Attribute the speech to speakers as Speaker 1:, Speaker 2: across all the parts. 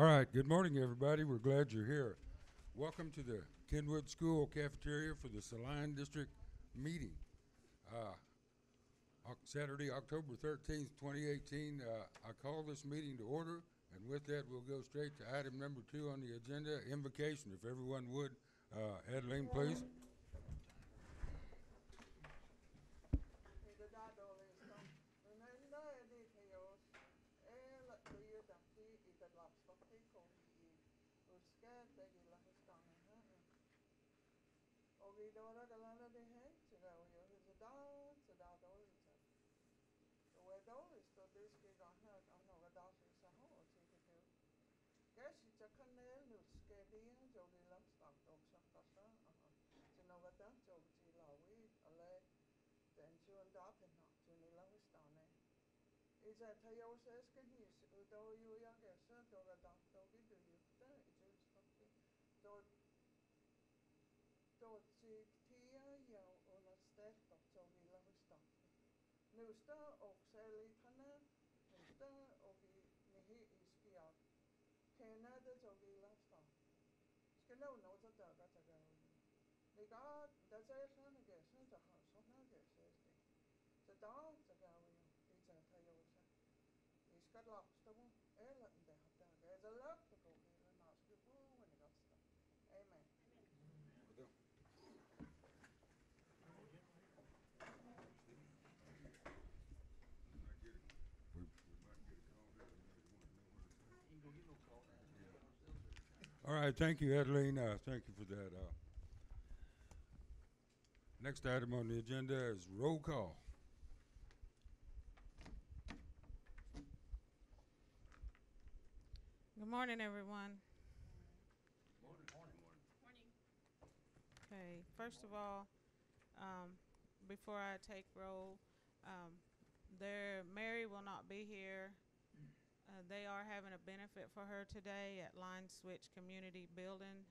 Speaker 1: All right, good morning, everybody. We're glad you're here. Welcome to the Kenwood School Cafeteria for the Saline District meeting. Uh, Saturday, October 13th, 2018. I call this meeting to order, and with that, we'll go straight to item number 2 on the agenda, invocation. If everyone would, Adeline, please. All right, thank you, Adeline. Thank you for that. Next item on the agenda is roll call.
Speaker 2: Good morning, everyone.
Speaker 1: Morning.
Speaker 2: Okay, first of all, before I take roll, Mary will not be here. They are having a benefit for her today at Line Switch Community Building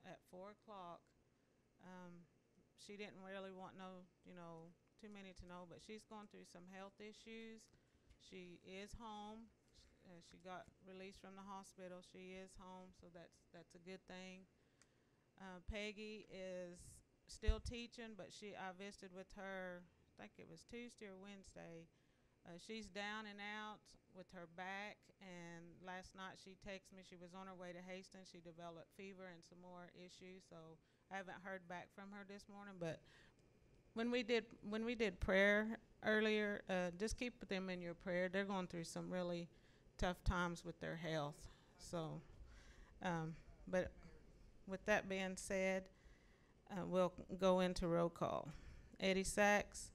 Speaker 2: at 4 o'clock. She didn't really want too many to know, but she's going through some health issues. She is home. She got released from the hospital. She is home, so that's a good thing. Peggy is still teaching, but I visited with her, I think it was Tuesday or Wednesday. She's down and out with her back, and last night she texted me. She was on her way to Hastings. She developed fever and some more issues, so I haven't heard back from her this morning. But when we did prayer earlier, just keep them in your prayer. They're going through some really tough times with their health. So, but with that being said, we'll go into roll call. Eddie Sachs,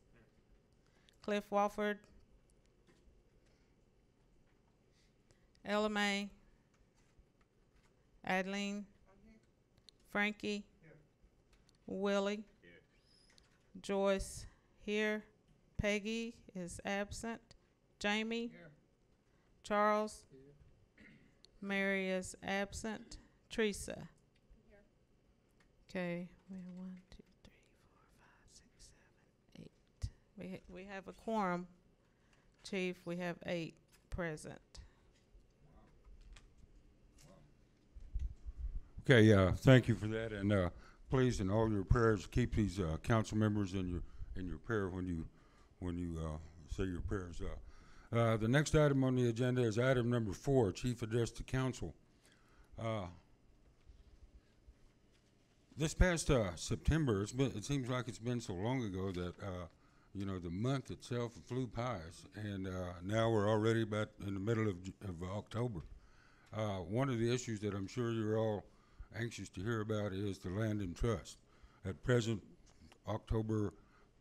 Speaker 2: Cliff Wofford, Ella Mae, Adeline, Frankie, here. Willie, here. Joyce, here. Peggy is absent. Jamie, here. Charles, here. Mary is absent. Teresa, here. Okay, we have 1, 2, 3, 4, 5, 6, 7, 8. We have a quorum, Chief. We have 8 present.
Speaker 1: Okay, thank you for that, and please, in all your prayers, keep these council members in your prayer when you say your prayers. The next item on the agenda is item number 4, Chief Address to Council. This past September, it seems like it's been so long ago that the month itself flew past, and now we're already about in the middle of October. One of the issues that I'm sure you're all anxious to hear about is the land and trust. At present, October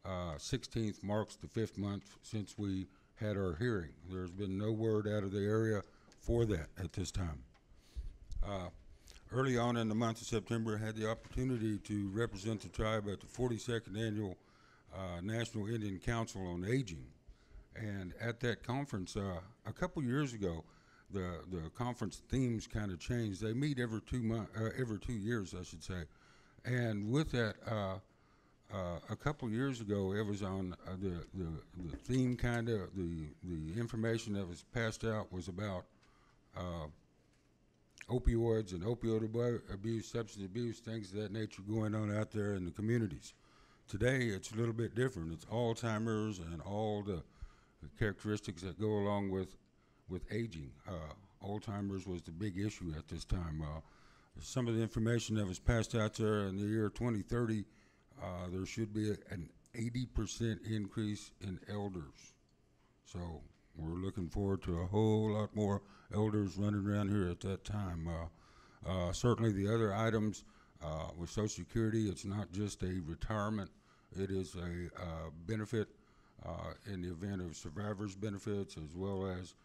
Speaker 1: 16th marks the 5th month since we had our hearing. There's been no word out of the area for that at this time. Early on in the month of September, I had the opportunity to represent the tribe at the 42nd Annual National Indian Council on Aging. And at that conference, a couple years ago, the conference themes kind of changed. They meet every 2 years, I should say. And with that, a couple years ago, it was on the theme the information that was passed out was about opioids and opioid abuse, substance abuse, things of that nature going on out there in the communities. Today, it's a little bit different. It's Alzheimer's and all the characteristics that go along with aging. Alzheimer's was the big issue at this time. Some of the information that was passed out there in the year 2030, there should be an 80% increase in elders. So we're looking forward to a whole lot more elders running around here at that time. Certainly the other items with Social Security, it's not just a retirement, it is a benefit in the event of survivors benefits as well as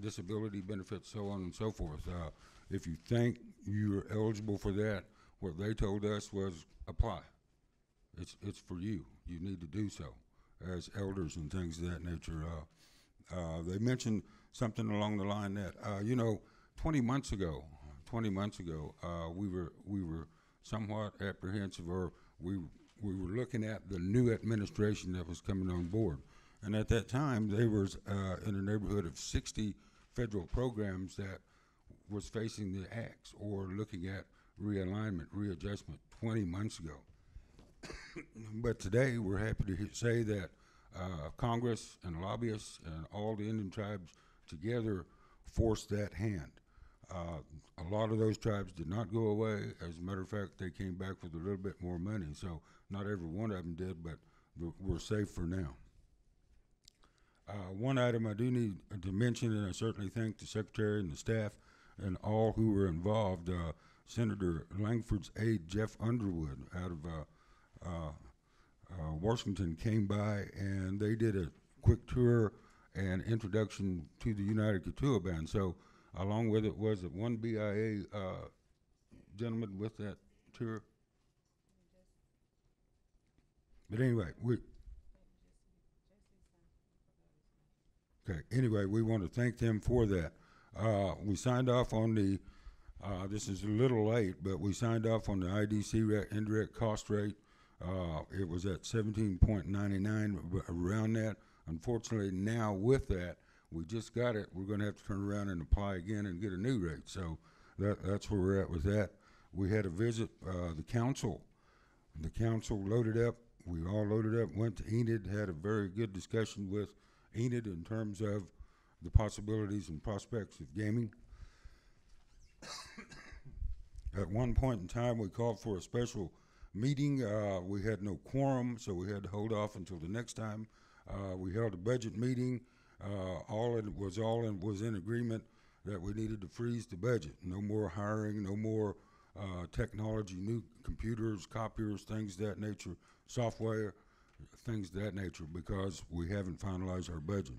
Speaker 1: disability benefits, so on and so forth. If you think you're eligible for that, what they told us was apply. It's for you. You need to do so as elders and things of that nature. They mentioned something along the line that, 20 months ago, we were somewhat apprehensive, or we were looking at the new administration that was coming on board. And at that time, there was in a neighborhood of 60 federal programs that was facing the axe or looking at realignment, readjustment 20 months ago. But today, we're happy to say that Congress and lobbyists and all the Indian tribes together forced that hand. A lot of those tribes did not go away. As a matter of fact, they came back with a little bit more money. So not every one of them did, but we're safe for now. One item I do need to mention, and I certainly thank the Secretary and the staff and all who were involved, Senator Langford's aide, Jeff Underwood, out of Washington, came by, and they did a quick tour and introduction to the United Kituah Band. So along with it was one BIA gentleman with that tour. But anyway, anyway, we want to thank them for that. We signed off on the, this is a little late, but we signed off on the IDC indirect cost rate. It was at 17.99, around that. Unfortunately, now with that, we just got it. We're going to have to turn around and apply again and get a new rate. So that's where we're at with that. We had a visit, the council. The council loaded up. We all loaded up, went to Enid, had a very good discussion with Enid in terms of the possibilities and prospects of gaming. At one point in time, we called for a special meeting. We had no quorum, so we had to hold off until the next time. We held a budget meeting. Was in agreement that we needed to freeze the budget. No more hiring, no more technology, new computers, copiers, things of that nature, software, things of that nature, because we haven't finalized our budget.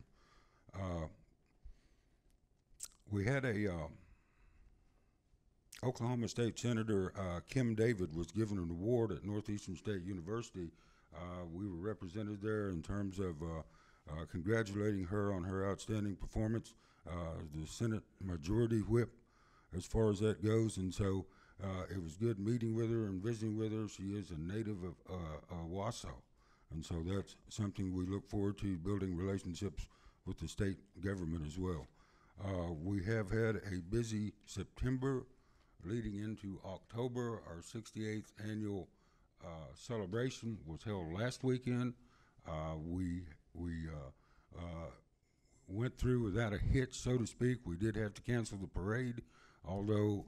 Speaker 1: We had a Oklahoma State Senator Kim David was given an award at Northeastern State University. We were represented there in terms of congratulating her on her outstanding performance, the Senate Majority Whip, as far as that goes. And so it was good meeting with her and visiting with her. She is a native of Wausau. And so that's something we look forward to, building relationships with the state government as well. We have had a busy September leading into October. Our 68th annual celebration was held last weekend. We went through without a hitch, so to speak. We did have to cancel the parade, although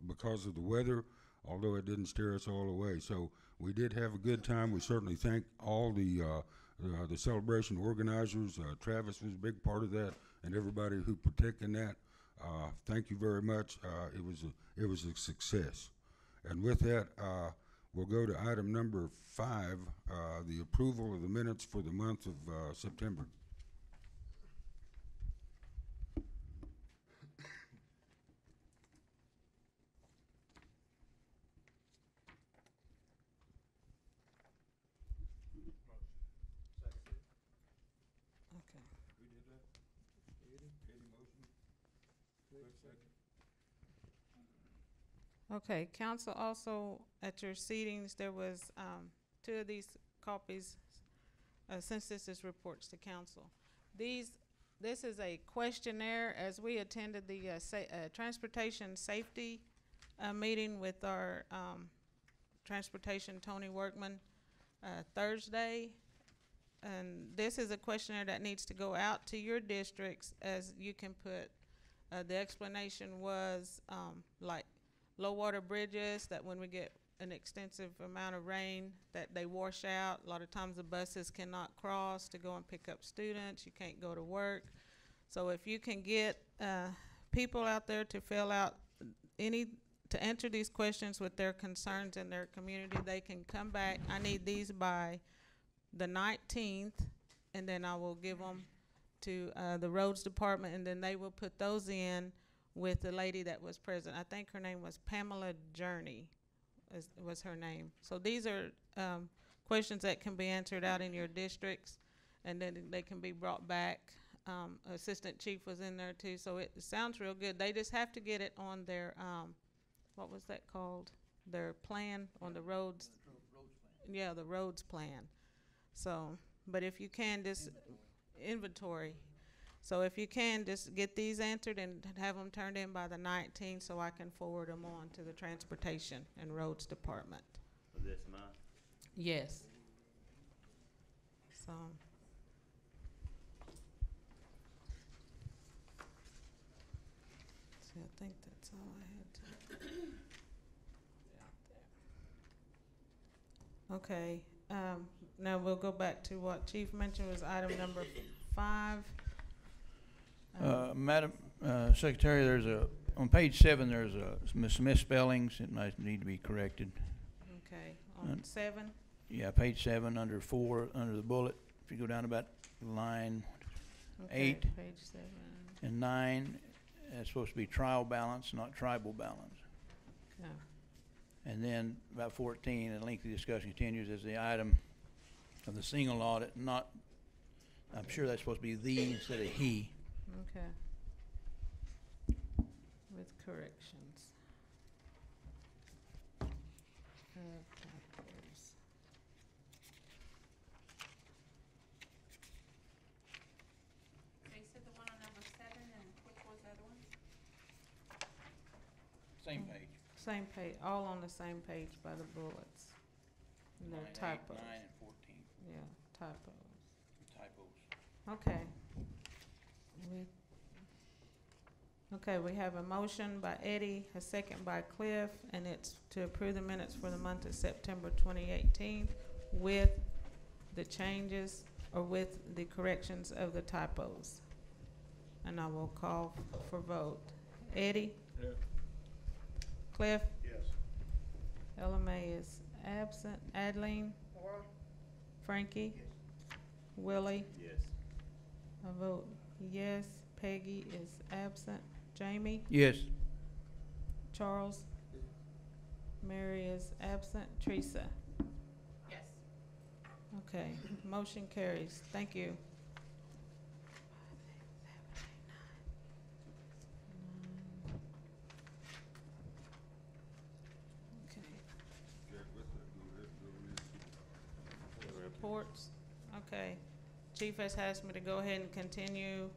Speaker 1: because of the weather, although it didn't steer us all away. So we did have a good time. We certainly thank all the celebration organizers. Travis was a big part of that, and everybody who partook in that. Thank you very much. It was a success. And with that, we'll go to item number 5, the approval of the minutes for the month of September.
Speaker 2: Okay, council, also at your seatings, there was 2 of these copies, census reports to council. These This is a questionnaire as we attended the transportation safety meeting with our transportation Tony Workman Thursday. And this is a questionnaire that needs to go out to your districts, as you can put, the explanation was like low water bridges, that when we get an extensive amount of rain, that they wash out. A lot of times the buses cannot cross to go and pick up students. You can't go to work. So if you can get people out there to fill out to answer these questions with their concerns in their community, they can come back. I need these by the 19th, and then I will give them to the roads department, and then they will put those in with the lady that was present. I think her name was Pamela Journey, was her name. So these are questions that can be answered out in your districts, and then they can be brought back. Assistant Chief was in there too, so it sounds real good. They just have to get it on their, what was that called? Their plan on the roads. Yeah, the roads plan. So, but if you can, just inventory. So if you can, just get these answered and have them turned in by the 19th, so I can forward them on to the Transportation and Roads Department.
Speaker 3: For this month?
Speaker 2: Yes. So. See, I think that's all I had to. Okay. Now we'll go back to what Chief mentioned was item number 5.
Speaker 4: Madam Secretary, there's on page 7, there's some misspellings that might need to be corrected.
Speaker 2: Okay, on 7?
Speaker 4: Yeah, page 7, under 4, under the bullet. If you go down about line 8
Speaker 2: page 7.
Speaker 4: and 9, it's supposed to be trial balance, not tribal balance.
Speaker 2: No.
Speaker 4: And then about 14, a lengthy discussion continues as the item of the single audit, not, I'm sure that's supposed to be the instead of he.
Speaker 2: Okay. With corrections. Typos.
Speaker 5: So you said the one on number 7, and which was the other one?
Speaker 4: Same page.
Speaker 2: Same page, all on the same page by the bullets. And they're
Speaker 4: Line 8,
Speaker 2: typos.
Speaker 4: 9, and 14.
Speaker 2: Yeah, typos.
Speaker 4: Typos.
Speaker 2: Okay. Okay, we have a motion by Eddie, a second by Cliff, and it's to approve the minutes for the month of September 2018 with the changes, or with the corrections of the typos. And I will call for vote. Eddie?
Speaker 1: Yeah.
Speaker 2: Cliff?
Speaker 3: Yes.
Speaker 2: LMA is absent. Adeline? Frankie?
Speaker 3: Yes.
Speaker 2: Willie?
Speaker 3: Yes.
Speaker 2: I vote yes. Peggy is absent. Jamie?
Speaker 4: Yes.
Speaker 2: Charles? Mary is absent. Teresa?
Speaker 5: Yes.
Speaker 2: Okay, motion carries. Thank you. Okay. Reports, okay. Chief has asked me to go ahead and continue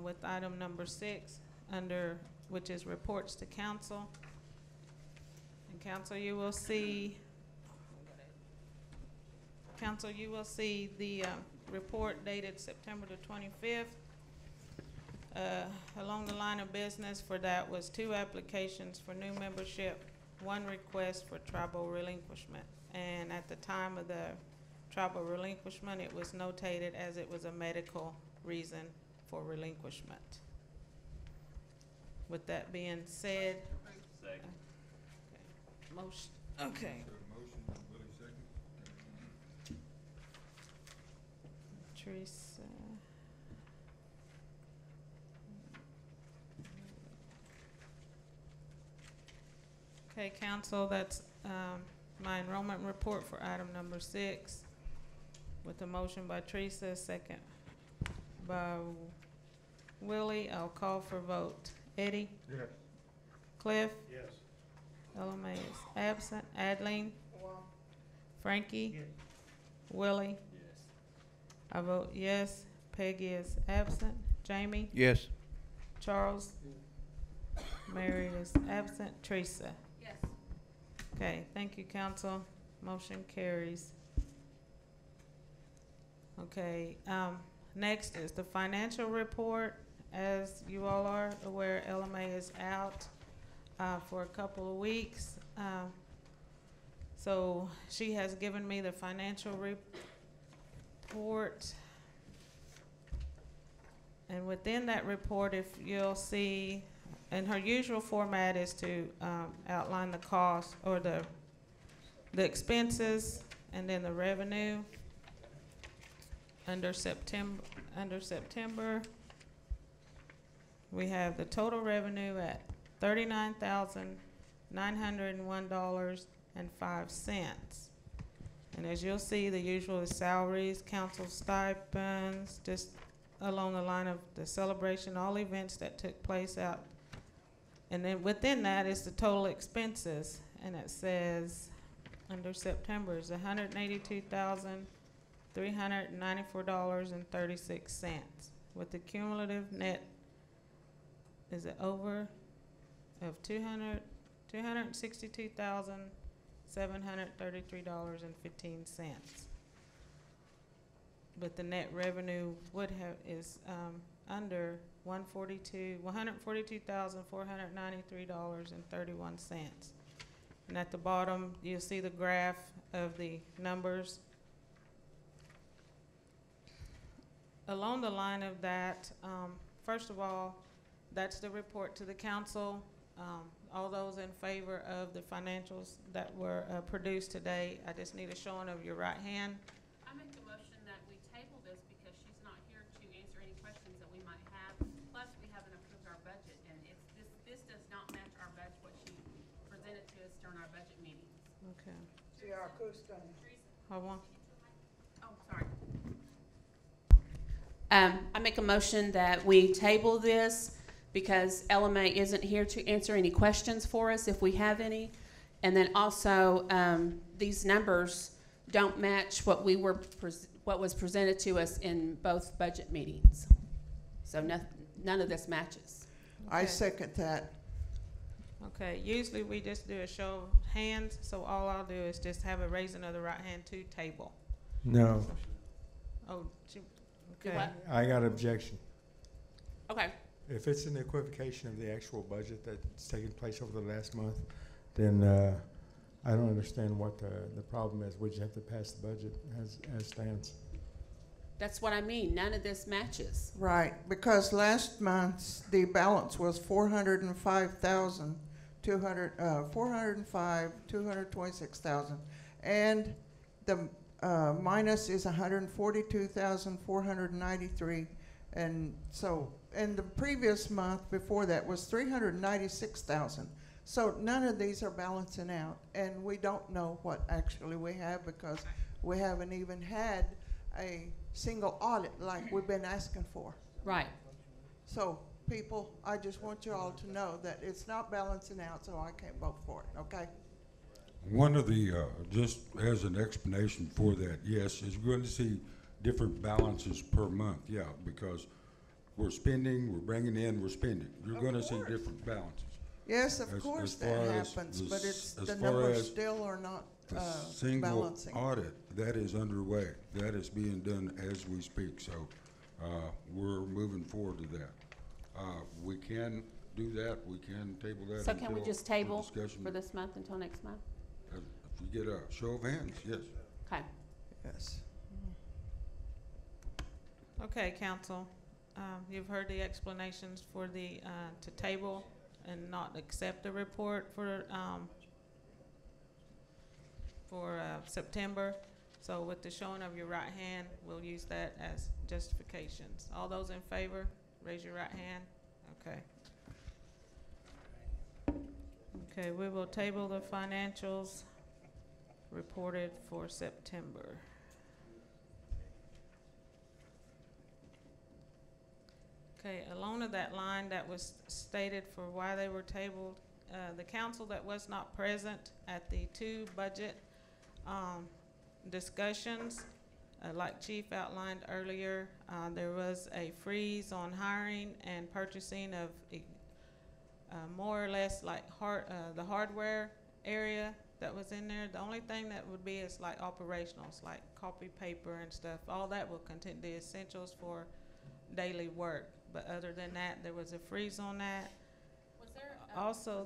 Speaker 2: with item number 6, which is reports to council. And council, you will see the report dated September the 25th. Along the line of business for that was 2 applications for new membership, 1 request for tribal relinquishment. And at the time of the tribal relinquishment, it was notated as it was a medical reason for relinquishment. With that being said,
Speaker 3: Second.
Speaker 2: motion, okay.
Speaker 1: Motion, Willie second.
Speaker 2: Teresa. Okay, council, that's my enrollment report for item number 6, with a motion by Teresa, second by Willie. I'll call for vote. Eddie?
Speaker 1: Yes.
Speaker 2: Cliff?
Speaker 3: Yes.
Speaker 2: LMA is absent. Adeline? Frankie?
Speaker 3: Yes.
Speaker 2: Willie?
Speaker 3: Yes.
Speaker 2: I vote yes. Peggy is absent. Jamie,
Speaker 4: Yes.
Speaker 2: Charles, Mary is absent, Teresa.
Speaker 5: Yes.
Speaker 2: Okay, thank you, council. Motion carries. Okay, next is the financial report. As you all are aware, LMA is out for a couple of weeks. So she has given me the financial report. And within that report, if you'll see, and her usual format is to outline the cost or the expenses and then the revenue. Under September, we have the total revenue at $39,901.05. And as you'll see, the usual is salaries, council stipends, just along the line of the celebration, all events that took place out. And then within that is the total expenses, and it says under September is $182,394.36, with the cumulative net is it over of $262,733.15. But the net revenue would have is under $142,493.31. And at the bottom, you'll see the graph of the numbers. Along the line of that, first of all, that's the report to the council. All those in favor of the financials that were produced today, I just need a showing of your right hand.
Speaker 5: I make a motion that we table this because she's not here to answer any questions that we might have. Plus, we haven't approved our budget, and this does not match our budget, what she presented to us during our budget meetings.
Speaker 2: Okay.
Speaker 5: Teresa?
Speaker 2: Hold on.
Speaker 5: Oh, sorry. I make a motion that we table this because LMA isn't here to answer any questions for us if we have any. And then also, these numbers don't match what what was presented to us in both budget meetings. So none of this matches.
Speaker 3: I
Speaker 2: Okay.
Speaker 3: second that.
Speaker 2: Okay, usually we just do a show of hands, so all I'll do is just have a raising of the right hand to table.
Speaker 6: No,
Speaker 2: Oh, she,
Speaker 5: Do
Speaker 2: okay.
Speaker 5: what?
Speaker 6: I got objection.
Speaker 5: Okay.
Speaker 6: If it's an equivocation of the actual budget that's taken place over the last month, then I don't understand what the problem is. We just have to pass the budget as stands.
Speaker 5: That's what I mean. None of this matches.
Speaker 3: Right, because last month's, the balance was 426,000. And the minus is 142,493. And so, and the previous month before that was 396,000. So none of these are balancing out, and we don't know what actually we have because we haven't even had a single audit like we've been asking for.
Speaker 5: Right.
Speaker 3: So people, I just want you all to know that it's not balancing out, so I can't vote for it, okay?
Speaker 1: One of the, just as an explanation for that, yes, is we're going to see different balances per month, yeah, because we're spending, we're bringing in, we're spending. You're going to see different balances.
Speaker 3: Yes, of
Speaker 1: As
Speaker 3: course
Speaker 1: far
Speaker 3: that
Speaker 1: as
Speaker 3: happens,
Speaker 1: the
Speaker 3: but
Speaker 1: s-
Speaker 3: it's,
Speaker 1: as
Speaker 3: the
Speaker 1: far
Speaker 3: numbers
Speaker 1: as
Speaker 3: still are not
Speaker 1: The single
Speaker 3: balancing.
Speaker 1: audit, that is underway. That is being done as we speak, so we're moving forward to that. We can do that, we can table that
Speaker 5: So can we
Speaker 1: until
Speaker 5: just
Speaker 1: the
Speaker 5: table
Speaker 1: discussion.
Speaker 5: for this month until next month?
Speaker 1: If you get a show of hands, yes.
Speaker 5: Okay.
Speaker 3: Yes.
Speaker 2: Okay, council, you've heard the explanations for the, to table and not accept the report for September. So with the showing of your right hand, we'll use that as justifications. All those in favor, raise your right hand. Okay. Okay, we will table the financials reported for September. Okay, along of that line that was stated for why they were tabled, the council that was not present at the two budget discussions, Like Chief outlined earlier, there was a freeze on hiring and purchasing of more or less like the hardware area that was in there. The only thing that would be is like operationals, like copy paper and stuff. All that will continue, the essentials for daily work. But other than that, there was a freeze on that.
Speaker 5: Was there
Speaker 2: Also,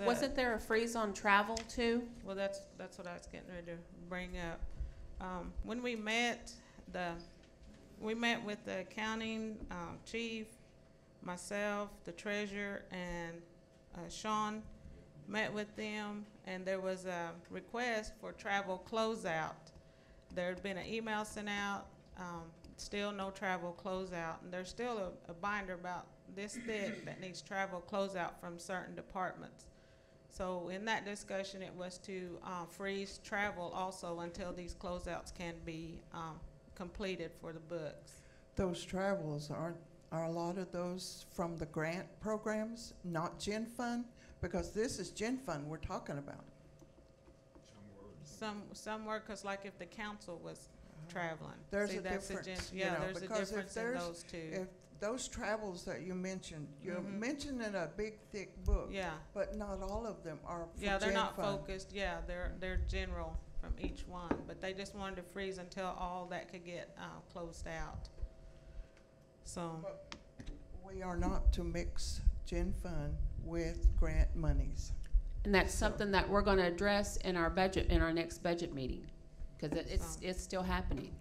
Speaker 5: wasn't there a freeze on travel too?
Speaker 2: well, that's what I was getting ready to bring up. When we met with the accounting chief, myself, the treasurer, and Sean met with them, and there was a request for travel closeout. There had been an email sent out, still no travel closeout, and there's still a binder about this thick that needs travel closeout from certain departments. So in that discussion, it was to freeze travel also until these closeouts can be completed for the books.
Speaker 3: Those travels are a lot of those from the grant programs, not Gen Fund? Because this is Gen Fund we're talking about.
Speaker 2: Some work, cause like if the council was traveling.
Speaker 3: There's
Speaker 2: See,
Speaker 3: a
Speaker 2: that's
Speaker 3: difference,
Speaker 2: yeah,
Speaker 3: you know,
Speaker 2: there's a
Speaker 3: because if
Speaker 2: difference in
Speaker 3: there's-
Speaker 2: those two.
Speaker 3: If those travels that you mentioned, you're
Speaker 2: Mhm.
Speaker 3: mentioning a big thick book,
Speaker 2: Yeah,
Speaker 3: but not all of them are for
Speaker 2: yeah, they're
Speaker 3: Gen
Speaker 2: not
Speaker 3: Fund.
Speaker 2: focused, yeah, they're general from each one, but they just wanted to freeze until all that could get, closed out. So,
Speaker 3: But we are not to mix Gen Fund with grant monies.
Speaker 5: And that's something that we're gonna address in our budget, in our next budget meeting, cause it's still happening.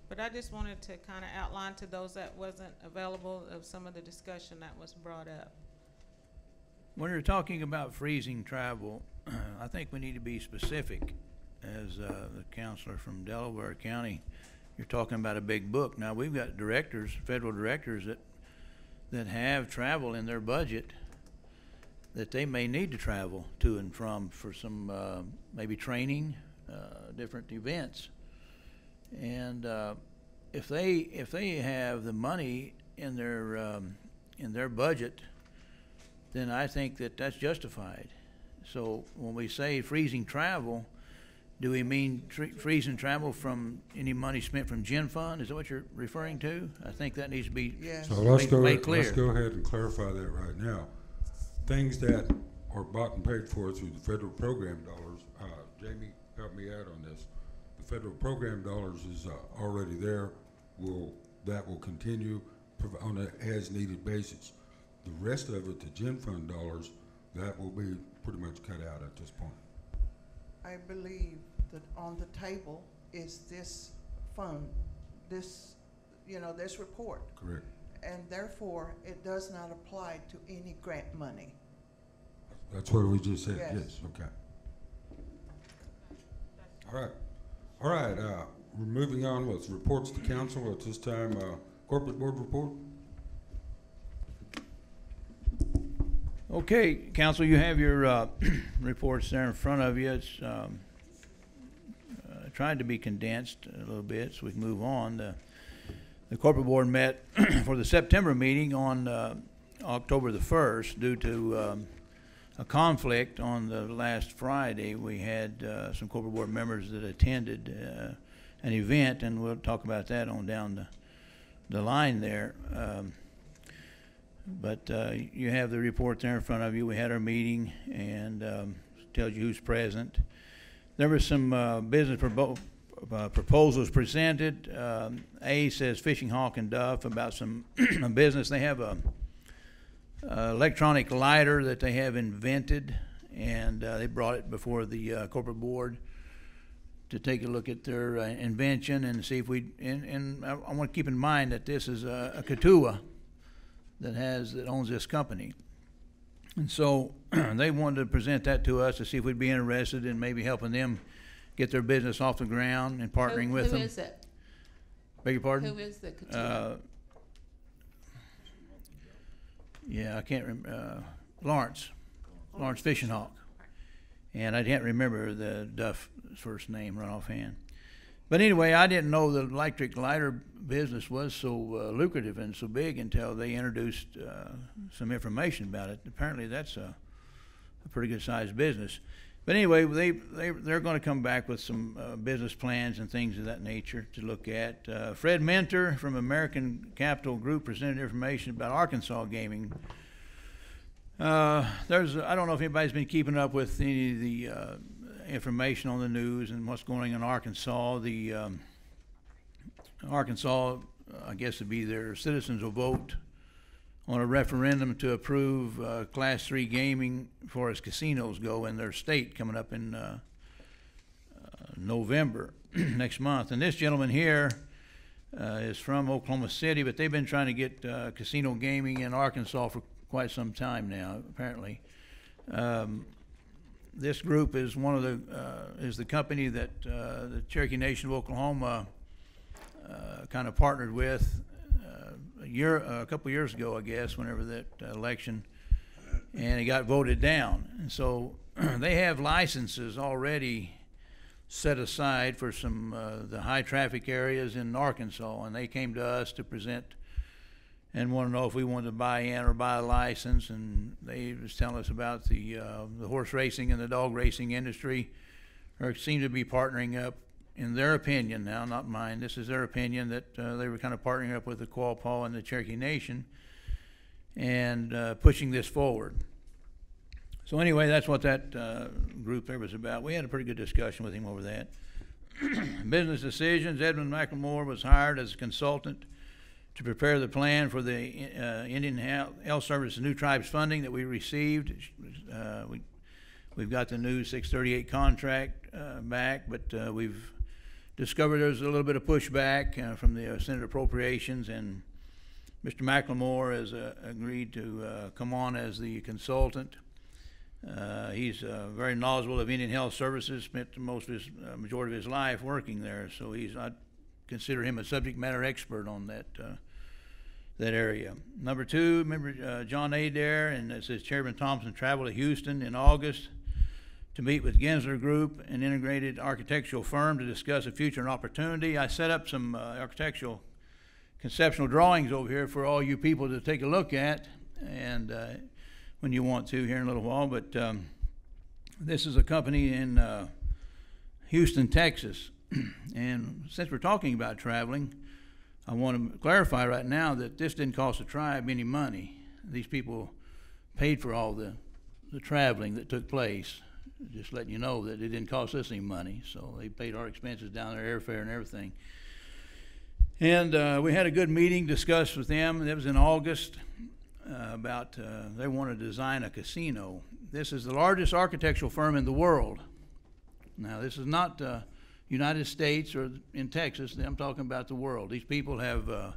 Speaker 2: but I just wanted to kinda outline to those that wasn't available of some of the discussion that was brought up.
Speaker 4: When you're talking about freezing travel, I think we need to be specific. As the counselor from Delaware County, you're talking about a big book. Now, we've got directors, federal directors that have travel in their budget that they may need to travel to and from for some maybe training, different events. And if they have the money in their budget, then I think that's justified. So when we say freezing travel, do we mean freezing travel from any money spent from Gen Fund? Is that what you're referring to? I think that needs to be
Speaker 3: Yes.
Speaker 1: So let's go
Speaker 4: made clear.
Speaker 1: ahead and clarify that right now. Things that are bought and paid for through the federal program dollars, Jamie, help me out on this. The federal program dollars is already there. That will continue on an as-needed basis. The rest of it, the Gen Fund dollars, that will be pretty much cut out at this point.
Speaker 3: I believe that on the table is this fund, this report.
Speaker 1: Correct.
Speaker 3: And therefore, it does not apply to any grant money.
Speaker 1: That's what we just said.
Speaker 3: Yes.
Speaker 1: Yes. Okay. All right. We're moving on with reports to council at this time. Corporate board report.
Speaker 4: Okay, council, you have your reports there in front of you. It's tried to be condensed a little bit so we can move on. The corporate board met for the September meeting on October the 1st due to a conflict on the last Friday. We had some corporate board members that attended an event, and we'll talk about that on down the line there. But you have the report there in front of you. We had our meeting, and tells you who's present. There were some business proposals presented. A says Fishing Hawk and Duff about some business. They have a electronic lighter that they have invented, and they brought it before the corporate board to take a look at their invention and see if and I want to keep in mind that this is a Katua that owns this company. And so they wanted to present that to us to see if we'd be interested in maybe helping them get their business off the ground and partnering with them.
Speaker 5: Who is it?
Speaker 4: Beg your pardon?
Speaker 5: Who is the Katua?
Speaker 4: Yeah, I can't remember. Lawrence Fishing Hawk. And I can't remember the Duff's first name right offhand. But anyway, I didn't know the electric lighter business was so lucrative and so big until they introduced some information about it. Apparently that's a pretty good sized business. But anyway, they're going to come back with some business plans and things of that nature to look at. Fred Mentor from American Capital Group presented information about Arkansas gaming. I don't know if anybody's been keeping up with any of the information on the news and what's going on in Arkansas. Arkansas, I guess it'd be their citizens will vote on a referendum to approve Class 3 gaming for as casinos go in their state coming up in November next month. And this gentleman here is from Oklahoma City, but they've been trying to get casino gaming in Arkansas for quite some time now, apparently. This group is is the company that the Cherokee Nation of Oklahoma kind of partnered with a couple years ago, I guess, whenever that election, and it got voted down. And so they have licenses already set aside for some the high traffic areas in Arkansas, and they came to us to present and want to know if we wanted to buy in or buy a license. And they was telling us about the horse racing and the dog racing industry, or seem to be partnering up. In their opinion now, not mine, this is their opinion, that they were kind of partnering up with the Quapaw and the Cherokee Nation and pushing this forward. So anyway, that's what that group there was about. We had a pretty good discussion with him over that. Business decisions. Edmund McLemore was hired as a consultant to prepare the plan for the Indian Health Service New Tribes funding that we received. We've got the new 638 contract back, but we've discovered there's a little bit of pushback from the Senate Appropriations, and Mr. McLemore has agreed to come on as the consultant. He's very knowledgeable of Indian Health Services, spent most of his majority of his life working there, so I consider him a subject matter expert on that area. Number two, remember John Adair, and it says Chairman Thompson traveled to Houston in August to meet with Gensler Group, an integrated architectural firm, to discuss a future and opportunity. I set up some architectural conceptual drawings over here for all you people to take a look at, and when you want to here in a little while. But this is a company in Houston, Texas. And since we're talking about traveling, I want to clarify right now that this didn't cost the tribe any money. These people paid for all the traveling that took place. Just letting you know that it didn't cost us any money. So they paid our expenses down there, airfare and everything. And we had a good meeting, discussed with them. It was in August about they want to design a casino. This is the largest architectural firm in the world. Now, this is not United States or in Texas. I'm talking about the world. These people have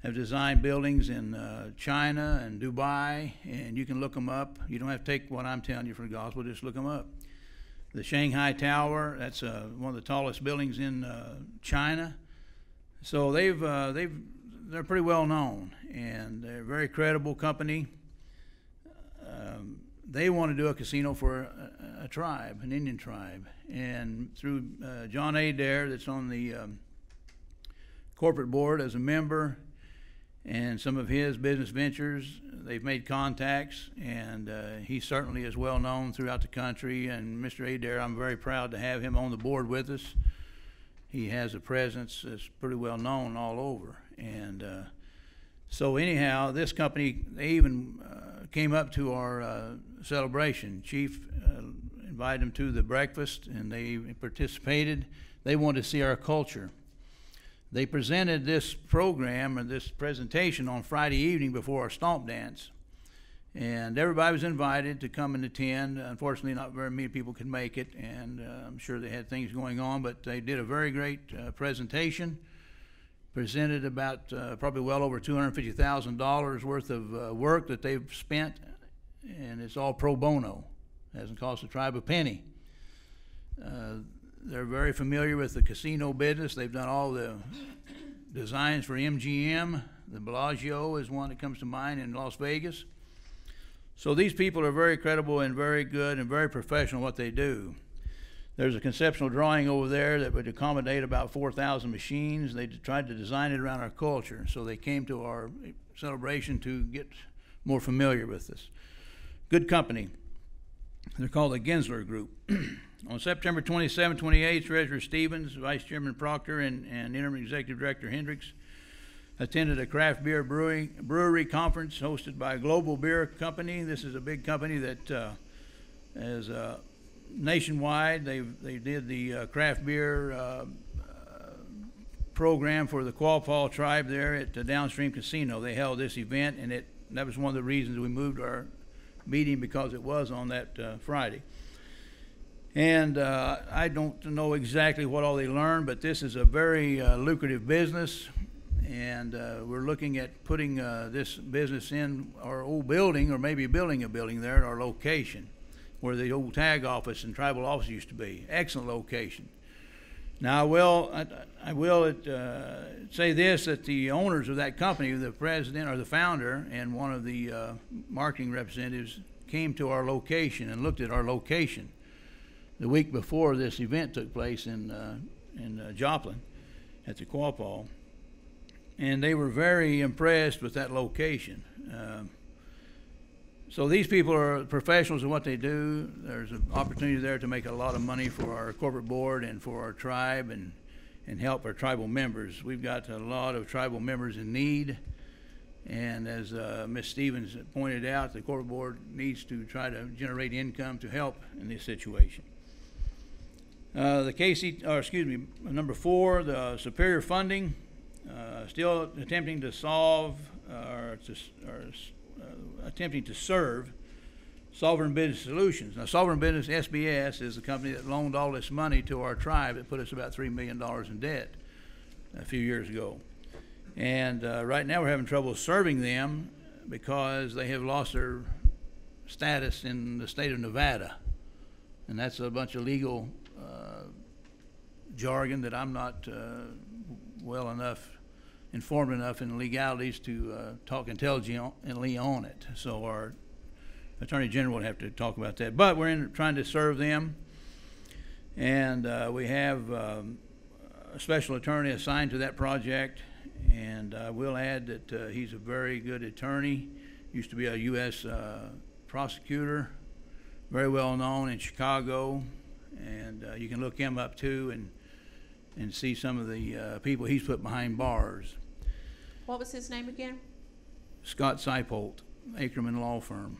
Speaker 4: designed buildings in China and Dubai, and you can look them up. You don't have to take what I'm telling you for the gospel, just look them up. The Shanghai Tower, that's one of the tallest buildings in China. So they're pretty well known, and they're a very credible company. They want to do a casino for a tribe, an Indian tribe, and through John Adair, that's on the corporate board as a member, and some of his business ventures, they've made contacts, and he certainly is well known throughout the country. And Mr. Adair, I'm very proud to have him on the board with us. He has a presence that's pretty well known all over. And so anyhow, this company, they even came up to our celebration. Chief invited them to the breakfast, and they participated. They wanted to see our culture. They presented this program or this presentation on Friday evening before our stomp dance, and everybody was invited to come and attend. Unfortunately, not very many people could make it, and I'm sure they had things going on, but they did a very great presentation, presented about probably well over $250,000 worth of work that they've spent, and it's all pro bono. It hasn't cost the tribe a penny. They're very familiar with the casino business. They've done all the designs for MGM. The Bellagio is one that comes to mind in Las Vegas. So these people are very credible and very good and very professional at what they do. There's a conceptual drawing over there that would accommodate about 4,000 machines. They tried to design it around our culture. So they came to our celebration to get more familiar with us. Good company. They're called the Gensler Group. On September 27, 28, Treasurer Stevens, Vice Chairman Proctor, and Interim Executive Director Hendricks attended a craft beer brewery conference hosted by a global beer company. This is a big company that is nationwide. They did the craft beer program for the Quapaw tribe there at the Downstream Casino. They held this event, and that was one of the reasons we moved our meeting, because it was on that Friday. And I don't know exactly what all they learned, but this is a very lucrative business, and we're looking at putting this business in our old building, or maybe building a building there at our location where the old tag office and tribal office used to be. Excellent location. Now, I will say this, that the owners of that company, the president or the founder and one of the marketing representatives, came to our location and looked at our location the week before this event took place in Joplin at the Quapaw, and they were very impressed with that location. So these people are professionals in what they do. There's an opportunity there to make a lot of money for our corporate board and for our tribe, and help our tribal members. We've got a lot of tribal members in need, and as Ms. Stevens pointed out, the corporate board needs to try to generate income to help in this situation. Number 4, the Superior funding, still attempting to solve attempting to serve Sovereign Business Solutions. Now, Sovereign Business, SBS, is the company that loaned all this money to our tribe. It put us about $3 million in debt a few years ago. And right now we're having trouble serving them because they have lost their status in the state of Nevada. And that's a bunch of legal jargon that I'm not informed enough in legalities to talk intelligently on it. So our Attorney General would have to talk about that. But we're trying to serve them, and we have a special attorney assigned to that project, and I will add that he's a very good attorney. Used to be a U.S. prosecutor, very well known in Chicago, and you can look him up too and see some of the people he's put behind bars.
Speaker 5: What was his name again?
Speaker 4: Scott Seipolt, Ackerman Law Firm.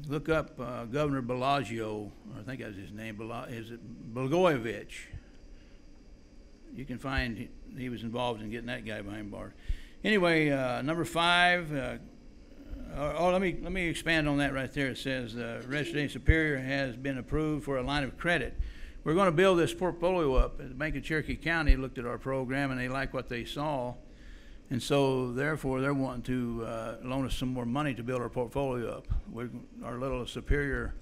Speaker 4: Look up Governor Bellagio, or I think that's his name, is it Blagojevich? You can find he was involved in getting that guy behind bars. Anyway, number 5, let me expand on that right there. It says Resident Superior has been approved for a line of credit. We're going to build this portfolio up. The Bank of Cherokee County looked at our program and they like what they saw, and so therefore they're wanting to loan us some more money to build our portfolio up. Our little Superior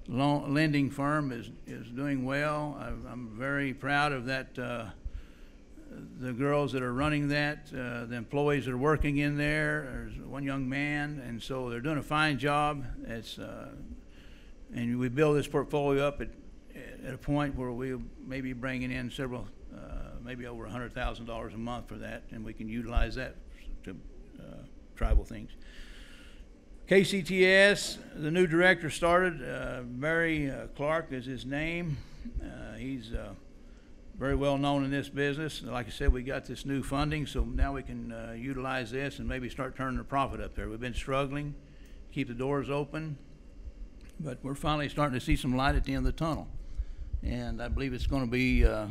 Speaker 4: lending firm is doing well. I'm very proud of that. The girls that are running that, the employees that are working in there. There's one young man, and so they're doing a fine job. And we build this portfolio up at a point where we'll maybe bringing in several, maybe over $100,000 a month for that, and we can utilize that to tribal things. KCTS, the new director started. Barry Clark is his name. He's very well known in this business. Like I said, we got this new funding, so now we can utilize this and maybe start turning the profit up there. We've been struggling to keep the doors open, but we're finally starting to see some light at the end of the tunnel. And I believe it's going to be to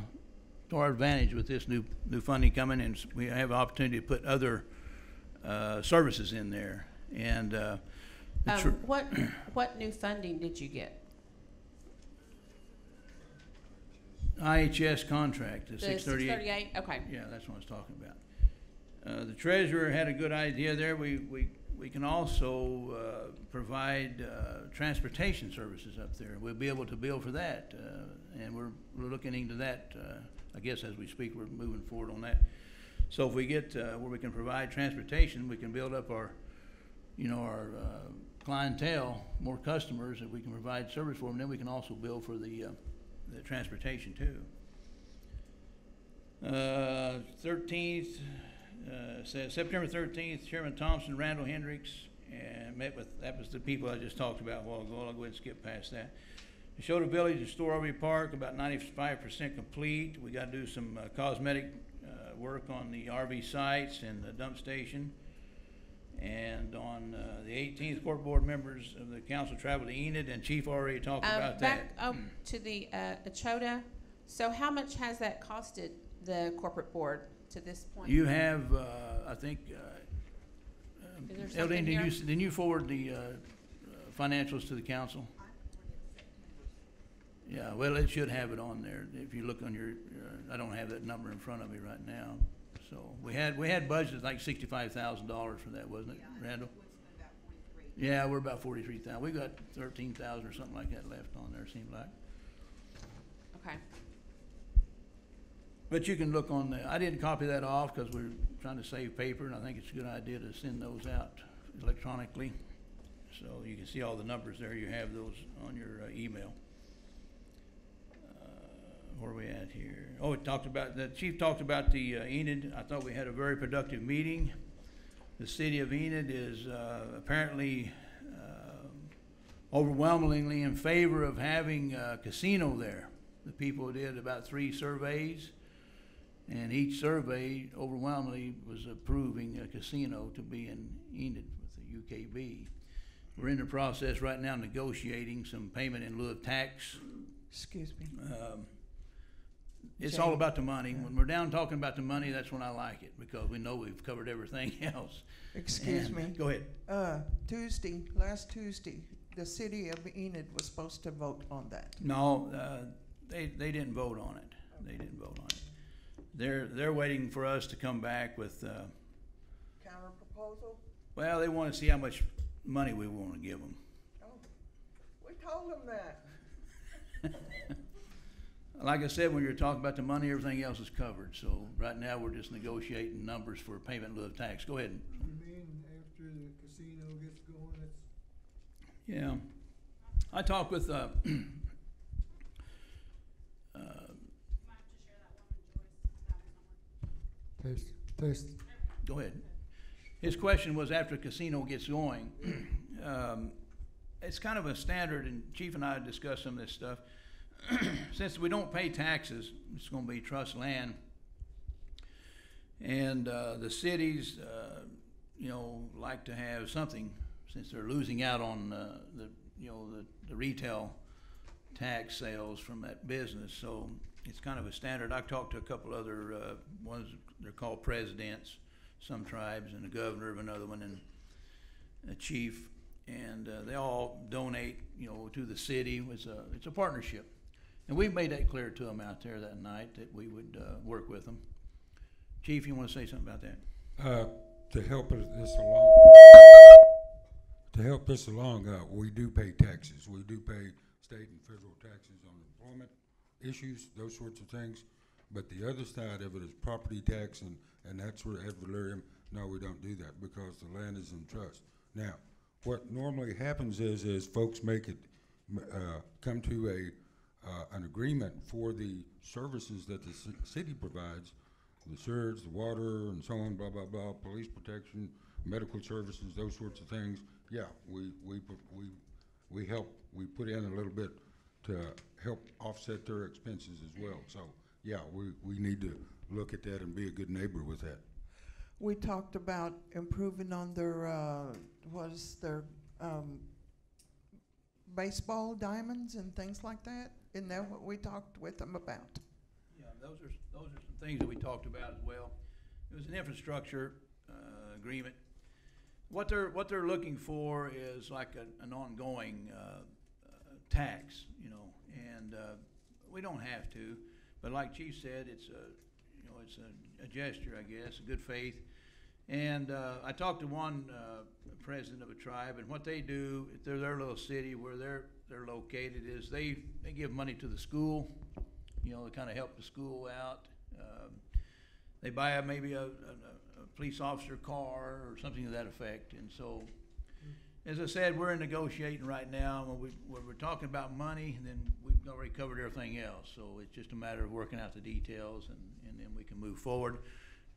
Speaker 4: our advantage with this new funding coming, and we have an opportunity to put other services in there. And
Speaker 5: what new funding did you get?
Speaker 4: IHS contract, the 638.
Speaker 5: 638? Okay.
Speaker 4: Yeah, that's what I was talking about. The treasurer had a good idea there. We can also provide transportation services up there. We'll be able to bill for that, and we're looking into that. I guess as we speak, we're moving forward on that. So if we get where we can provide transportation, we can build up our clientele, more customers that we can provide service for them. Then we can also bill for the transportation too. 13th says September 13th, Chairman Thompson, Randall Hendricks, and that was the people I just talked about a while ago. I'll go ahead and skip past that. Neshoda Village and Store RV Park, about 95% complete. We got to do some cosmetic work on the RV sites and the dump station. And on the 18th, court board members of the council traveled to Enid, and Chief already talked about that.
Speaker 5: Back to the Neshoda. So how much has that costed the corporate board to this point?
Speaker 4: You have, I think,
Speaker 5: Is there something
Speaker 4: Eldine,
Speaker 5: here?
Speaker 4: didn't you forward the financials to the council? Yeah, well, it should have it on there. If you look on your, I don't have that number in front of me right now. So we had budgeted like $65,000 for that, wasn't it, Randall? Yeah, we're about 43,000. We got 13,000 or something like that left on there, it seemed like.
Speaker 5: Okay.
Speaker 4: But you can look on the, I didn't copy that off because we're trying to save paper, and I think it's a good idea to send those out electronically. So you can see all the numbers there. You have those on your email. Where are we at here? Oh, the chief talked about the Enid. I thought we had a very productive meeting. The city of Enid is apparently overwhelmingly in favor of having a casino there. The people did about 3 surveys, and each survey overwhelmingly was approving a casino to be in Enid with the UKB. We're in the process right now negotiating some payment in lieu of tax.
Speaker 3: Excuse me.
Speaker 4: It's all about the money. When we're down talking about the money, that's when I like it, because we know we've covered everything else.
Speaker 3: Excuse me.
Speaker 4: Go ahead.
Speaker 3: Last Tuesday, the city of Enid was supposed to vote on that.
Speaker 4: No, they didn't vote on it. They didn't vote on it. They're waiting for us to come back with.
Speaker 3: Counter proposal?
Speaker 4: Well, they want to see how much money we want to give them.
Speaker 3: Oh, we told them that.
Speaker 4: Like I said, when you're talking about the money, everything else is covered. So right now we're just negotiating numbers for payment in lieu of tax. Go ahead.
Speaker 7: You mean after the casino gets going, it's...
Speaker 4: Yeah. I talked with
Speaker 6: Test.
Speaker 4: go ahead. His question was, after the casino gets going, it's kind of a standard, and Chief and I discussed some of this stuff. Since we don't pay taxes, it's going to be trust land, and the cities, like to have something, since they're losing out on the retail tax sales from that business. So it's kind of a standard. I've talked to a couple other ones. They're called presidents, some tribes, and the governor of another one, and a chief, and they all donate, to the city. It's a partnership. And we've made that clear to them out there that night that we would work with them. Chief, you want to say something about that?
Speaker 1: To help this along, we do pay taxes. We do pay state and federal taxes on employment issues, those sorts of things. But the other side of it is property tax, and that's where ad valorem. No, we don't do that because the land is in trust. Now, what normally happens is folks make it come to an agreement for the services that the city provides, the sewage, the water, and so on, blah, blah, blah, police protection, medical services, those sorts of things. Yeah, we help, we put in a little bit to help offset their expenses as well. So, yeah, we need to look at that and be a good neighbor with that.
Speaker 3: We talked about improving on their, baseball diamonds and things like that. Isn't that what we talked with them about?
Speaker 4: Yeah, those are some things that we talked about as well. It was an infrastructure agreement. What they're looking for is like an ongoing tax, and we don't have to. But like Chief said, it's a gesture, I guess, a good faith. And I talked to one president of a tribe, and what they do, if they're their little city where they're located, is they give money to the school, to kind of help the school out. They buy maybe a police officer car or something to that effect. And so, as I said, we're in negotiating right now. When we're talking about money, then we've already covered everything else. So it's just a matter of working out the details, and then we can move forward.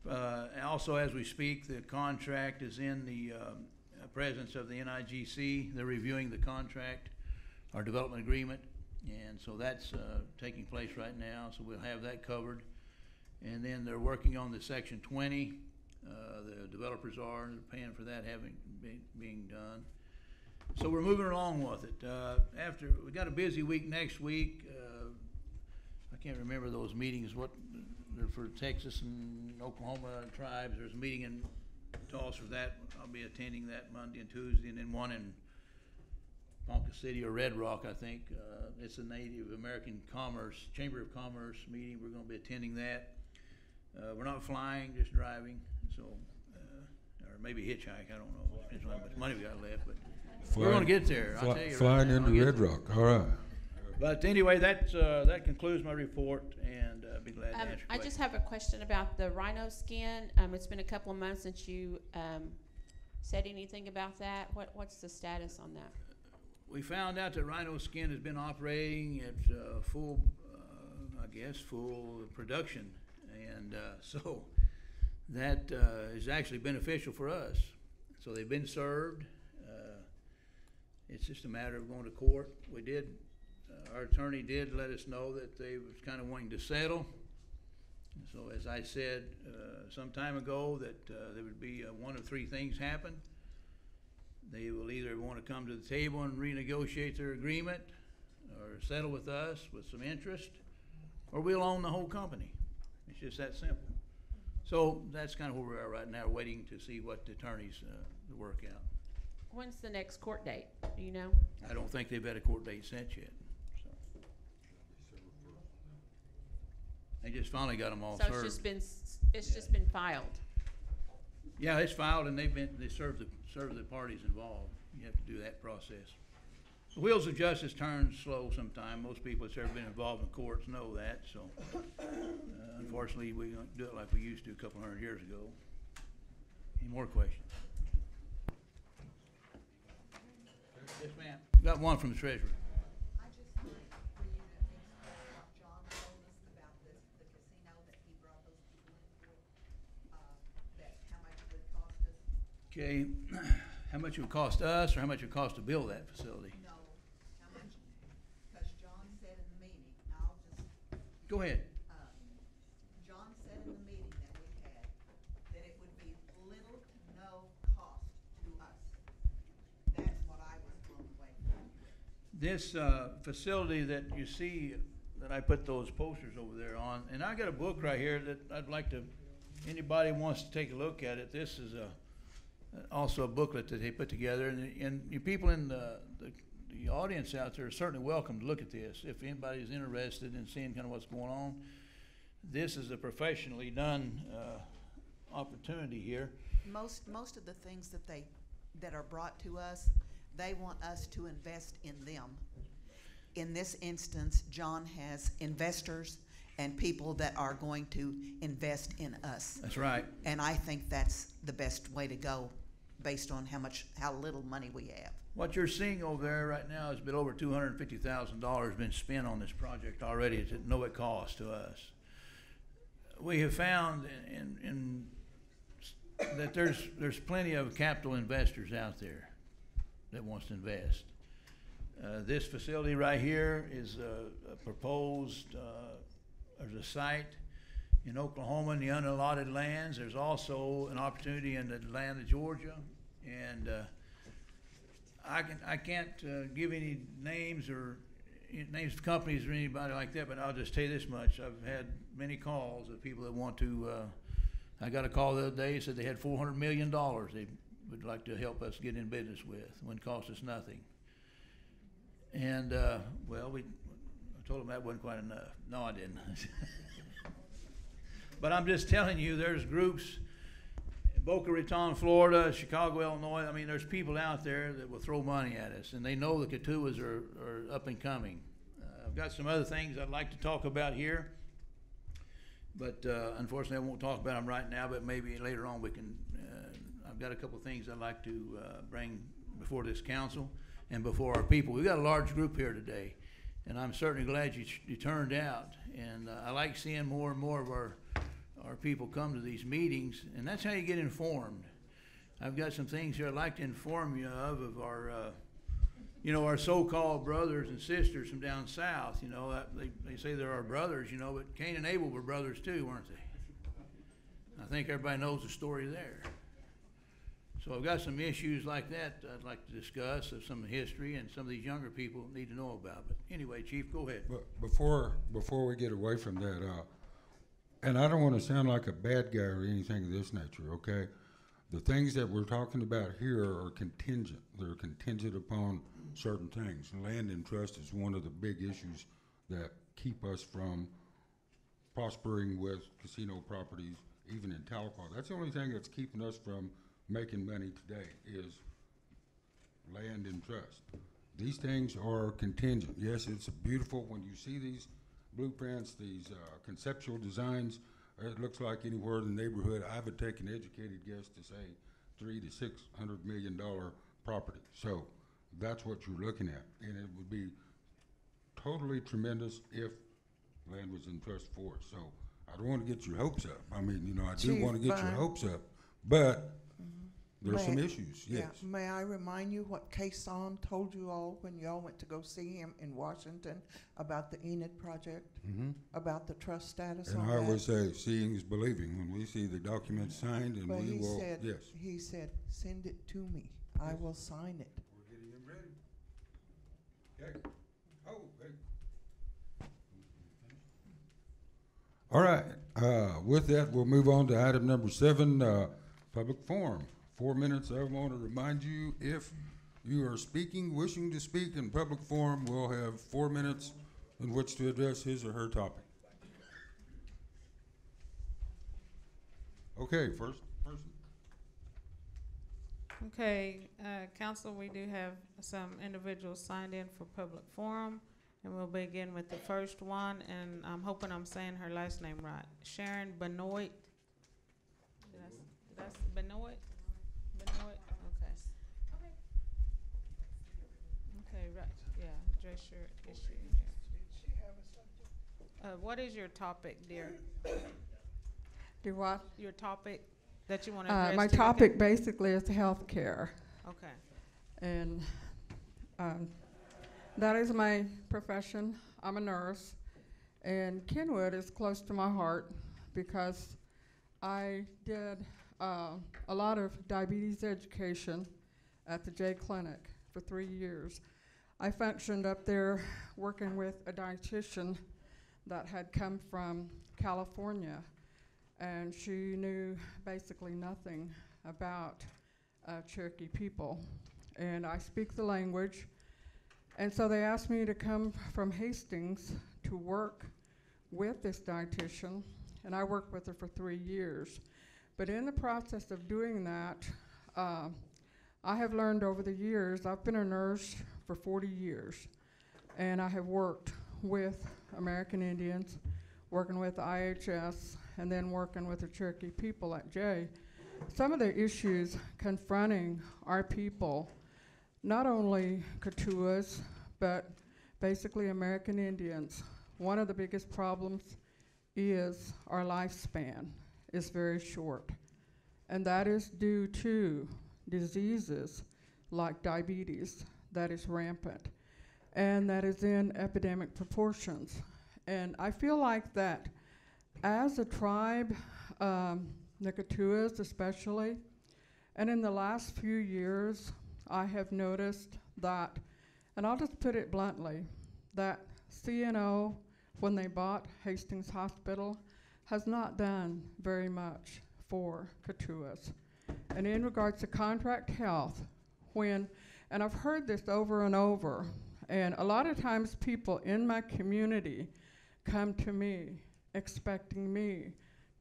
Speaker 4: And also, as we speak, the contract is in the presence of the NIGC. They're reviewing the contract, our development agreement, and so that's taking place right now, so we'll have that covered. And then they're working on the Section 20. The developers are, they're paying for that being done. So we're moving along with it. After we got a busy week next week. I can't remember those meetings. What they're for Texas and Oklahoma tribes. There's a meeting in Tulsa for that. I'll be attending that Monday and Tuesday, and then one in Ponca City or Red Rock, I think. It's a Native American Chamber of Commerce meeting. We're going to be attending that. We're not flying, just driving. So, or maybe hitchhike. I don't know. Depends on how much money we got left, but we're going to get there. I'll tell you.
Speaker 1: Flying
Speaker 4: right now,
Speaker 1: into Red Rock. All right.
Speaker 4: But anyway, that concludes my report, and I'll be glad to answer
Speaker 5: I
Speaker 4: questions.
Speaker 5: just have a question about the rhino skin. It's been a couple of months since you said anything about that. What's the status on that?
Speaker 4: We found out that rhino skin has been operating at full production, and so that is actually beneficial for us. So they've been served. It's just a matter of going to court. Our attorney did let us know that they was kind of wanting to settle. So as I said some time ago, that there would be one of three things happen. They will either want to come to the table and renegotiate their agreement, or settle with us with some interest, or we'll own the whole company. It's just that simple. So that's kind of where we are right now, waiting to see what the attorneys work out.
Speaker 5: When's the next court date? Do you know?
Speaker 4: I don't think they've had a court date set yet. So. They just finally got them all
Speaker 5: So
Speaker 4: served.
Speaker 5: it's just been filed.
Speaker 4: Yeah, it's filed, and they served the parties involved. You have to do that process. The wheels of justice turn slow sometime. Most people that's ever been involved in courts know that. So, unfortunately, we don't do it like we used to a couple hundred years ago. Any more questions? Yes, ma'am. Got one from the treasurer.
Speaker 8: I just like for you to explain what John told us about the casino that he brought those people in for, that how much it would cost us.
Speaker 4: Okay, how much it would cost us, or how much it would cost to build that facility?
Speaker 8: No, how much, because John said in the meeting, I'll just,
Speaker 4: Go ahead.
Speaker 8: John said in the meeting that we had, that it would be little to no cost to us. That's what I was blown away from.
Speaker 4: This facility that you see, that I put those posters over there on, and I got a book right here that I'd like to, anybody wants to take a look at it. This is also a booklet that they put together, and you people in the audience out there are certainly welcome to look at this. If anybody's interested in seeing kind of what's going on, this is a professionally done opportunity here.
Speaker 8: Most of the things that are brought to us, they want us to invest in them. In this instance, John has investors and people that are going to invest in us.
Speaker 4: That's right.
Speaker 8: And I think that's the best way to go based on how little money we have.
Speaker 4: What you're seeing over there right now has been over $250,000 been spent on this project already at no cost to us. We have found that there's plenty of capital investors out there that wants to invest. This facility right here is proposed. There's a site in Oklahoma in the unallotted lands. There's also an opportunity in Atlanta, Georgia, and I can't give any names of companies or anybody like that, but I'll just tell you this much: I've had many calls of people that want to. I got a call the other day, said they had $400 million they would like to help us get in business with. It wouldn't cost us nothing. And I told them that wasn't quite enough. No, I didn't. But I'm just telling you, there's groups in Boca Raton, Florida, Chicago, Illinois. I mean, there's people out there that will throw money at us, and they know the Katuas are up and coming. I've got some other things I'd like to talk about here, but unfortunately I won't talk about them right now, but maybe later on we can. I've got a couple of things I'd like to bring before this council and before our people. We've got a large group here today, and I'm certainly glad you turned out. And I like seeing more and more of our people come to these meetings, and that's how you get informed. I've got some things here I'd like to inform you of our, our so-called brothers and sisters from down south. They say they're our brothers, but Cain and Abel were brothers too, weren't they? I think everybody knows the story there. So I've got some issues like that I'd like to discuss of some history and some of these younger people need to know about. But anyway, Chief, go ahead.
Speaker 1: But before we get away from that, and I don't want to sound like a bad guy or anything of this nature, okay? The things that we're talking about here are contingent. They're contingent upon certain things. Land and trust is one of the big issues that keep us from prospering with casino properties, even in Tahlequah. That's the only thing that's keeping us from making money today is land and trust. These things are contingent. Yes, it's beautiful when you see these blueprints, these conceptual designs. It looks like anywhere in the neighborhood, I would take an educated guess to say $300 to $600 million property. So that's what you're looking at, and it would be totally tremendous if land was in trust for us. So I don't want to get your hopes up. I mean, I do
Speaker 3: Chief,
Speaker 1: want to get your
Speaker 3: Vine.
Speaker 1: hopes up, but there's
Speaker 3: May-
Speaker 1: some issues, yes.
Speaker 3: Yeah, may I remind you what Kason told you all when y'all went to go see him in Washington about the Enid project,
Speaker 1: Mhm.
Speaker 3: about the trust status
Speaker 1: And
Speaker 3: on
Speaker 1: I
Speaker 3: that?
Speaker 1: always say, seeing is believing. When we see the document signed, and
Speaker 3: But
Speaker 1: we
Speaker 3: he
Speaker 1: will,
Speaker 3: said,
Speaker 1: yes.
Speaker 3: he said, send it to me. I will sign it.
Speaker 1: We're getting them ready. Okay. Oh, hey. All right, with that, we'll move on to item number 7, public forum. 4 minutes. I want to remind you, if you are wishing to speak in public forum, we'll have 4 minutes in which to address his or her topic. Okay, first person.
Speaker 2: Okay, council, we do have some individuals signed in for public forum, and we'll begin with the first one, and I'm hoping I'm saying her last name right. Sharon Benoit. That's Benoit? Benoit, okay. Okay, right, yeah, address your issue. What is your topic, dear?
Speaker 9: Do what?
Speaker 2: Your topic that you want to address?
Speaker 9: My
Speaker 2: to the
Speaker 9: topic basically is health care,
Speaker 2: Okay,
Speaker 9: and that is my profession. I'm a nurse, and Kenwood is close to my heart because I did a lot of diabetes education at the J Clinic for 3 years. I functioned up there working with a dietitian that had come from California, and she knew basically nothing about Cherokee people. And I speak the language, and so they asked me to come from Hastings to work with this dietitian, and I worked with her for 3 years. But in the process of doing that, I have learned over the years, I've been a nurse for 40 years, and I have worked with American Indians, working with IHS, and then working with the Cherokee people at J. Some of the issues confronting our people, not only Katuas, but basically American Indians, one of the biggest problems is our lifespan is very short. And that is due to diseases like diabetes that is rampant and that is in epidemic proportions. And I feel like that as a tribe, the Katuas especially, and in the last few years, I have noticed that, and I'll just put it bluntly, that CNO, when they bought Hastings Hospital, has not done very much for Katuas. And in regards to contract health, and I've heard this over and over, and a lot of times people in my community come to me expecting me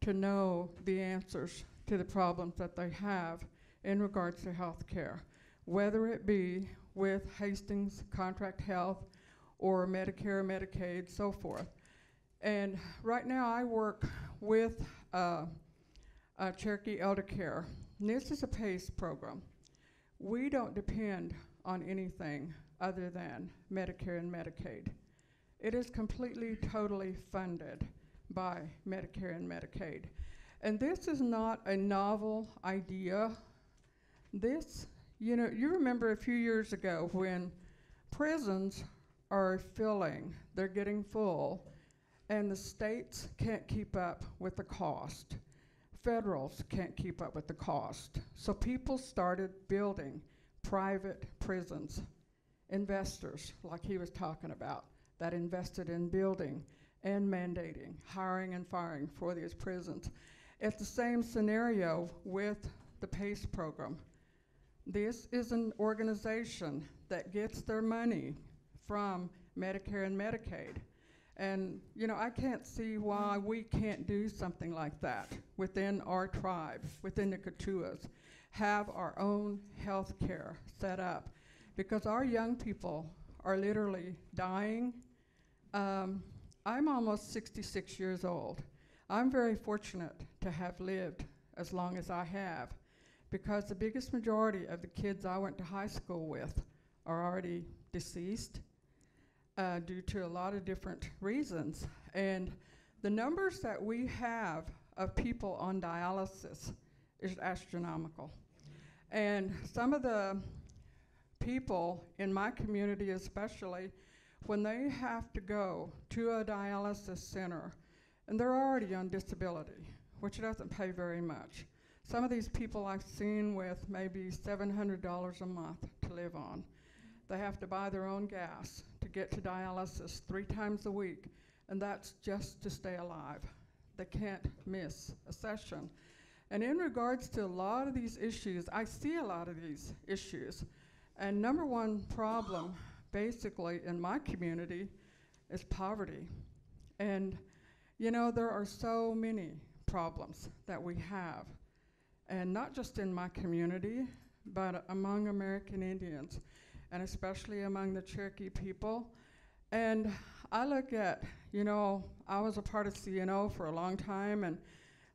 Speaker 9: to know the answers to the problems that they have in regards to health care, whether it be with Hastings Contract Health or Medicare, Medicaid, so forth. And right now I work with Cherokee Elder Care. And this is a PACE program. We don't depend on anything other than Medicare and Medicaid. It is completely, totally funded by Medicare and Medicaid. And this is not a novel idea. This, you know, you remember a few years ago when prisons are filling, they're getting full, and the states can't keep up with the cost. Federals can't keep up with the cost. So people started building private prisons. Investors, like he was talking about, that invested in building and mandating, hiring and firing for these prisons. It's the same scenario with the PACE program. This is an organization that gets their money from Medicare and Medicaid. And, you know, I can't see why we can't do something like that within our tribe, within the Katuas, have our own health care set up. Because our young people are literally dying. I'm almost 66 years old. I'm very fortunate to have lived as long as I have, because the biggest majority of the kids I went to high school with are already deceased due to a lot of different reasons. And the numbers that we have of people on dialysis is astronomical. And some of the people in my community especially, when they have to go to a dialysis center, and they're already on disability, which doesn't pay very much. Some of these people I've seen with maybe $700 a month to live on. They have to buy their own gas to get to dialysis 3 times a week, and that's just to stay alive. They can't miss a session. And in regards to a lot of these issues, I see a lot of these issues. And number one problem, basically, in my community is poverty. And, you know, there are so many problems that we have. And not just in my community, but among American Indians, and especially among the Cherokee people. And I look at, you know, I was a part of CNO for a long time, and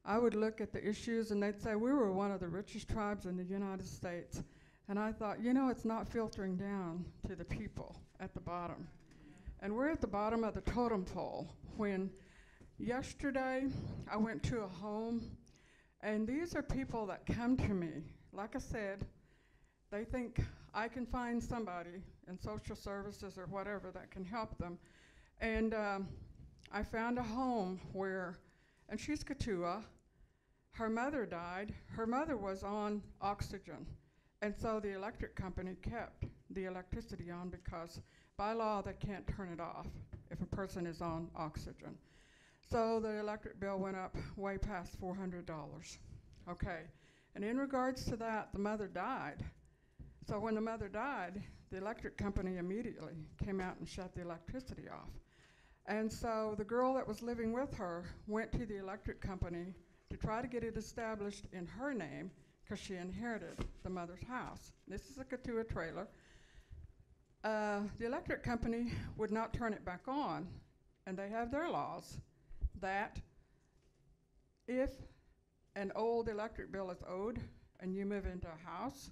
Speaker 9: I would look at the issues, and they'd say we were one of the richest tribes in the United States. And I thought, you know, it's not filtering down to the people at the bottom. And we're at the bottom of the totem pole. When yesterday I went to a home, and these are people that come to me. Like I said, they think I can find somebody in social services or whatever that can help them. And I found a home where, and she's Katua, her mother died. Her mother was on oxygen. And so the electric company kept the electricity on because by law they can't turn it off if a person is on oxygen. So the electric bill went up way past $400. Okay, and in regards to that, the mother died. So when the mother died, the electric company immediately came out and shut the electricity off. And so the girl that was living with her went to the electric company to try to get it established in her name because she inherited the mother's house. This is a Katua trailer. The electric company would not turn it back on, and they have their laws that if an old electric bill is owed and you move into a house,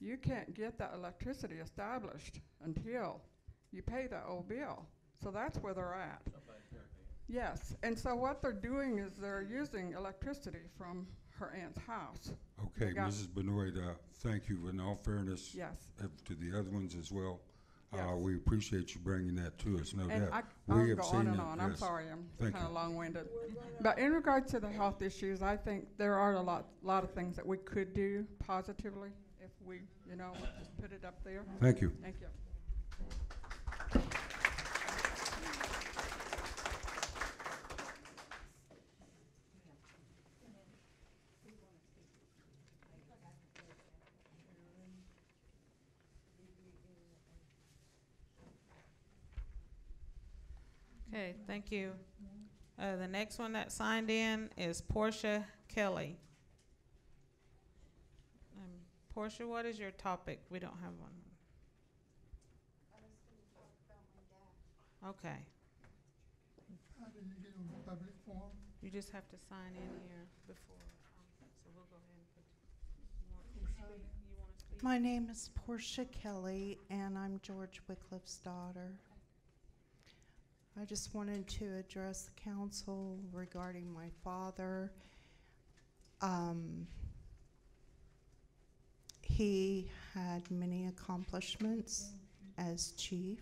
Speaker 9: you can't get that electricity established until you pay that old bill. So that's where they're at. Yes, and so what they're doing is they're using electricity from her aunt's house.
Speaker 1: Okay, Mrs. Benoit, thank you. In all fairness,
Speaker 9: Yes.
Speaker 1: To the other ones as well,
Speaker 9: Yes.
Speaker 1: we appreciate you bringing that to us, no
Speaker 9: And
Speaker 1: doubt.
Speaker 9: I'll
Speaker 1: We have
Speaker 9: go on
Speaker 1: seen
Speaker 9: and
Speaker 1: it,
Speaker 9: on. I'm
Speaker 1: yes.
Speaker 9: sorry, I'm
Speaker 1: Thank
Speaker 9: kind of
Speaker 1: you.
Speaker 9: long-winded. But in regards to the health issues, I think there are a lot of things that we could do positively if we, you know, just put it up there.
Speaker 1: Thank you.
Speaker 9: Thank you.
Speaker 2: Okay, thank you. The next one that signed in is Portia Kelly. Portia, what is your topic? We don't have one. Okay,
Speaker 7: How do you get on the public forum?
Speaker 2: you just have to sign in here before, so we'll go ahead and put, you wanna speak?
Speaker 10: My name is Portia Kelly, and I'm George Wycliffe's daughter. I just wanted to address the council regarding my father. he had many accomplishments as chief,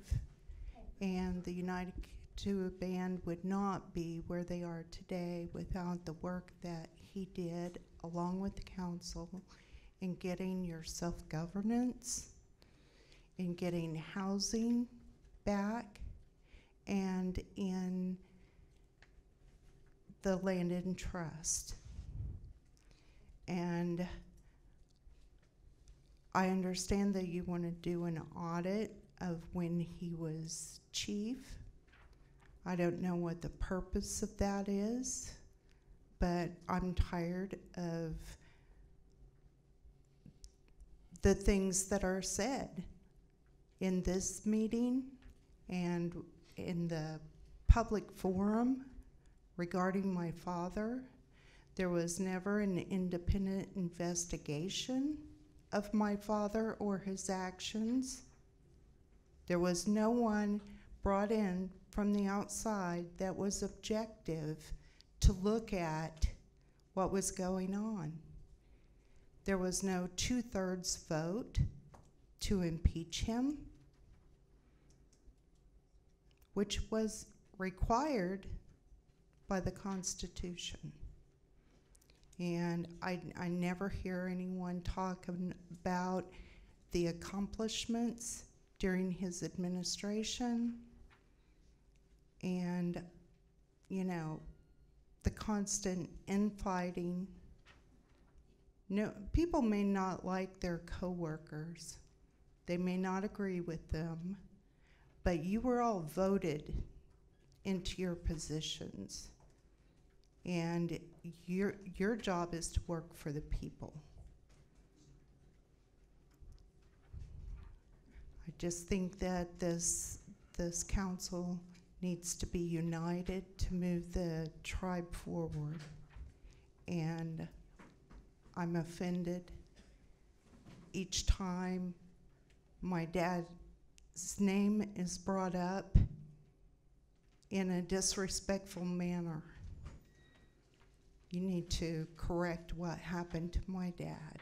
Speaker 10: and the United Tuba Band would not be where they are today without the work that he did along with the council in getting your self-governance, in getting housing back, and in the land in trust. And I understand that you want to do an audit of when he was chief. I don't know what the purpose of that is, but I'm tired of the things that are said in this meeting and in the public forum regarding my father. There was never an independent investigation of my father or his actions. There was no one brought in from the outside that was objective to look at what was going on. There was no 2/3 vote to impeach him, which was required by the Constitution. And I never hear anyone talk about the accomplishments during his administration and, you know, the constant infighting. No, people may not like their coworkers. They may not agree with them, but you were all voted into your positions. And your job is to work for the people. I just think that this council needs to be united to move the tribe forward. And I'm offended each time my dad's name is brought up in a disrespectful manner. You need to correct what happened to my dad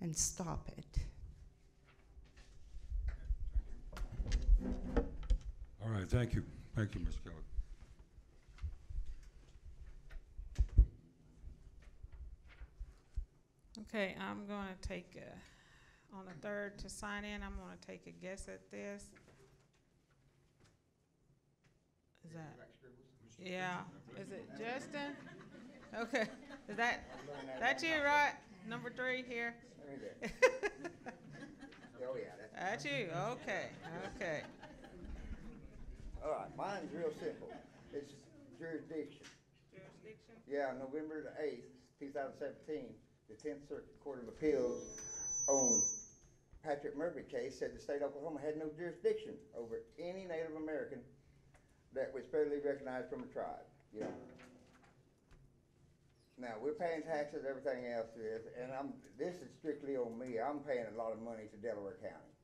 Speaker 10: and stop it.
Speaker 1: All right, thank you. Thank you, Ms. Kelly.
Speaker 2: Okay, I'm going to take, on the 3rd to sign in, I'm going to take a guess at this. Is that? Yeah. Is it Justin? Okay. Is that's you, right? Number 3 here?
Speaker 11: Oh, yeah.
Speaker 2: That's you. Okay. Okay.
Speaker 11: All right, mine's real simple. It's jurisdiction.
Speaker 2: Jurisdiction?
Speaker 11: Yeah, November the 8th, 2017, the 10th Circuit Court of Appeals on Patrick Murphy case said the state of Oklahoma had no jurisdiction over any Native American that was federally recognized from a tribe, you know. Now, we're paying taxes, everything else is, and this is strictly on me. I'm paying a lot of money to Delaware County,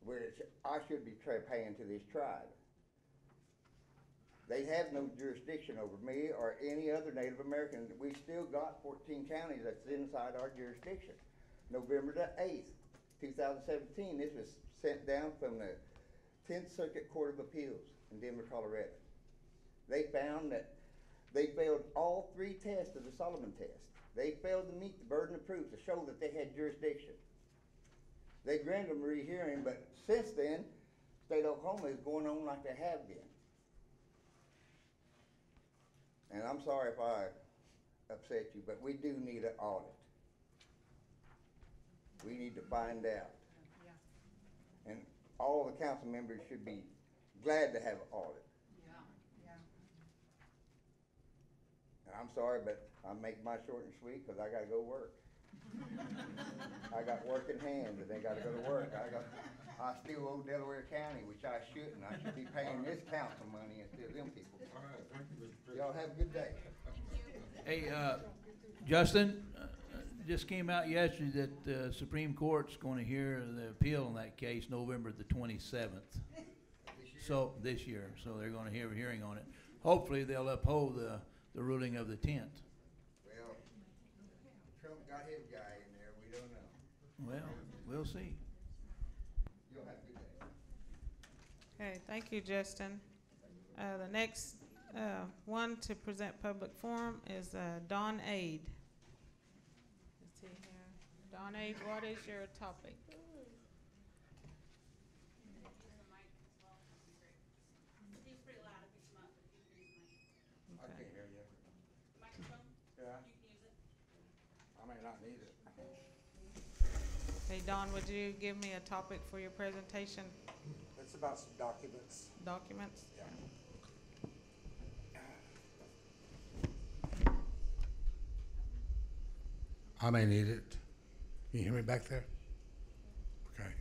Speaker 11: which I should be paying to this tribe. They have no jurisdiction over me or any other Native American. We still got 14 counties that's inside our jurisdiction. November the 8th, 2017, this was sent down from the 10th Circuit Court of Appeals in Denver, Colorado. They found that they failed all 3 tests of the Solomon test. They failed to meet the burden of proof to show that they had jurisdiction. They granted them a rehearing, but since then, state of Oklahoma is going on like they have been. And I'm sorry if I upset you, but we do need an audit. We need to find out. Yeah. And all the council members should be glad to have an audit. Yeah. And I'm sorry, but I'm making mine short and sweet because I got to go work. I got work in hand, and they got to go to work. I still owe Delaware County, which I shouldn't. I should be paying this council money instead of them people.
Speaker 1: All right, thank you, Mr. President.
Speaker 11: Y'all have a good day.
Speaker 4: Hey, Justin, just came out yesterday that the Supreme Court's going to hear the appeal on that case November the 27th. So, this year. So they're going to hear a hearing on it. Hopefully they'll uphold the ruling of the 10th.
Speaker 11: Well, Trump got his guy in there. We don't know.
Speaker 4: Well, we'll see.
Speaker 11: You'll have a good day.
Speaker 2: Okay, thank you, Justin. The next one to present public forum is Dawn Aid. Let's see here. Dawn Aid, what is your topic?
Speaker 12: I can't hear you. Yeah. I may not need it.
Speaker 2: Hey, Dawn, would you give me a topic for your presentation
Speaker 12: It's about some documents.
Speaker 2: documents?
Speaker 12: Yeah. I may need it. Can you hear me back there? Okay.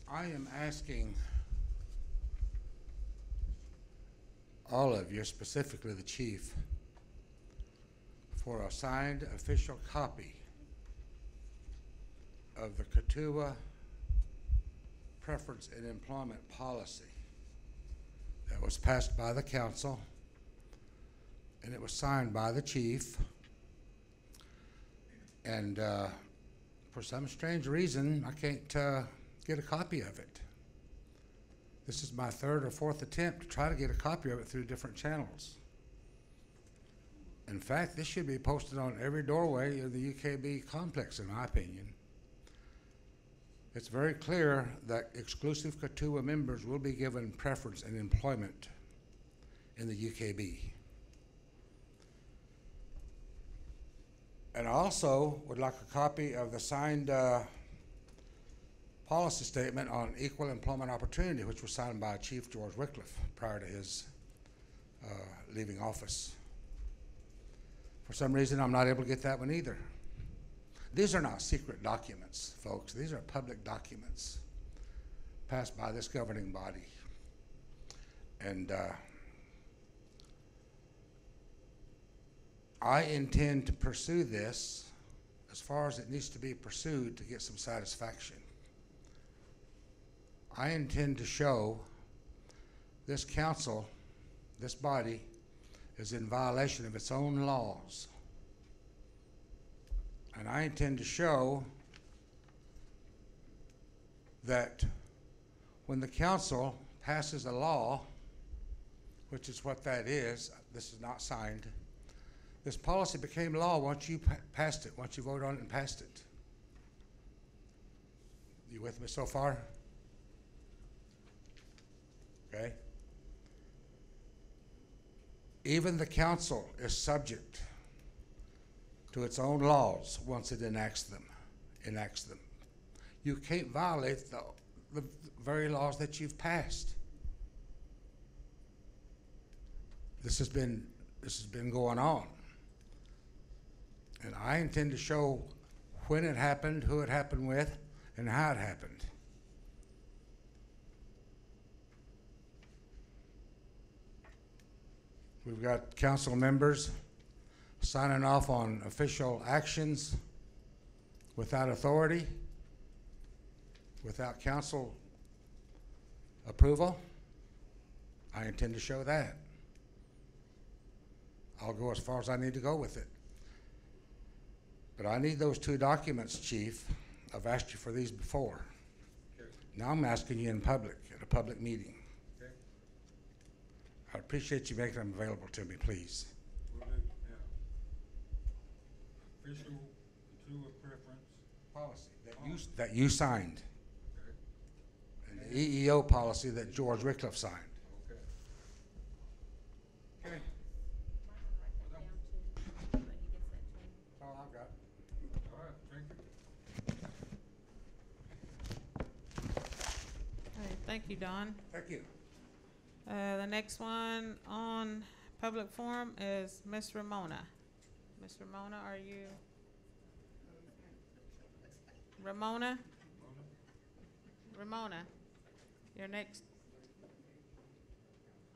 Speaker 12: I am asking all of you, specifically the chief, for a signed official copy of the Katua Preference in Employment Policy that was passed by the council, and it was signed by the chief. And for some strange reason, I can't get a copy of it. This is my third or fourth attempt to try to get a copy of it through different channels. In fact, this should be posted on every doorway of the UKB complex, in my opinion. It's very clear that exclusive Katua members will be given preference in employment in the UKB. And I also would like a copy of the signed policy statement on equal employment opportunity, which was signed by Chief George Wycliffe prior to his leaving office. For some reason, I'm not able to get that one either. These are not secret documents, folks. These are public documents passed by this governing body. And I intend to pursue this as far as it needs to be pursued to get some satisfaction. I intend to show this council, this body, is in violation of its own laws. And I intend to show that when the council passes a law, which is what that is, this is not signed, this policy became law once you passed it, once you voted on it and passed it. You with me so far? Okay? Even the council is subject to its own laws once it enacts them. You can't violate the very laws that you've passed. This has been going on. And I intend to show when it happened, who it happened with, and how it happened. We've got council members signing off on official actions without authority, without council approval. I intend to show that. I'll go as far as I need to go with it. But I need those two documents, Chief. I've asked you for these before.
Speaker 1: Okay.
Speaker 12: Now I'm asking you in public, at a public meeting.
Speaker 1: Okay.
Speaker 12: I appreciate you making them available to me, please.
Speaker 1: Will do, yeah. Official Katua preference.
Speaker 12: Policy that you signed,
Speaker 1: Okay.
Speaker 12: and the EEO policy that George Wycliffe signed.
Speaker 1: Okay.
Speaker 12: Okay.
Speaker 5: Down to, but he gets that to him.
Speaker 12: That's all I've got.
Speaker 1: All right, thank you.
Speaker 2: Hey, thank you, Don.
Speaker 12: Thank you.
Speaker 2: The next one on public forum is Miss Ramona. Miss Ramona, are you? Ramona? Ramona, you're next.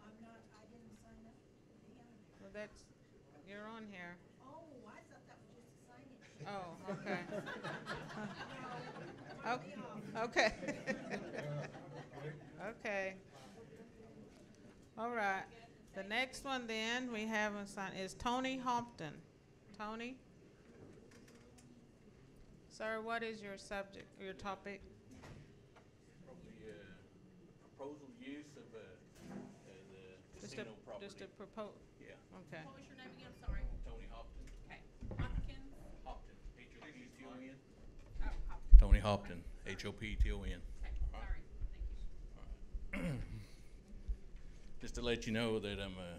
Speaker 13: I'm not, I didn't sign up to be on there.
Speaker 2: Well, that's, you're on here.
Speaker 13: Oh, I thought that was just a sign-in.
Speaker 2: Oh, okay. Okay. Okay. All right. The next one then we have is Tony Hompton. Tony? Sir, what is your subject, your topic?
Speaker 14: Probably proposal use of the casino property.
Speaker 2: Just a propose.
Speaker 14: Yeah.
Speaker 2: Okay.
Speaker 5: What was your name again? I'm sorry.
Speaker 14: Tony Hopton.
Speaker 5: Okay. Hopkins?
Speaker 14: Hopton. H-O-P-T-O-N.
Speaker 5: Oh, Hopkins.
Speaker 14: Tony Hopton. H-O-P-T-O-N.
Speaker 5: Okay, sorry. Thank you.
Speaker 14: Just to let you know that I'm a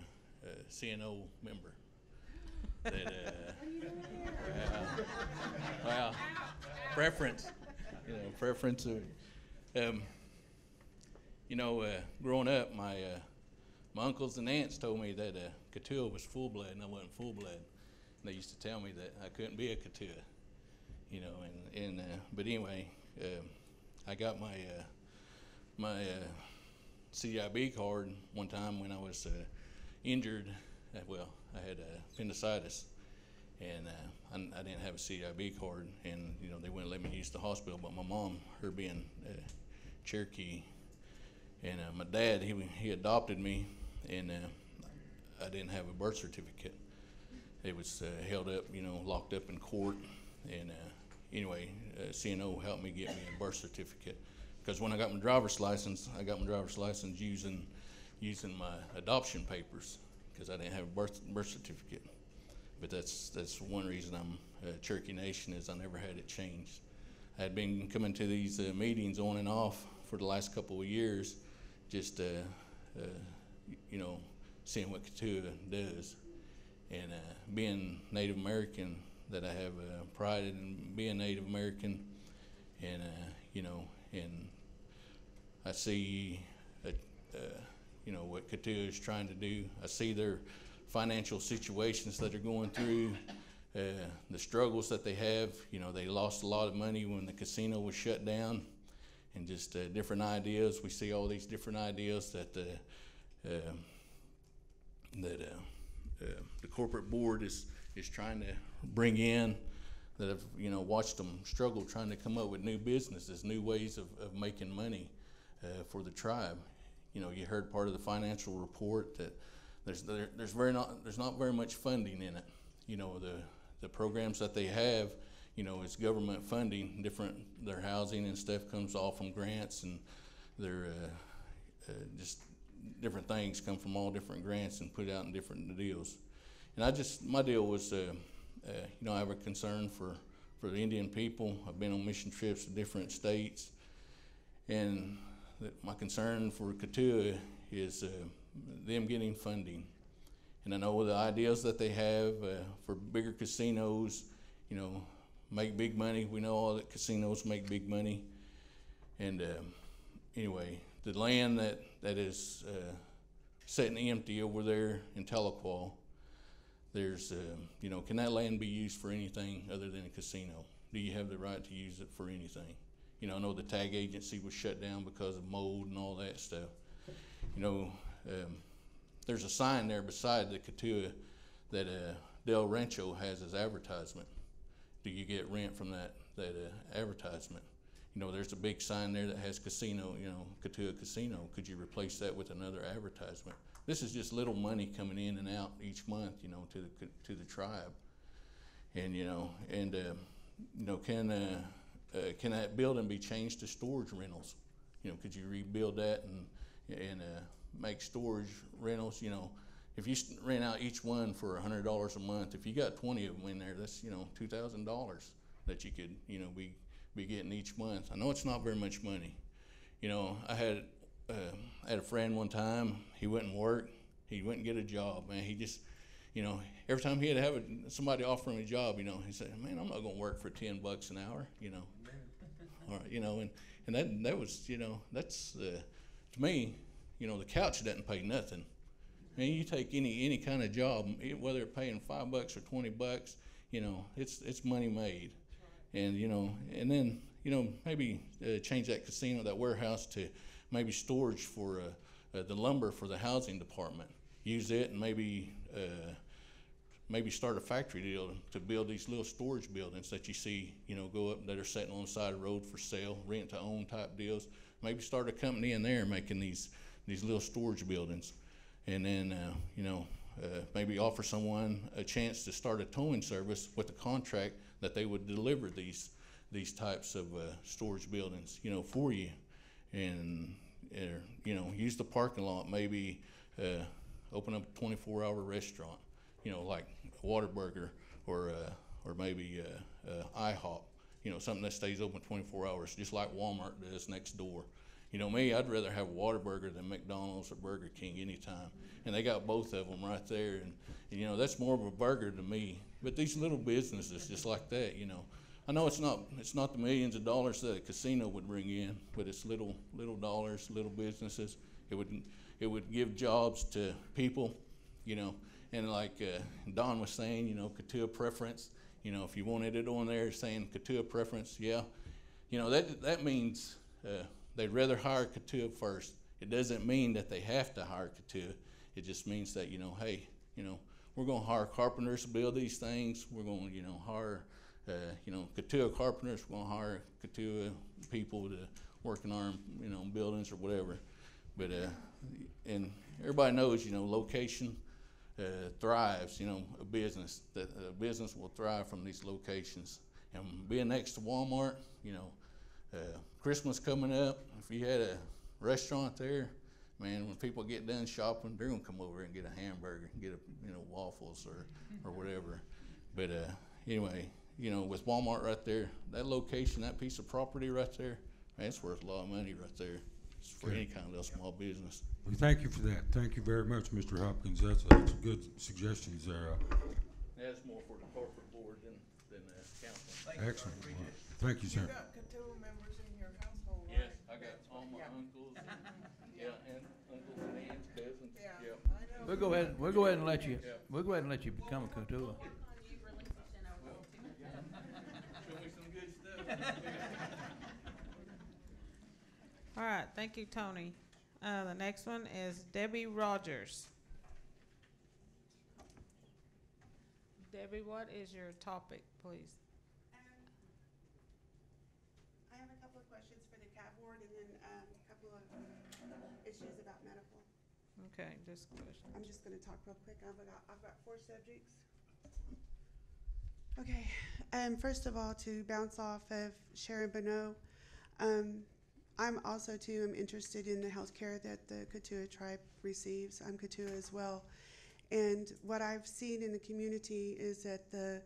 Speaker 14: CNO member. That, well, preference. Preference. Growing up, my uncles and aunts told me that Katua was full-blood, and I wasn't full-blood. They used to tell me that I couldn't be a Katua, but anyway, I got my CIB card one time when I was injured. I had appendicitis, and I didn't have a CIB card, and they wouldn't let me use the hospital. But my mom, her being Cherokee, and my dad, he adopted me, and I didn't have a birth certificate. It was held up, locked up in court, and anyway, CNO helped me get me a birth certificate. Because when I got my driver's license, using my adoption papers, because I didn't have a birth certificate. But that's one reason I'm Cherokee Nation, is I never had it changed. I had been coming to these meetings on and off for the last couple of years, just seeing what Katua does, and being Native American, that I have pride in being Native American, and and I see what Katua is trying to do. I see their financial situations that they're going through, the struggles that they have. They lost a lot of money when the casino was shut down, and just different ideas. We see all these different ideas that the corporate board is trying to bring in, that I've watched them struggle trying to come up with new businesses, new ways of making money for the tribe. You heard part of the financial report that there's not very much funding in it. The programs that they have, it's government funding. Their housing and stuff comes all from grants, and their just different things come from all different grants and put out in different deals. And my deal was, I have a concern for the Indian people. I've been on mission trips to different states, and my concern for Katua is them getting funding. And I know the ideas that they have for bigger casinos, make big money. We know all that casinos make big money. And anyway, the land that is sitting empty over there in Tahlequah, there's, can that land be used for anything other than a casino? Do you have the right to use it for anything? I know the tag agency was shut down because of mold and all that stuff. There's a sign there beside the Katua that Del Rancho has as advertisement. Do you get rent from that advertisement? There's a big sign there that has casino, Katua Casino. Could you replace that with another advertisement? This is just little money coming in and out each month, to the tribe. And can that building be changed to storage rentals? Could you rebuild that and make storage rentals? If you rent out each one for $100 a month, if you got 20 of them in there, that's $2,000 that you could be getting each month. I know it's not very much money. I had a friend one time. He wouldn't work. He wouldn't get a job. Man, he just every time he had to have somebody offer him a job, he said, "Man, I'm not going to work for $10 an hour." All right, and that was that's to me, the couch doesn't pay nothing. And you take any kind of job, whether it's paying $5 or $20, it's money made. And and then maybe change that casino, that warehouse, to maybe storage for the lumber for the housing department. Use it, and maybe start a factory deal to build these little storage buildings that you see, go up, that are sitting on the side of the road for sale, rent to own type deals. Maybe start a company in there making these little storage buildings. and then, maybe offer someone a chance to start a towing service with a contract that they would deliver these types of storage buildings, for you, and use the parking lot. Maybe open up a 24-hour restaurant, like Whataburger or maybe IHOP, something that stays open 24 hours, just like Walmart does next door. Me, I'd rather have Whataburger than McDonald's or Burger King anytime. And they got both of them right there. And that's more of a burger to me. But these little businesses just like that, I know it's not the millions of dollars that a casino would bring in, but it's little dollars, little businesses. It would give jobs to people, and like Don was saying, CATUA preference, if you wanted it on there saying CATUA preference, yeah, that means they'd rather hire CATUA first. It doesn't mean that they have to hire CATUA. It just means that, hey, we're going to hire carpenters to build these things. We're going to, hire, CATUA carpenters. We're going to hire CATUA people to work in our, buildings or whatever. But, and everybody knows, location thrives, a business will thrive from these locations. And being next to Walmart, Christmas coming up, if you had a restaurant there, man, when people get done shopping, they're gonna come over and get a hamburger and get waffles or whatever. But anyway, with Walmart right there, that location, that piece of property right there, man, it's worth a lot of money right there. It's for any kind of small business.
Speaker 1: We thank you for that. Thank you very much, Mr. Hopkins. That's a good suggestions there.
Speaker 14: That's more for the corporate board than the council.
Speaker 1: Excellent. Thank you, sir.
Speaker 3: You got CATUA members in your household, right?
Speaker 14: Yes, I got all my uncles and uncles and aunts, cousins.
Speaker 3: Yeah,
Speaker 14: Yep.
Speaker 3: I know.
Speaker 4: We'll go ahead and let you become a CATUA.
Speaker 14: Show me some good stuff.
Speaker 2: All right, thank you, Tony. The next one is Debbie Rogers. Debbie, what is your topic, please?
Speaker 15: I have a couple of questions for the CAB board and then a couple of issues about medical.
Speaker 2: Okay, just question.
Speaker 15: I'm just gonna talk real quick. I've got 4 subjects. Okay, first of all, to bounce off of Sharon Bonneau, I'm also too am interested in the health care that the CATUA tribe receives. I'm CATUA as well. And what I've seen in the community is that the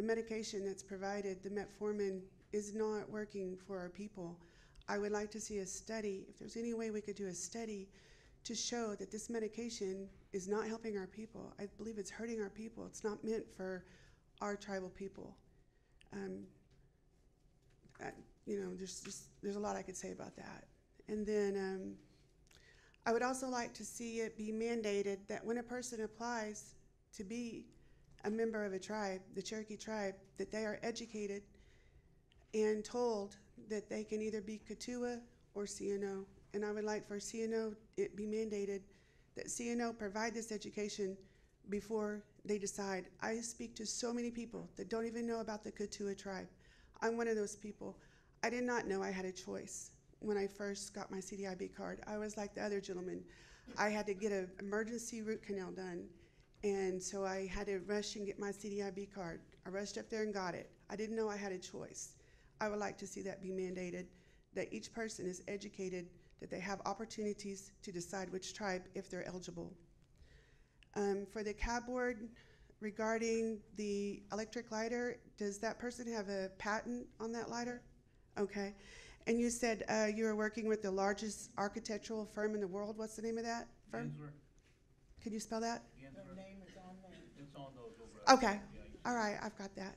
Speaker 15: medication that's provided, the metformin, is not working for our people. I would like to see a study, if there's any way we could do a study to show that this medication is not helping our people. I believe it's hurting our people. It's not meant for our tribal people. There's a lot I could say about that. And then I would also like to see it be mandated that when a person applies to be a member of a tribe, the Cherokee tribe, that they are educated and told that they can either be CATUA or CNO. And I would like for CNO, it be mandated that CNO provide this education before they decide. I speak to so many people that don't even know about the CATUA tribe. I'm one of those people. I did not know I had a choice when I first got my CDIB card. I was like the other gentleman. I had to get an emergency root canal done, and so I had to rush and get my CDIB card. I rushed up there and got it. I didn't know I had a choice. I would like to see that be mandated, that each person is educated, that they have opportunities to decide which tribe if they're eligible. For the CAB board, regarding the electric lighter, does that person have a patent on that lighter? Okay. And you said you were working with the largest architectural firm in the world. What's the name of that firm?
Speaker 4: Gensler.
Speaker 15: Could you spell that?
Speaker 3: Their name is on there.
Speaker 4: It's on those over.
Speaker 15: Okay. All right, I've got that.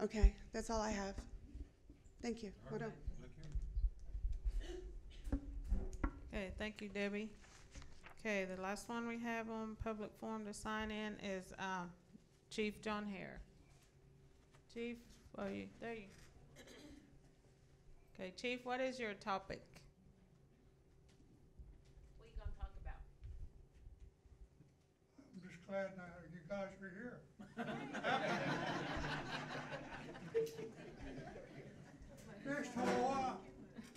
Speaker 15: Okay, that's all I have. Thank you. What else?
Speaker 2: Okay, thank you, Debbie. Okay, the last one we have on public forum to sign in is Chief John Hare. Chief, are you there? Okay, Chief, what is your topic?
Speaker 5: What are you gonna talk about?
Speaker 7: I'm just glad you guys were here. First time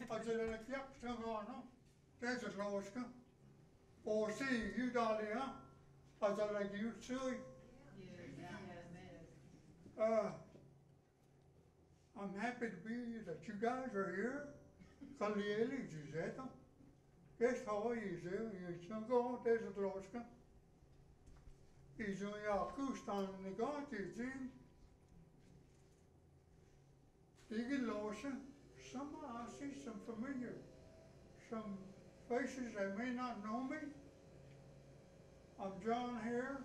Speaker 7: I said, yep, still going on. There's as low as come. or see you down there, as I like you to see. I'm happy to be that you guys are here. Kalieli Giuseppe. Guess how is there? You go there's a loska. He's on your kustan in the garden. You get lost. Some I see some familiar, some faces that may not know me. I'm John here.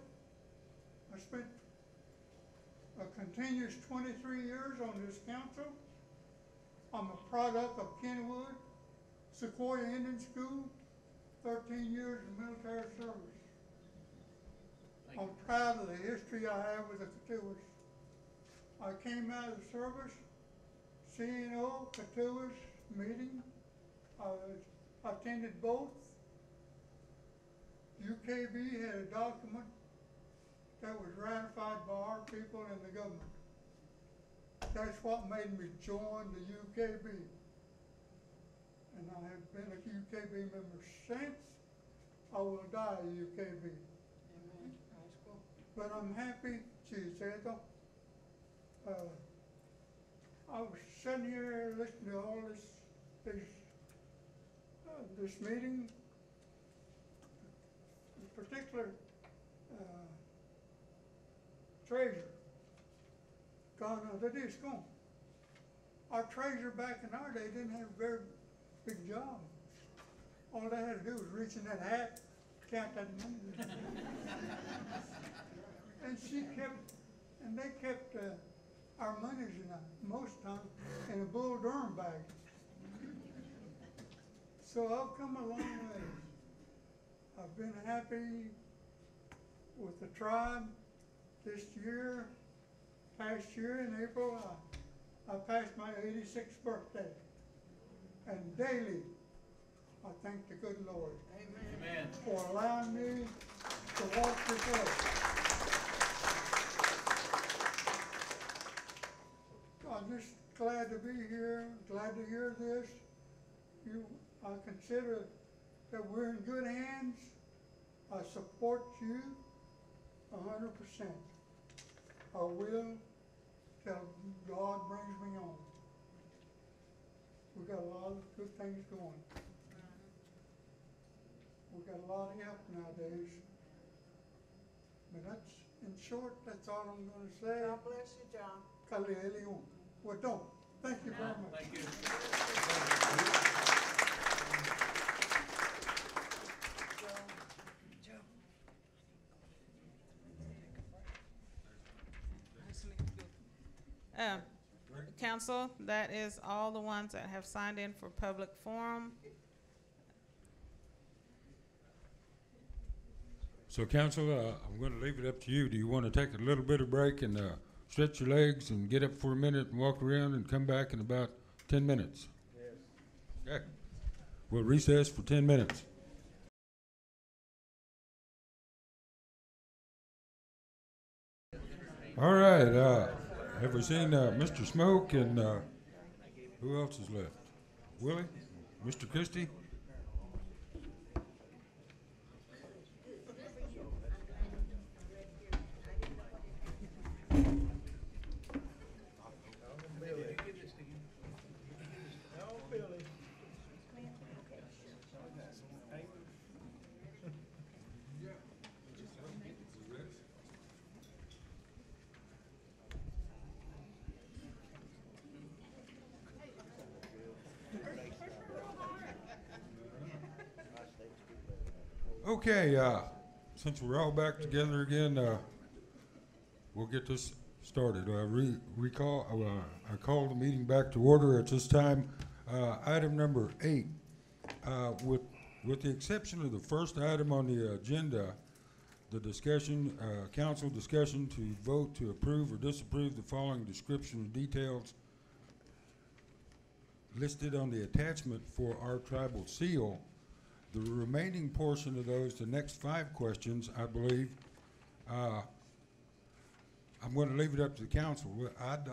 Speaker 7: I spent a continuous 23 years on this council. I'm a product of Kenwood, Sequoia Indian School, 13 years in military service. I'm proud of the history I have with the Katuas. I came out of the service, CNO, Katuas meeting. I attended both. UKB had a document that was ratified by our people and the government. That's what made me join the UKB. And I have been a UKB member since. I will die a UKB.
Speaker 3: Amen.
Speaker 7: But I'm happy, I was sitting here listening to all this meeting, in particular, treasure. God knows that is gone. Our treasurer back in our day didn't have a very big job. All they had to do was reach in that hat, count that money. And they kept our monies most time in a Bull Durham bag. So I've come a long way. I've been happy with the tribe this year. Past year in April, I passed my 86th birthday. And daily, I thank the good Lord
Speaker 4: Amen.
Speaker 7: for allowing me to walk this earth. I'm just glad to be here, glad to hear this. I consider that we're in good hands. I support you 100%. I will till God brings me on. We've got a lot of good things going. We've got a lot of help nowadays. But that's, in short, that's all I'm going to say.
Speaker 3: God bless you, John.
Speaker 7: Kali Elion. Well, don't. Thank you very much.
Speaker 4: Thank you.
Speaker 2: Council, that is all the ones that have signed in for public forum.
Speaker 1: So council, I'm going to leave it up to you. Do you want to take a little bit of break and stretch your legs and get up for a minute and walk around and come back in about 10 minutes? Yes. Okay. We'll recess for 10 minutes. All right. Have we seen Mr. Smoke and who else is left? Willie? Mr. Christie? Okay, since we're all back together again, we'll get this started. I call the meeting back to order at this time. Item number 8, with the exception of the first item on the agenda, the discussion, council discussion to vote to approve or disapprove the following description of details listed on the attachment for our tribal seal. The remaining portion of those, the next 5 questions, I believe, I'm going to leave it up to the council. I'd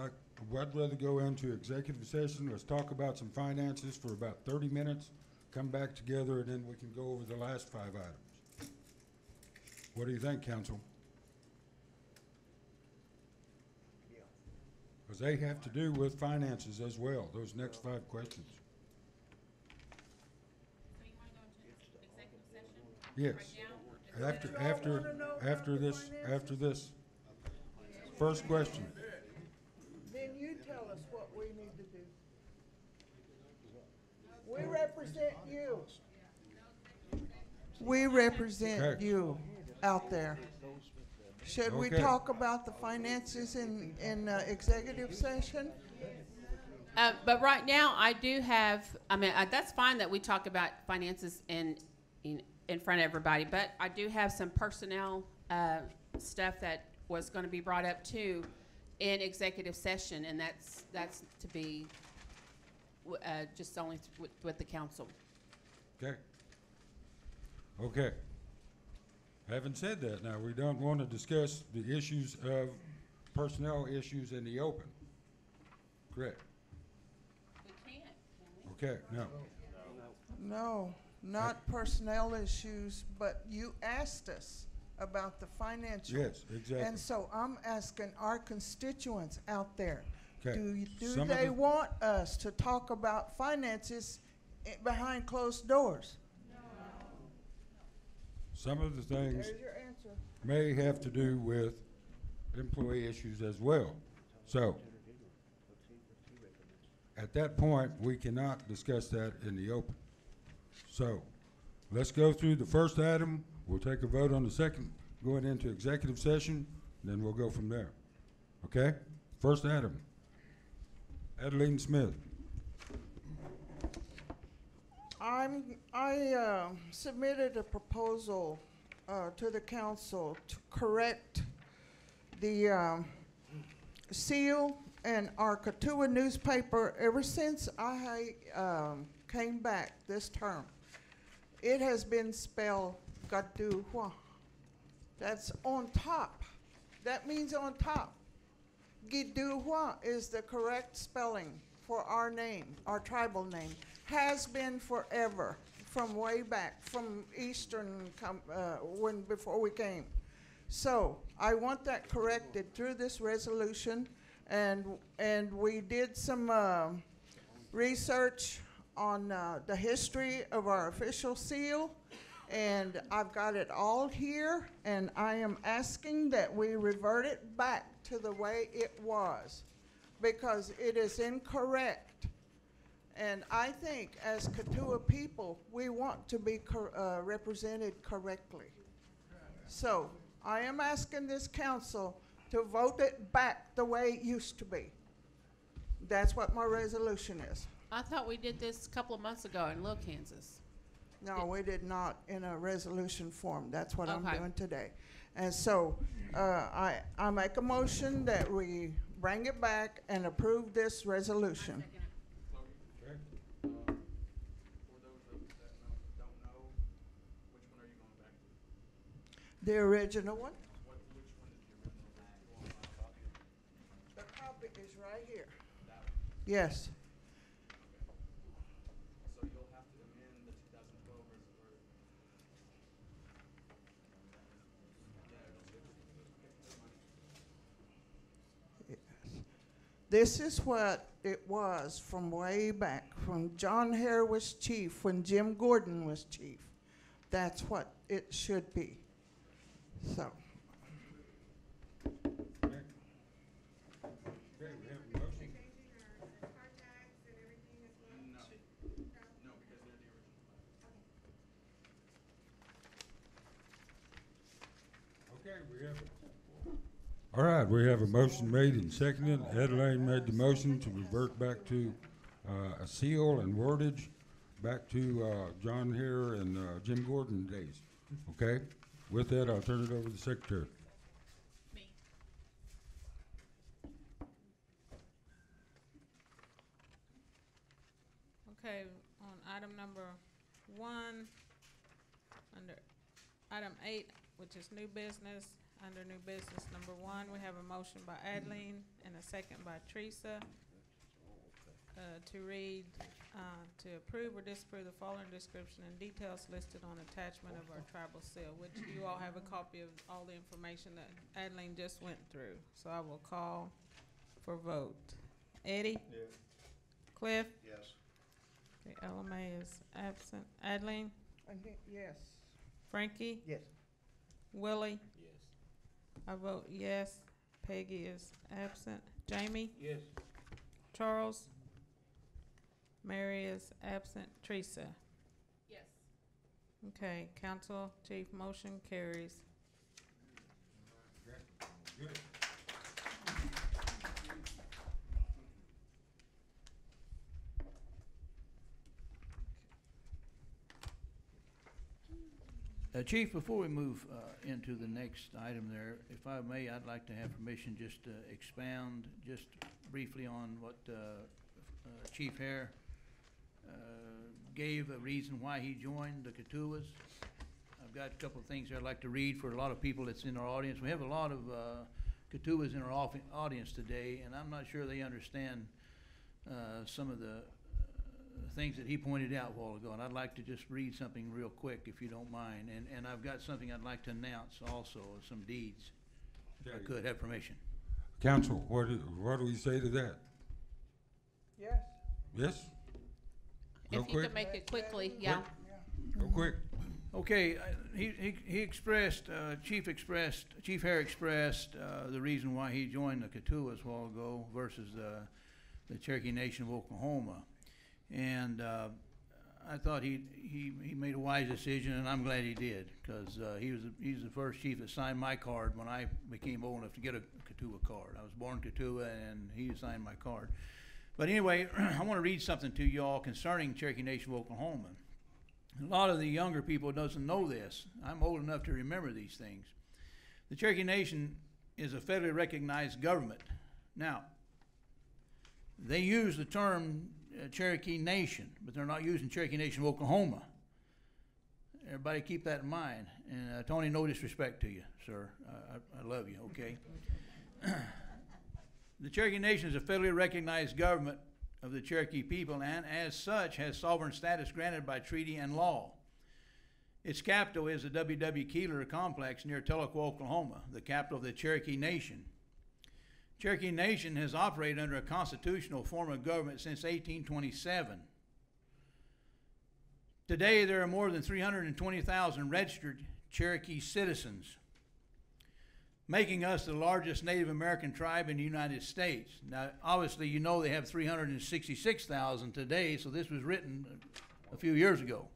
Speaker 1: rather go into executive session. Let's talk about some finances for about 30 minutes, come back together, and then we can go over the last 5 items. What do you think, council? Because they have to do with finances as well, those next 5 questions.
Speaker 5: So you want to go into executive session
Speaker 1: Yes.
Speaker 5: right now?
Speaker 1: After this. First question.
Speaker 3: Then you tell us what we need to do. We represent you. We represent
Speaker 1: Okay.
Speaker 3: you out there. Should we
Speaker 1: Okay.
Speaker 3: talk about the finances in executive session?
Speaker 5: But right now, I do have, I mean, that's fine that we talk about finances in front of everybody, but I do have some personnel stuff that was going to be brought up too in executive session, and that's to be just only with the council.
Speaker 1: Okay. Okay. Having said that, now, we don't want to discuss the issues of personnel issues in the open. Correct?
Speaker 5: We can't, can we?
Speaker 1: Okay, no.
Speaker 3: No, not personnel issues, but you asked us about the financial.
Speaker 1: Yes, exactly.
Speaker 3: And so I'm asking our constituents out there,
Speaker 1: Okay.
Speaker 3: do
Speaker 1: Some of
Speaker 3: they
Speaker 1: the-
Speaker 3: want us to talk about finances behind closed doors?
Speaker 1: Some of the things
Speaker 3: There's your answer.
Speaker 1: may have to do with employee issues as well. So, at that point, we cannot discuss that in the open. So, let's go through the first item. We'll take a vote on the second, going into executive session, then we'll go from there. Okay? First item. Adeline Smith.
Speaker 3: I submitted a proposal to the council to correct the seal in our Katua newspaper. Ever since I came back this term, it has been spelled Katua. That's on top. That means on top. Gidua is the correct spelling for our name, our tribal name. Has been forever, from way back, from Eastern, before we came. So I want that corrected through this resolution, and we did some research on the history of our official seal, and I've got it all here, and I am asking that we revert it back to the way it was, because it is incorrect. And I think as Katua people, we want to be represented correctly. So I am asking this council to vote it back the way it used to be. That's what my resolution is.
Speaker 5: I thought we did this a couple of months ago in Little Kansas.
Speaker 3: No, we did not in a resolution form. That's what I'm
Speaker 5: Okay.
Speaker 3: doing today. And so I make a motion that we bring it back and approve this resolution.
Speaker 16: For those that don't know, which one are you going back to?
Speaker 3: The original one?
Speaker 16: Which one is the original? You want my copy?
Speaker 3: The copy is right here.
Speaker 16: That one?
Speaker 3: Yes.
Speaker 16: So you'll have to amend the 2012 resolution.
Speaker 3: This is what it was from way back, from John Hare was chief, when Jim Gordon was chief. That's what it should be. So.
Speaker 1: Okay, we have a motion.
Speaker 16: No, because they're the original.
Speaker 1: Okay, we have it. All right, we have a motion made and seconded. Adeline made the motion to revert back to a seal and wordage, back to John Hare and Jim Gordon days. Okay? With that, I'll turn it over to the secretary.
Speaker 5: Me.
Speaker 2: Okay, on item number 1, under item 8, which is new business, under new business number 1, we have a motion by Adeline and a second by Teresa. to read, to approve or disapprove the following description and details listed on attachment of our tribal seal, which you all have a copy of all the information that Adeline just went through. So I will call for vote. Eddie?
Speaker 11: Yes.
Speaker 2: Cliff?
Speaker 11: Yes.
Speaker 2: Okay, LMA is absent. Adeline?
Speaker 3: Yes.
Speaker 2: Frankie?
Speaker 11: Yes.
Speaker 2: Willie?
Speaker 4: Yes.
Speaker 2: I vote yes. Peggy is absent. Jamie?
Speaker 4: Yes.
Speaker 2: Charles? Mary is absent. Teresa?
Speaker 5: Yes.
Speaker 2: Okay, council chief motion carries.
Speaker 1: Good.
Speaker 4: Chief, before we move into the next item there, if I may, I'd like to have permission just to expound just briefly on what Chief Hare gave a reason why he joined the Katuwas. I've got a couple of things I'd like to read for a lot of people that's in our audience. We have a lot of Katuwas in our audience today, and I'm not sure they understand some of the things that he pointed out a while ago, and I'd like to just read something real quick, if you don't mind. And I've got something I'd like to announce also, some deeds, if I could have permission.
Speaker 1: Council, what do we say to that?
Speaker 3: Yes.
Speaker 1: Yes? Go
Speaker 5: If you
Speaker 1: quick?
Speaker 5: could make it quickly, yeah.
Speaker 1: Go quick.
Speaker 4: Okay, he expressed, Chief Hare expressed the reason why he joined the Katuwas a while ago versus the Cherokee Nation of Oklahoma. And I thought he made a wise decision, and I'm glad he did, because he's the first chief that signed my card when I became old enough to get a Katuwa card. I was born Katuwa, and he signed my card. But anyway, I want to read something to you all concerning Cherokee Nation of Oklahoma. A lot of the younger people doesn't know this. I'm old enough to remember these things. The Cherokee Nation is a federally recognized government. Now, they use the term Cherokee Nation, but they're not using Cherokee Nation of Oklahoma. Everybody keep that in mind. And Tony, no disrespect to you, sir. I love you, okay? The Cherokee Nation is a federally recognized government of the Cherokee people, and as such has sovereign status granted by treaty and law. Its capital is the W.W. Keeler complex near Tahlequah, Oklahoma, the capital of the Cherokee Nation. Cherokee Nation has operated under a constitutional form of government since 1827. Today, there are more than 320,000 registered Cherokee citizens, making us the largest Native American tribe in the United States. Now, obviously, you know they have 366,000 today, so this was written a few years ago,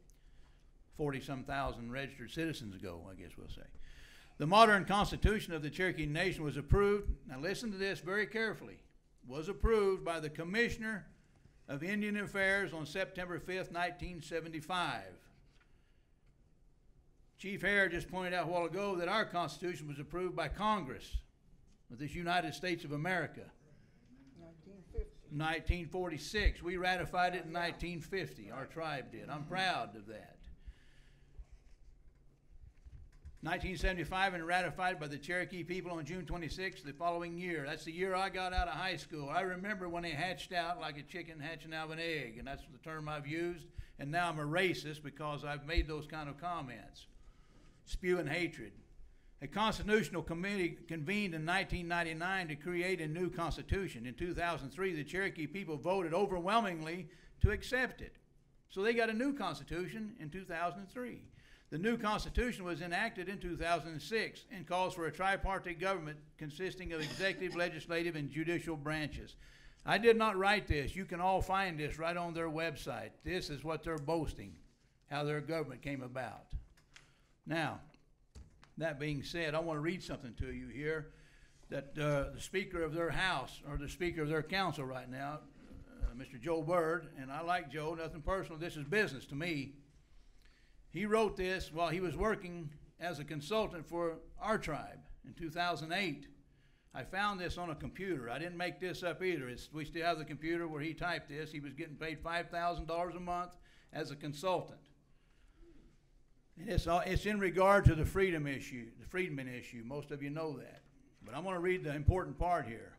Speaker 4: 40-some thousand registered citizens ago, I guess we'll say. The modern Constitution of the Cherokee Nation was approved, now listen to this very carefully, was approved by the Commissioner of Indian Affairs on September 5th, 1975. Chief Hare just pointed out a while ago that our Constitution was approved by Congress of this United States of America. 1946. We ratified it in 1950. Our tribe did. I'm proud of that. 1975 and ratified by the Cherokee people on June 26th the following year. That's the year I got out of high school. I remember when they hatched out like a chicken hatching out of an egg, and that's the term I've used. And now I'm a racist because I've made those kind of comments. Spewing hatred. A constitutional committee convened in 1999 to create a new constitution. In 2003, the Cherokee people voted overwhelmingly to accept it. So they got a new constitution in 2003. The new constitution was enacted in 2006 and calls for a tripartite government consisting of executive, legislative, and judicial branches. I did not write this. You can all find this right on their website. This is what they're boasting, how their government came about. Now, that being said, I want to read something to you here that the Speaker of their House, or the Speaker of their Council right now, Mr. Joe Byrd, and I like Joe, nothing personal, this is business to me. He wrote this while he was working as a consultant for our tribe in 2008. I found this on a computer. I didn't make this up either. We still have the computer where he typed this. He was getting paid $5,000 a month as a consultant. And it's in regard to the freedom issue, the freedman issue. Most of you know that. But I'm going to read the important part here.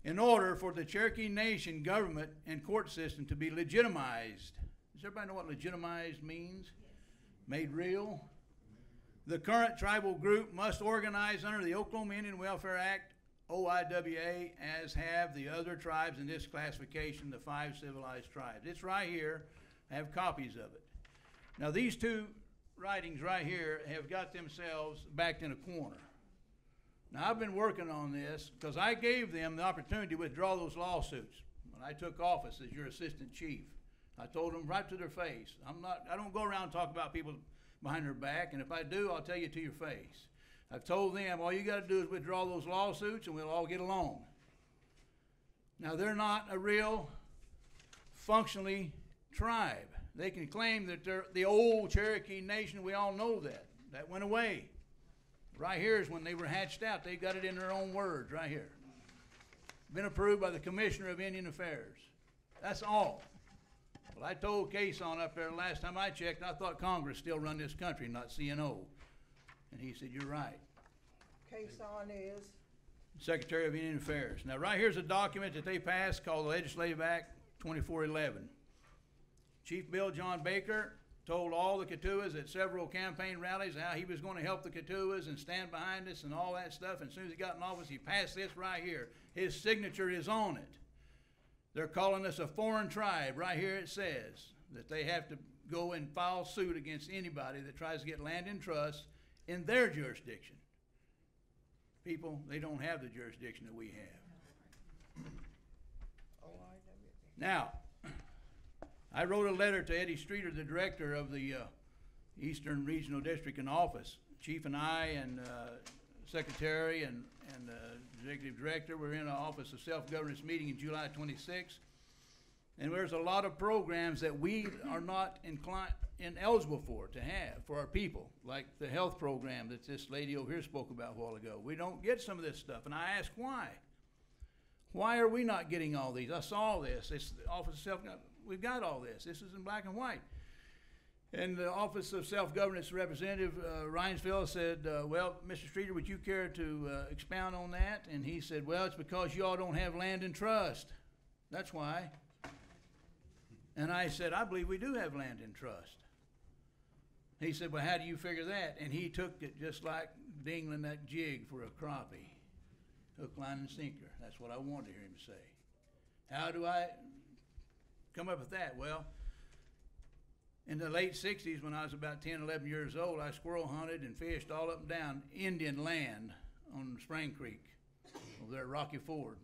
Speaker 4: in order for the Cherokee Nation government and court system to be legitimized. Does everybody know what legitimized means? Made real. The current tribal group must organize under the Oklahoma Indian Welfare Act, OIWA, as have the other tribes in this classification, the 5 civilized tribes. It's right here. I have copies of it. Now these two writings right here have got themselves backed in a corner. Now I've been working on this because I gave them the opportunity to withdraw those lawsuits when I took office as your assistant chief. I told them right to their face. I don't go around and talk about people behind their back, and if I do, I'll tell you to your face. I've told them all you got to do is withdraw those lawsuits and we'll all get along. Now they're not a real functionally tribe. They can claim that they're the old Cherokee Nation. We all know that. That went away. Right here is when they were hatched out. They got it in their own words right here. Been approved by the Commissioner of Indian Affairs. That's all. Well, I told Kason up there last time I checked, I thought Congress still run this country, not CNO. And he said, you're right.
Speaker 3: Kason is?
Speaker 4: Secretary of Indian Affairs. Now right here's a document that they passed called the Legislative Act 2411. Chief Bill John Baker told all the Katuas at several campaign rallies how he was going to help the Katuas and stand behind us and all that stuff. And as soon as he got in office, he passed this right here. His signature is on it. They're calling us a foreign tribe. Right here it says that they have to go and file suit against anybody that tries to get land in trust in their jurisdiction. People, they don't have the jurisdiction that we have. Now, I wrote a letter to Eddie Streeter, the director of the Eastern Regional District in office. Chief and I and Secretary and Executive Director were in an Office of Self-Governance meeting in July 26th. And there's a lot of programs that we are not ineligible for to have for our people, like the health program that this lady over here spoke about a while ago. We don't get some of this stuff, and I ask why. Why are we not getting all these? I saw this. It's the Office of Self-Governance. We've got all this. This is in black and white. And the Office of Self-Governance Representative Reinsville said, well, Mr. Streeter, would you care to expound on that? And he said, well, it's because y'all don't have land in trust. That's why. And I said, I believe we do have land in trust. He said, well, how do you figure that? And he took it just like dingling that jig for a crappie. Hook, line, and sinker. That's what I wanted to hear him say. How do I come up with that? Well, in the late 60s, when I was about 10, 11 years old, I squirrel hunted and fished all up and down Indian land on Spring Creek over there at Rocky Ford.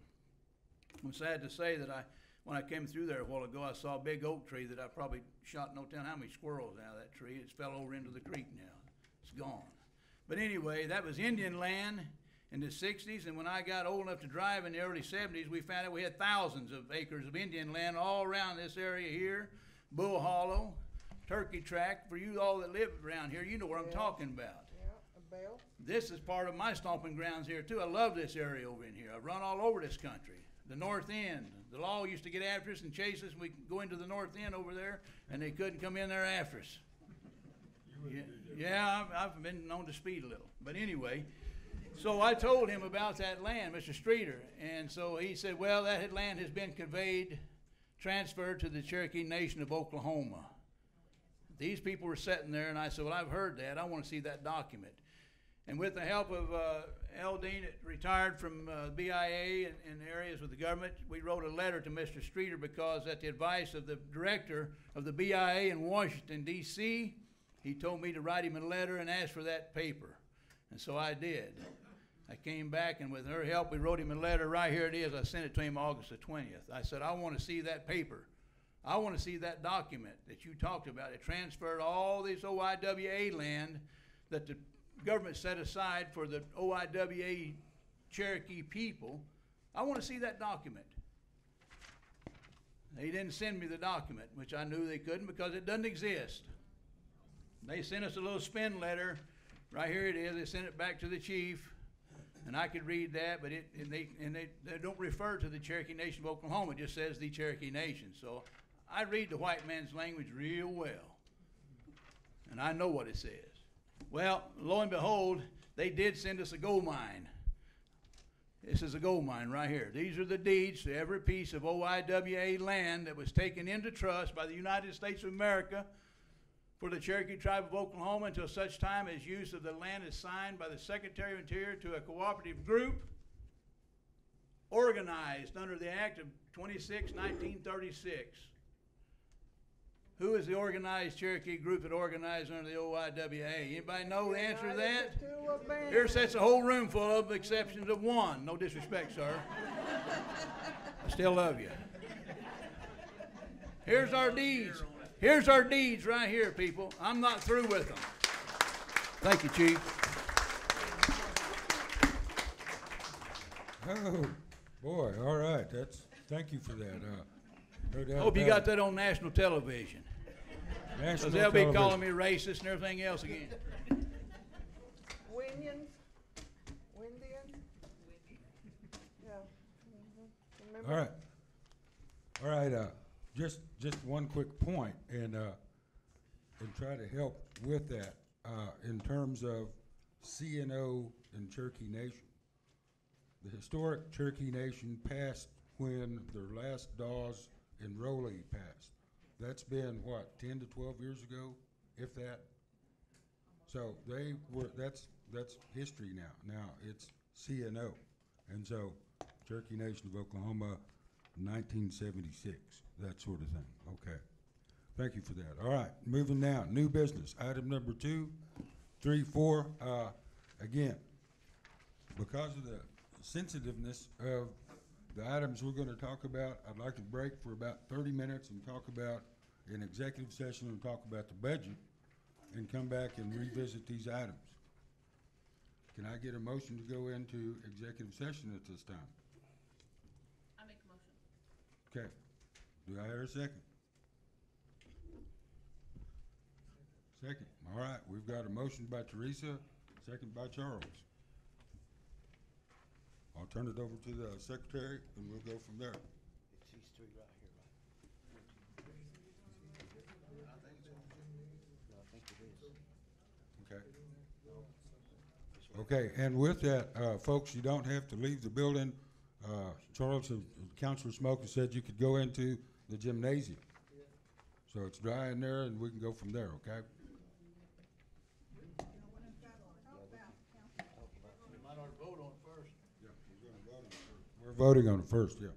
Speaker 4: I'm sad to say that when I came through there a while ago, I saw a big oak tree that I probably shot no telling how many squirrels out of that tree. It's fell over into the creek now. It's gone. But anyway, that was Indian land in the 60s, and when I got old enough to drive in the early 70s, we found out we had thousands of acres of Indian land all around this area here. Bull Hollow, Turkey Track. For you all that live around here, you know what I'm talking about.
Speaker 3: Yeah, a bell.
Speaker 4: This is part of my stomping grounds here too. I love this area over in here. I've run all over this country. The North End. The law used to get after us and chase us. We could go into the North End over there, and they couldn't come in there after us. Yeah, I've been known to speed a little. But anyway, so I told him about that land, Mr. Streeter, and so he said, well, that land has been transferred to the Cherokee Nation of Oklahoma. These people were sitting there, and I said, well, I've heard that. I want to see that document. And with the help of L. Dean, retired from BIA and areas with the government, we wrote a letter to Mr. Streeter because at the advice of the director of the BIA in Washington, D.C., he told me to write him a letter and ask for that paper. And so I did. I came back, and with her help, we wrote him a letter. Right here it is. I sent it to him August the 20th. I said, I want to see that paper. I want to see that document that you talked about. It transferred all this OIWA land that the government set aside for the OIWA Cherokee people. I want to see that document. They didn't send me the document, which I knew they couldn't because it doesn't exist. They sent us a little spin letter. Right here it is. They sent it back to the chief, and I could read that, but they don't refer to the Cherokee Nation of Oklahoma. It just says the Cherokee Nation. So I read the white man's language real well, and I know what it says. Well, lo and behold, they did send us a gold mine. This is a gold mine right here. These are the deeds to every piece of OIWA land that was taken into trust by the United States of America for the Cherokee Tribe of Oklahoma until such time as use of the land is signed by the Secretary of Interior to a cooperative group organized under the Act of 26/1936. Who is the organized Cherokee group that organized under the OIWA? Anybody know the answer to that? Here sits a whole room full of exceptions of one. No disrespect, sir. I still love you. Here's our deeds. Here's our deeds right here, people. I'm not through with them. Thank you, Chief.
Speaker 1: Oh, boy, all right, thank you for that. No doubt
Speaker 4: Hope you
Speaker 1: about
Speaker 4: got
Speaker 1: it.
Speaker 4: that on national television.
Speaker 1: National
Speaker 4: Because they'll be
Speaker 1: television.
Speaker 4: calling me racist and everything else again.
Speaker 3: Windians? Yeah. Remember?
Speaker 1: All right, just one quick point, and try to help with that, in terms of CNO and Cherokee Nation. The historic Cherokee Nation passed when their last Dawes enrollee passed. That's been, what, 10 to 12 years ago, if that? So that's history now. Now it's CNO. And so Cherokee Nation of Oklahoma, 1976, that sort of thing. Okay. Thank you for that. All right, moving now. New business. Item number 2, 3, 4. Again, because of the sensitiveness of the items we're going to talk about, I'd like to break for about 30 minutes and talk about an executive session and talk about the budget and come back and revisit these items. Can I get a motion to go into executive session at this time?
Speaker 5: I make a motion.
Speaker 1: Okay. Do I hear a second? Second. All right. We've got a motion by Teresa, second by Charles. I'll turn it over to the secretary, and we'll go from there.
Speaker 17: It's these three right here, right? No, I think it is.
Speaker 1: Okay. Okay, and with that, folks, you don't have to leave the building. Charles, Councilor Smoker said you could go into the gymnasium. So it's dry in there, and we can go from there, okay? We're voting on it first, yeah.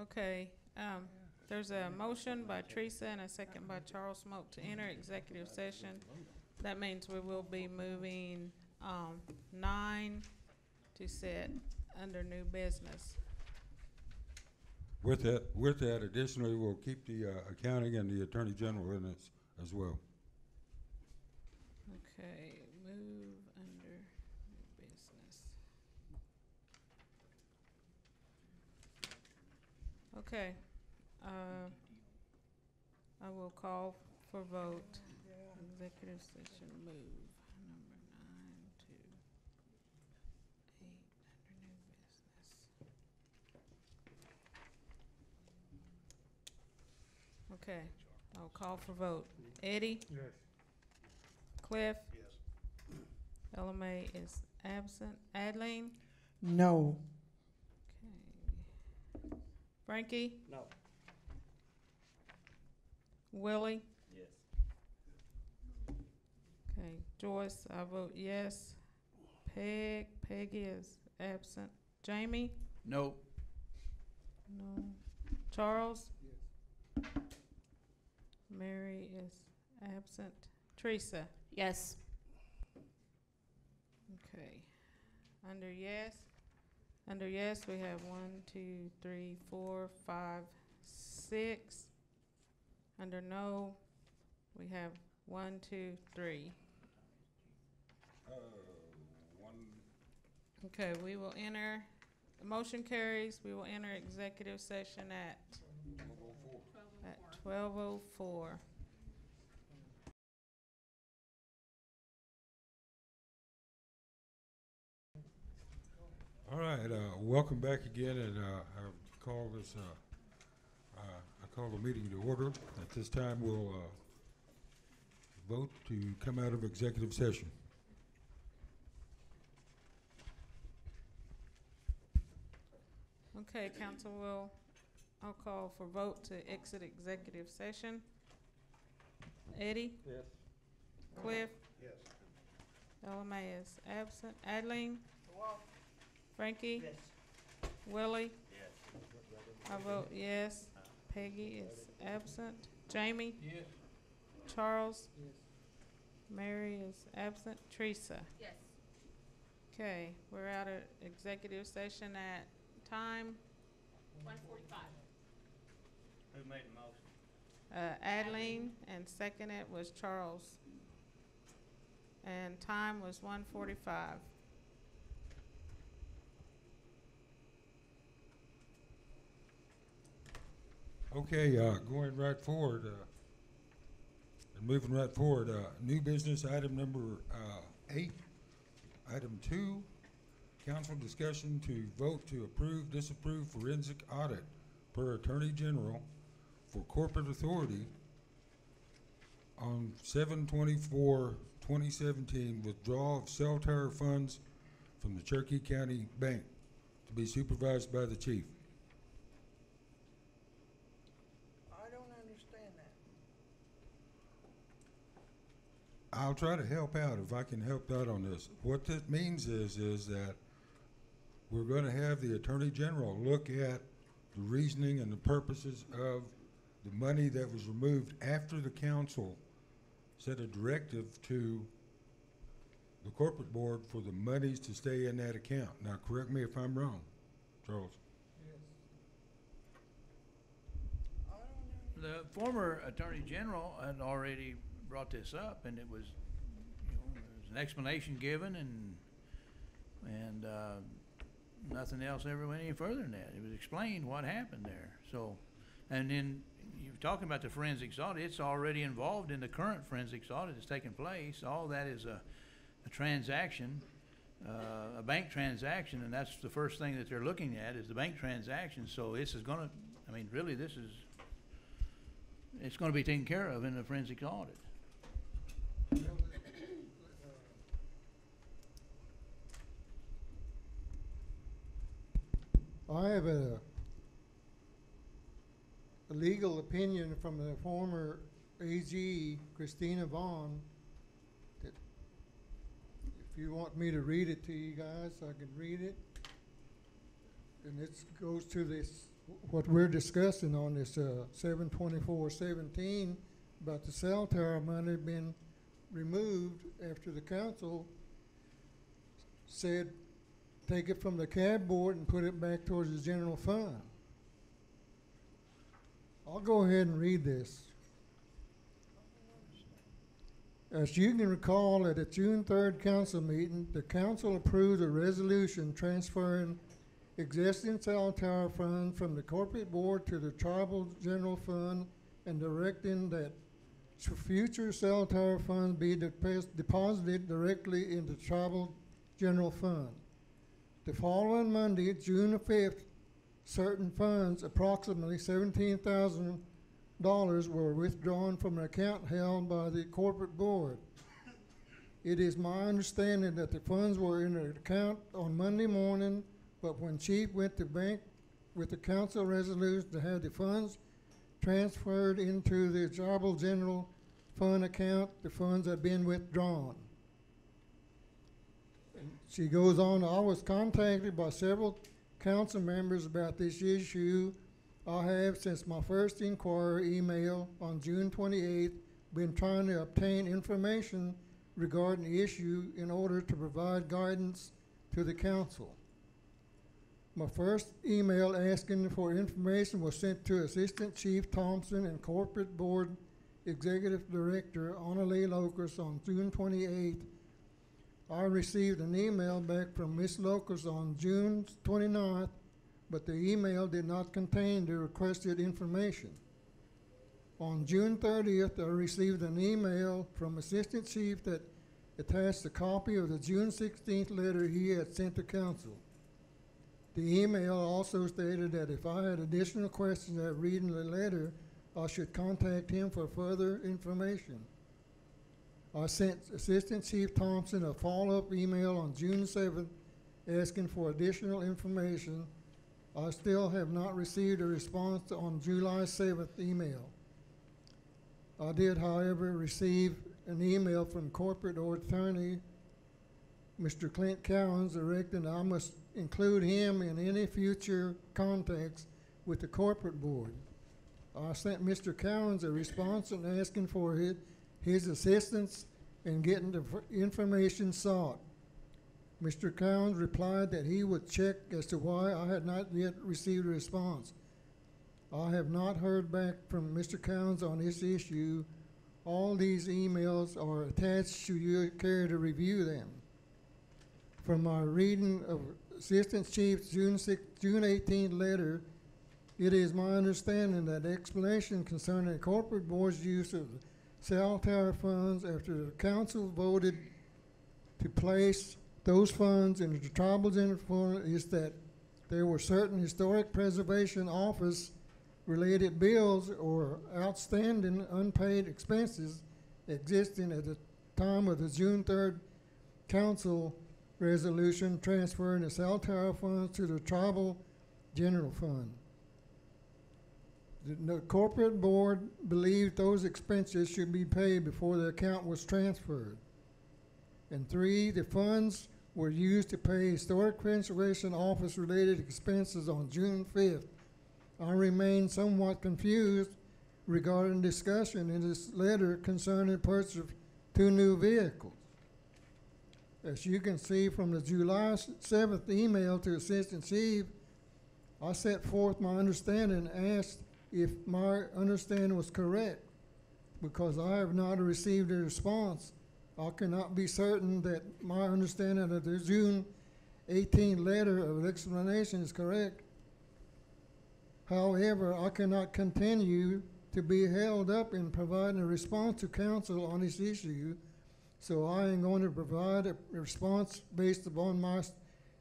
Speaker 2: Okay, there's a motion by Teresa and a second by Charles Smoke to enter executive session. That means we will be moving 9 to sit under new business.
Speaker 1: With that, additionally, we'll keep the accounting and the attorney general in it as well.
Speaker 2: Okay, move under new business. Okay, I will call for vote. Executive session move number 9 to 8 under new business. Okay, I'll call for vote. Eddie?
Speaker 7: Yes.
Speaker 2: Cliff?
Speaker 17: Yes.
Speaker 2: LMA is absent. Adeline?
Speaker 3: No.
Speaker 2: Okay. Frankie?
Speaker 17: No.
Speaker 2: Willie?
Speaker 17: Yes.
Speaker 2: Okay. Joyce, I vote yes. Peggy is absent. Jamie?
Speaker 4: No.
Speaker 2: No. Charles? Yes. Mary is absent. Teresa?
Speaker 5: Yes.
Speaker 2: Okay. Under yes? Under yes, we have 1, 2, 3, 4, 5, 6. Under no, we have 1, 2, 3. Okay, we will enter, the motion carries, we will enter executive session at 12:04.
Speaker 1: All right, welcome back again, and I call this I call the meeting to order. At this time, we'll vote to come out of executive session.
Speaker 2: Okay, council I'll call for vote to exit executive session. Eddie?
Speaker 6: Yes.
Speaker 2: Cliff?
Speaker 17: Yes.
Speaker 2: LMA is absent. Adeline? Frankie?
Speaker 17: Yes.
Speaker 2: Willie?
Speaker 17: Yes.
Speaker 2: I vote yes. Peggy is absent. Jamie?
Speaker 4: Yes.
Speaker 2: Charles? Mary is absent. Teresa?
Speaker 13: Yes.
Speaker 2: Okay, we're out of executive session at time
Speaker 13: 1:45.
Speaker 17: Who made the motion?
Speaker 2: Adeline, and second it was Charles. And time was 1:45.
Speaker 1: Okay, going right forward, and moving right forward, new business item number 8. Item 2, council discussion to vote to approve, disapprove forensic audit per Attorney General for corporate authority on 7/24/2017 withdrawal of cell tower funds from the Cherokee County Bank to be supervised by the chief.
Speaker 3: I don't understand that.
Speaker 1: I'll try to help out if I can help out on this. What that means is that we're going to have the Attorney General look at the reasoning and the purposes of the money that was removed after the council set a directive to the corporate board for the monies to stay in that account. Now, correct me if I'm wrong, Charles.
Speaker 4: The former Attorney General had already brought this up, and it was, there was an explanation given, and nothing else ever went any further than that. It was explained what happened there. So, and then you're talking about the forensics audit. It's already involved in the current forensics audit that's taking place. All that is a transaction, a bank transaction, and that's the first thing that they're looking at is the bank transaction. So this is gonna, I mean, really, it's gonna be taken care of in the forensic audit.
Speaker 18: I have a legal opinion from the former AG, Christina Vaughn, that if you want me to read it to you guys, I can read it. And it goes to this, what we're discussing on this 7/24/17 about the cell tower money being removed after the council said take it from the cab board and put it back towards the general fund. I'll go ahead and read this. As you can recall, at a June 3rd council meeting, the council approved a resolution transferring existing cell tower fund from the corporate board to the tribal general fund and directing that future cell tower funds be deposited directly into tribal general fund. The following Monday, June the 5th, certain funds, approximately $17,000, were withdrawn from an account held by the corporate board. It is my understanding that the funds were in an account on Monday morning, but when Chief went to bank with the council resolution to have the funds transferred into the tribal general fund account, the funds had been withdrawn. She goes on, I was contacted by several council members about this issue. I have, since my first inquiry email on June 28th, been trying to obtain information regarding the issue in order to provide guidance to the council. My first email asking for information was sent to Assistant Chief Thompson and Corporate Board Executive Director Annalee Locust on June 28th. I received an email back from Ms. Locust on June 29th, but the email did not contain the requested information. On June 30th, I received an email from Assistant Chief that attached a copy of the June 16th letter he had sent to council. The email also stated that if I had additional questions after reading the letter, I should contact him for further information. I sent Assistant Chief Thompson a follow-up email on June 7th asking for additional information. I still have not received a response on July 7th email. I did, however, receive an email from corporate attorney, Mr. Clint Cowens, directing I must include him in any future contacts with the corporate board. I sent Mr. Cowens a response and asking for his assistance in getting the information sought. Mr. Cowens replied that he would check as to why I had not yet received a response. I have not heard back from Mr. Cowens on this issue. All these emails are attached should you care to review them. From my reading of Assistant Chief's June 18th letter, it is my understanding that explanation concerning the corporate board's use of cell tower funds after the council voted to place those funds in the tribal general fund is that there were certain historic preservation office related bills or outstanding unpaid expenses existing at the time of the June 3rd council resolution transferring the cell tower funds to the tribal general fund. The corporate board believed those expenses should be paid before the account was transferred. And 3, the funds were used to pay historic preservation office related expenses on June 5th. I remain somewhat confused regarding discussion in this letter concerning purchase of 2 new vehicles. As you can see from the July 7th email to Assistant Chief, I set forth my understanding and asked if my understanding was correct. Because I have not received a response, I cannot be certain that my understanding of the June 18th letter of explanation is correct. However, I cannot continue to be held up in providing a response to council on this issue, so I am going to provide a response based upon my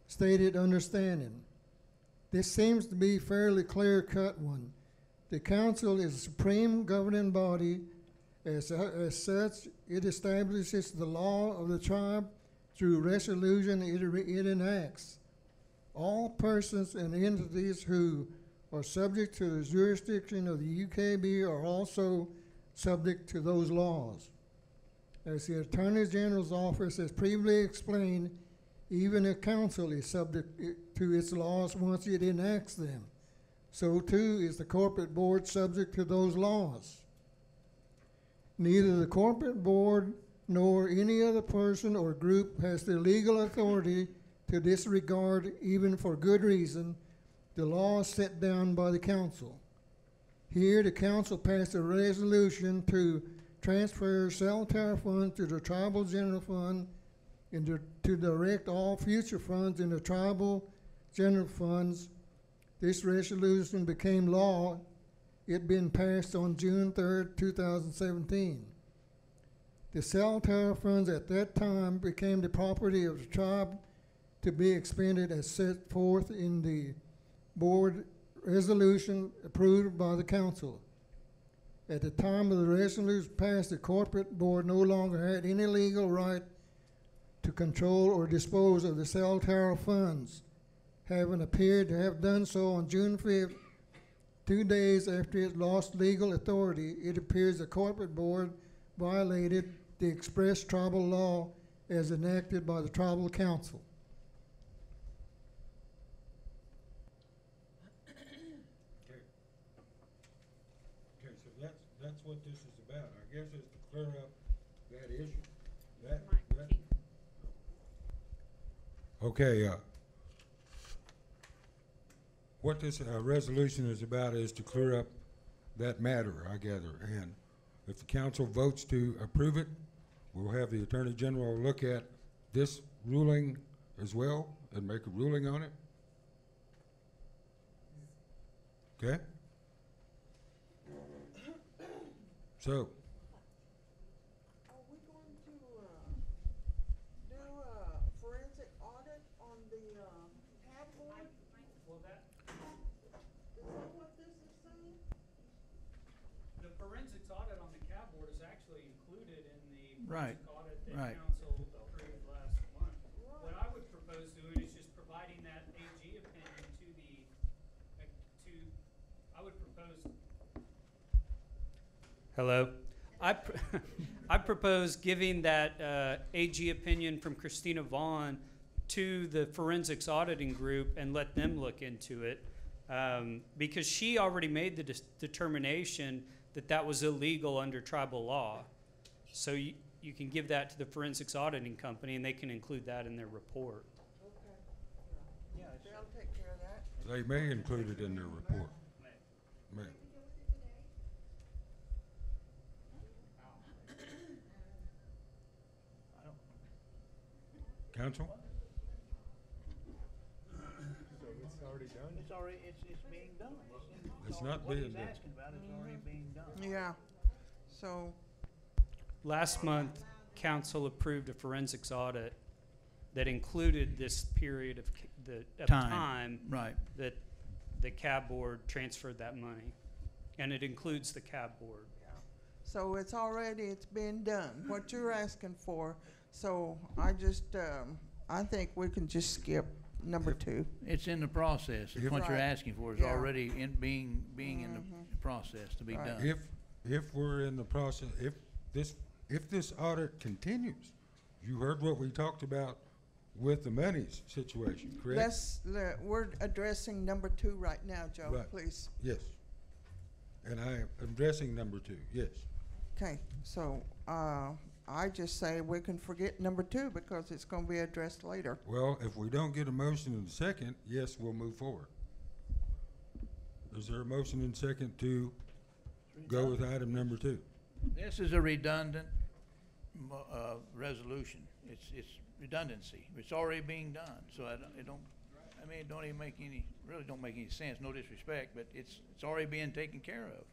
Speaker 18: stated understanding. This seems to be a fairly clear-cut one. The council is a supreme governing body. As such, it establishes the law of the tribe through resolution it enacts. All persons and entities who are subject to the jurisdiction of the UKB are also subject to those laws. As the Attorney General's office has previously explained, even a council is subject to its laws once it enacts them. So too is the corporate board subject to those laws. Neither the corporate board nor any other person or group has the legal authority to disregard, even for good reason, the laws set down by the council. Here, the council passed a resolution to transfer cell tower funds to the tribal general fund and to direct all future funds in the tribal general funds. This resolution became law. It been passed on June 3rd, 2017. The cell tower funds at that time became the property of the tribe to be expended as set forth in the board resolution approved by the council. At the time of the resolution passed, the corporate board no longer had any legal right to control or dispose of the cell tower funds, having appeared to have done so on June 5th, 2 days after it lost legal authority. It appears the corporate board violated the express tribal law as enacted by the tribal council.
Speaker 1: Okay, so that's what this is about. I guess it's to clear up that issue. That. Okay, what this resolution is about is to clear up that matter, I gather. And if the council votes to approve it, we'll have the Attorney General look at this ruling as well and make a ruling on it. Okay? So.
Speaker 3: Are we going to do a forensic audit on the tab board?
Speaker 17: Well, the forensics audit on the CAB board is actually included in the
Speaker 4: Right,
Speaker 17: forensic audit that
Speaker 4: right.
Speaker 17: council approved last month. What I would propose doing is just providing that AG opinion to I would propose. Hello? I propose giving that AG opinion from Christina Vaughn to the forensics auditing group and let them look into it, because she already made the determination that that was illegal under tribal law. So you can give that to the forensics auditing company and they can include that in their report.
Speaker 3: Okay. Yeah, they'll take care of that.
Speaker 1: They may include it in their report. May. Council?
Speaker 6: So it's already done?
Speaker 4: It's already, it's being done.
Speaker 1: It's not
Speaker 4: what
Speaker 1: being
Speaker 4: he's
Speaker 1: done.
Speaker 4: asking about is already being done.
Speaker 3: Yeah. So,
Speaker 17: Last month, council approved a forensics audit that included this period of time
Speaker 4: Right.
Speaker 17: that the CAB board transferred that money. And it includes the CAB board.
Speaker 3: so it's been done, what you're asking for. So I think we can just skip number 2.
Speaker 4: It's in the process. It's what you're
Speaker 3: Right.
Speaker 4: asking for. It's
Speaker 3: Yeah.
Speaker 4: already being in the process to be
Speaker 3: Right.
Speaker 4: done.
Speaker 1: If we're in the process, if this audit continues, you heard what we talked about with the monies situation, correct?
Speaker 3: We're addressing number 2 right now, Joe,
Speaker 1: Right.
Speaker 3: please.
Speaker 1: Yes. And I am addressing number 2, yes.
Speaker 3: Okay, so I just say we can forget number 2 because it's going to be addressed later.
Speaker 1: Well, if we don't get a motion in a second, yes, we'll move forward. Is there a motion in second to go with item number 2?
Speaker 4: This is a redundant resolution. It's redundancy. It's already being done, so it don't even make any sense, no disrespect, but it's already being taken care of.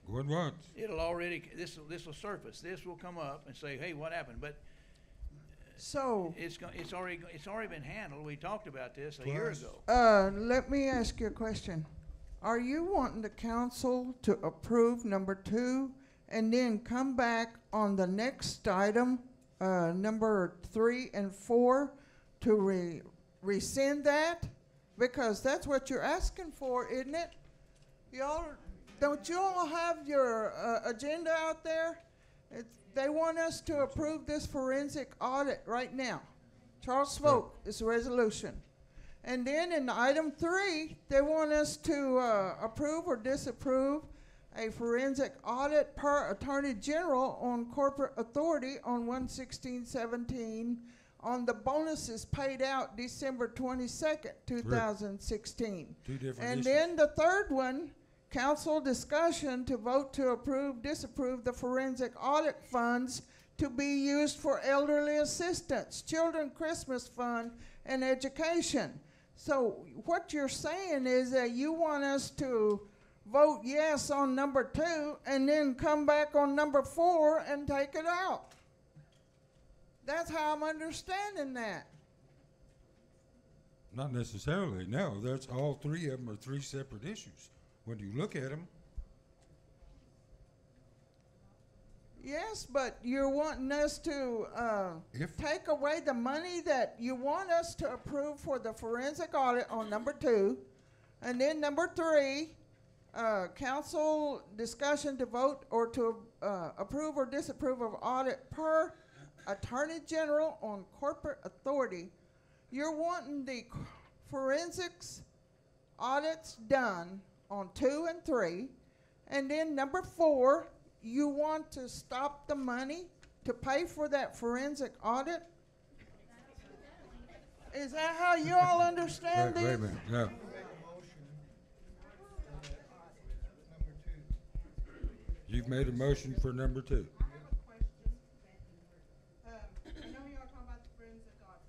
Speaker 1: Going once.
Speaker 4: It'll already, this will surface, this will come up and say, hey, what happened? But
Speaker 3: So,
Speaker 4: it's already been handled. We talked about this a year
Speaker 1: Twice.
Speaker 4: ago.
Speaker 3: let me ask you a question. Are you wanting the council to approve number 2 and then come back on the next item, number 3 and 4, to rescind that? Because that's what you're asking for, isn't it? Don't you all have your agenda out there? They want us to approve this forensic audit right now. Charles spoke, it's a resolution. And then in item 3, they want us to approve or disapprove a forensic audit per Attorney General on corporate authority on 1/16/17 on the bonuses paid out December 22nd, 2016.
Speaker 1: Two different
Speaker 3: And
Speaker 1: issues.
Speaker 3: then the third one, council discussion to vote to approve, disapprove the forensic audit funds to be used for elderly assistance, children Christmas fund, and education. So what you're saying is that you want us to vote yes on number 2 and then come back on number 4 and take it out. That's how I'm understanding that.
Speaker 1: Not necessarily, no. That's all 3 of them are 3 separate issues. When you look at them,
Speaker 3: Yes, but you're wanting us to take away the money that you want us to approve for the forensic audit on number 2. And then number 3, council discussion to vote or to approve or disapprove of audit per Attorney General on corporate authority. You're wanting the forensics audits done on 2 and 3. And then number 4, you want to stop the money to pay for that forensic audit? Is that how you all understand
Speaker 1: wait
Speaker 3: this?
Speaker 1: a minute, no. You've made a motion for number 2.
Speaker 9: I know y'all talking about the forensic audit,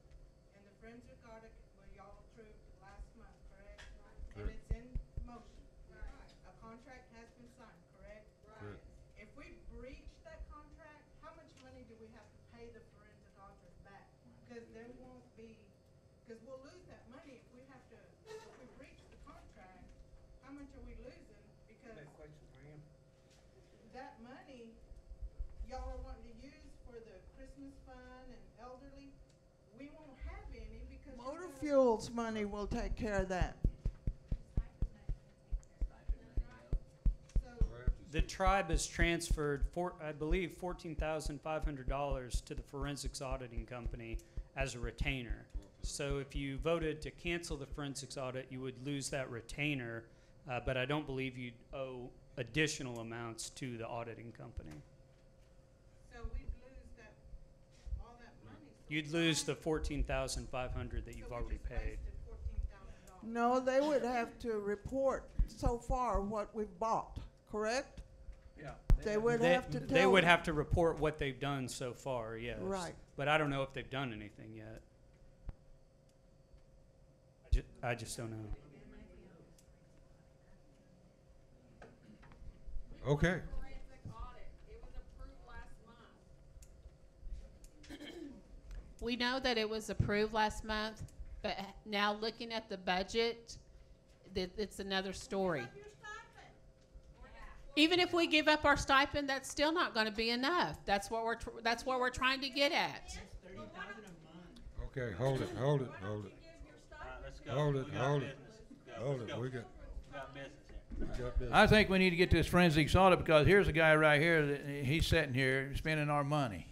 Speaker 9: and the forensic audit, well, y'all approved last month, correct? And it's in motion. A contract has been signed, correct?
Speaker 1: Correct.
Speaker 9: If we breach that contract, how much money do we have to pay the forensic auditors back? Because there won't be, Because we'll lose that money if we have to, if we breach the contract, how much are we losing? Because that money, y'all are wanting to use for the Christmas fund and elderly, we won't have any because.
Speaker 3: Motor fuels money will take care of that.
Speaker 17: The tribe has transferred, I believe, $14,500 to the forensics auditing company as a retainer. So if you voted to cancel the forensics audit, you would lose that retainer, but I don't believe you'd owe additional amounts to the auditing company.
Speaker 9: So we'd lose that, all that money. So
Speaker 17: You'd lose the $14,500 that you've already paid.
Speaker 9: $14,000.
Speaker 3: No, they would have to report so far what we've bought, correct?
Speaker 17: Yeah.
Speaker 3: They would have to tell.
Speaker 17: They would have to report what they've done so far, yes.
Speaker 3: Right.
Speaker 17: But I don't know if they've done anything yet. I just don't know.
Speaker 1: Okay.
Speaker 5: We know that it was approved last month, but now looking at the budget, it's another story. Even if we give up our stipend, that's still not going to be enough. That's what we're trying to get at.
Speaker 1: Okay, hold it. Hold it. We got business.
Speaker 4: I think we need to get this forensics audit because here's a guy right here that he's sitting here spending our money.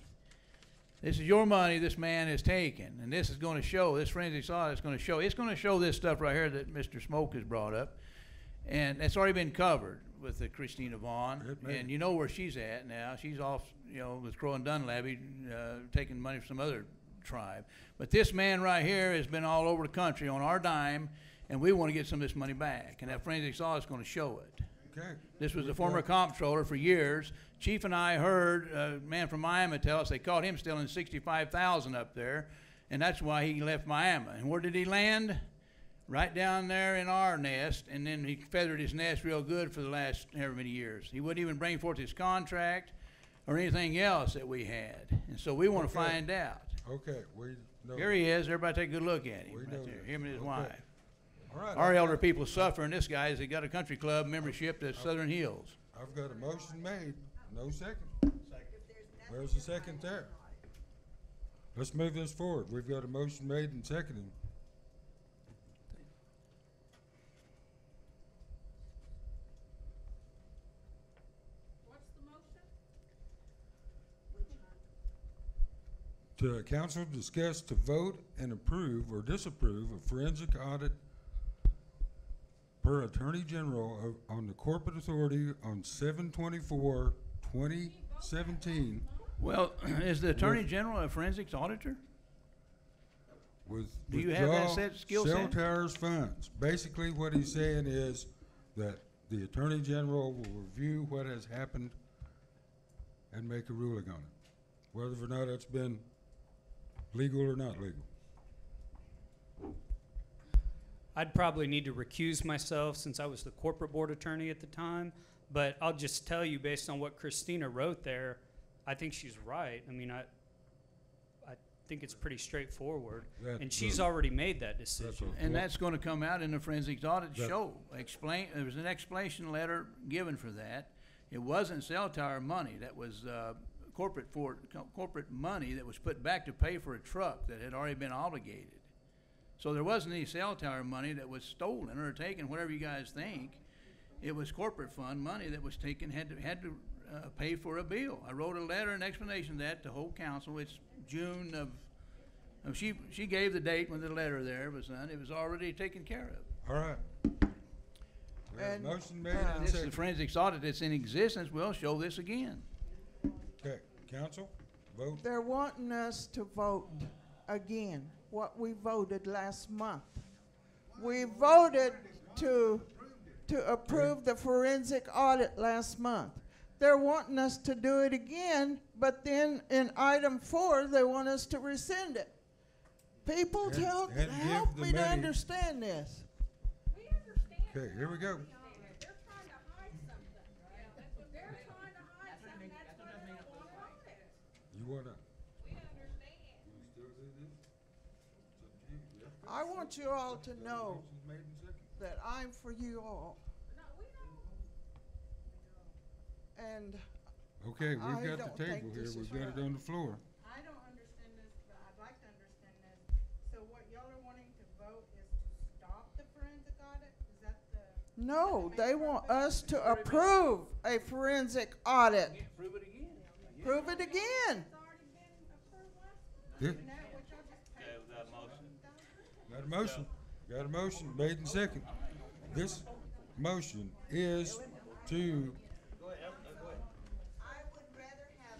Speaker 4: This is your money this man is taking, and this is going to show, this forensics audit is going to show, it's going to show this stuff right here that Mr. Smoke has brought up, and it's already been covered with the Christina Vaughn, and you know where she's at now. She's off, with Crow and Dunleavy, taking money from some other tribe. But this man right here has been all over the country on our dime, and we want to get some of this money back, and that forensics audit is going to show it.
Speaker 1: Okay.
Speaker 4: This was the former comptroller for years. Chief and I heard a man from Miami tell us they caught him stealing $65,000 up there, and that's why he left Miami. And where did he land? Right down there in our nest, and then he feathered his nest real good for the last however many years. He wouldn't even bring forth his contract or anything else that we had, and so we want to find out.
Speaker 1: Okay, we know.
Speaker 4: Here he is. Everybody take a good look at him.
Speaker 1: We
Speaker 4: Right
Speaker 1: know
Speaker 4: there.
Speaker 1: that.
Speaker 4: Him and his
Speaker 1: Okay.
Speaker 4: wife.
Speaker 1: All right.
Speaker 4: Our elder people suffer, and this guy has got a country club membership to Southern Hills.
Speaker 1: I've got a motion made, no second. Where's the second there? Let's move this forward. We've got a motion made and seconded.
Speaker 9: What's the motion?
Speaker 1: To council discuss to vote and approve or disapprove a forensic audit per Attorney General on the corporate authority on 7/24/2017
Speaker 4: Well, is the Attorney General a forensics auditor?
Speaker 1: with
Speaker 4: Do you have that
Speaker 1: withdraw
Speaker 4: skill
Speaker 1: cell
Speaker 4: set?
Speaker 1: towers funds. Basically, what he's saying is that the Attorney General will review what has happened and make a ruling on it, whether or not it's been legal or not legal.
Speaker 17: I'd probably need to recuse myself since I was the corporate board attorney at the time, but I'll just tell you based on what Christina wrote there, I think she's right. I mean, I think it's pretty straightforward, and she's already made that decision.
Speaker 4: And that's going to come out in the forensics audit
Speaker 1: That-
Speaker 4: show. There was an explanation letter given for that. It wasn't cell tower money. That was corporate money that was put back to pay for a truck that had already been obligated. So there wasn't any cell tower money that was stolen or taken, whatever you guys think. It was corporate fund money that was taken, had to pay for a bill. I wrote a letter, an explanation of that to whole council. It's June of she gave the date when the letter there was done. It was already taken care of.
Speaker 1: All right. We have a motion made and
Speaker 4: This is the
Speaker 1: seconded.
Speaker 4: forensics audit that's in existence. We'll show this again.
Speaker 1: Okay, council, vote.
Speaker 3: They're wanting us to vote again what we voted last month. We voted to approve the forensic audit last month. They're wanting us to do it again, but then in item 4, they want us to rescind it. People help
Speaker 1: give the
Speaker 3: me to
Speaker 1: money.
Speaker 3: understand this.
Speaker 9: We understand.
Speaker 1: Okay, here we go.
Speaker 9: They're trying to hide something. They're trying to hide something, that's why they don't want to audit.
Speaker 1: You wanna?
Speaker 9: We understand.
Speaker 1: You still do this? It's up to you.
Speaker 3: I want you all to know that I'm for you all. And
Speaker 1: Okay,
Speaker 3: I
Speaker 1: we've got
Speaker 3: don't
Speaker 1: the
Speaker 3: think
Speaker 1: table here,
Speaker 3: this
Speaker 1: we've
Speaker 3: is
Speaker 1: got it
Speaker 3: right.
Speaker 1: on the floor.
Speaker 9: I don't understand this, but I'd like to understand this. So what y'all are wanting to vote is to stop the forensic audit? Is that the?
Speaker 3: No, they want us to approve a forensic audit.
Speaker 4: Prove it again.
Speaker 3: Prove it again.
Speaker 9: It's already been approved last month.
Speaker 1: Yeah.
Speaker 9: Isn't that what y'all just paid?
Speaker 1: Got a motion, got a motion made and second. This motion is to,
Speaker 8: I would rather have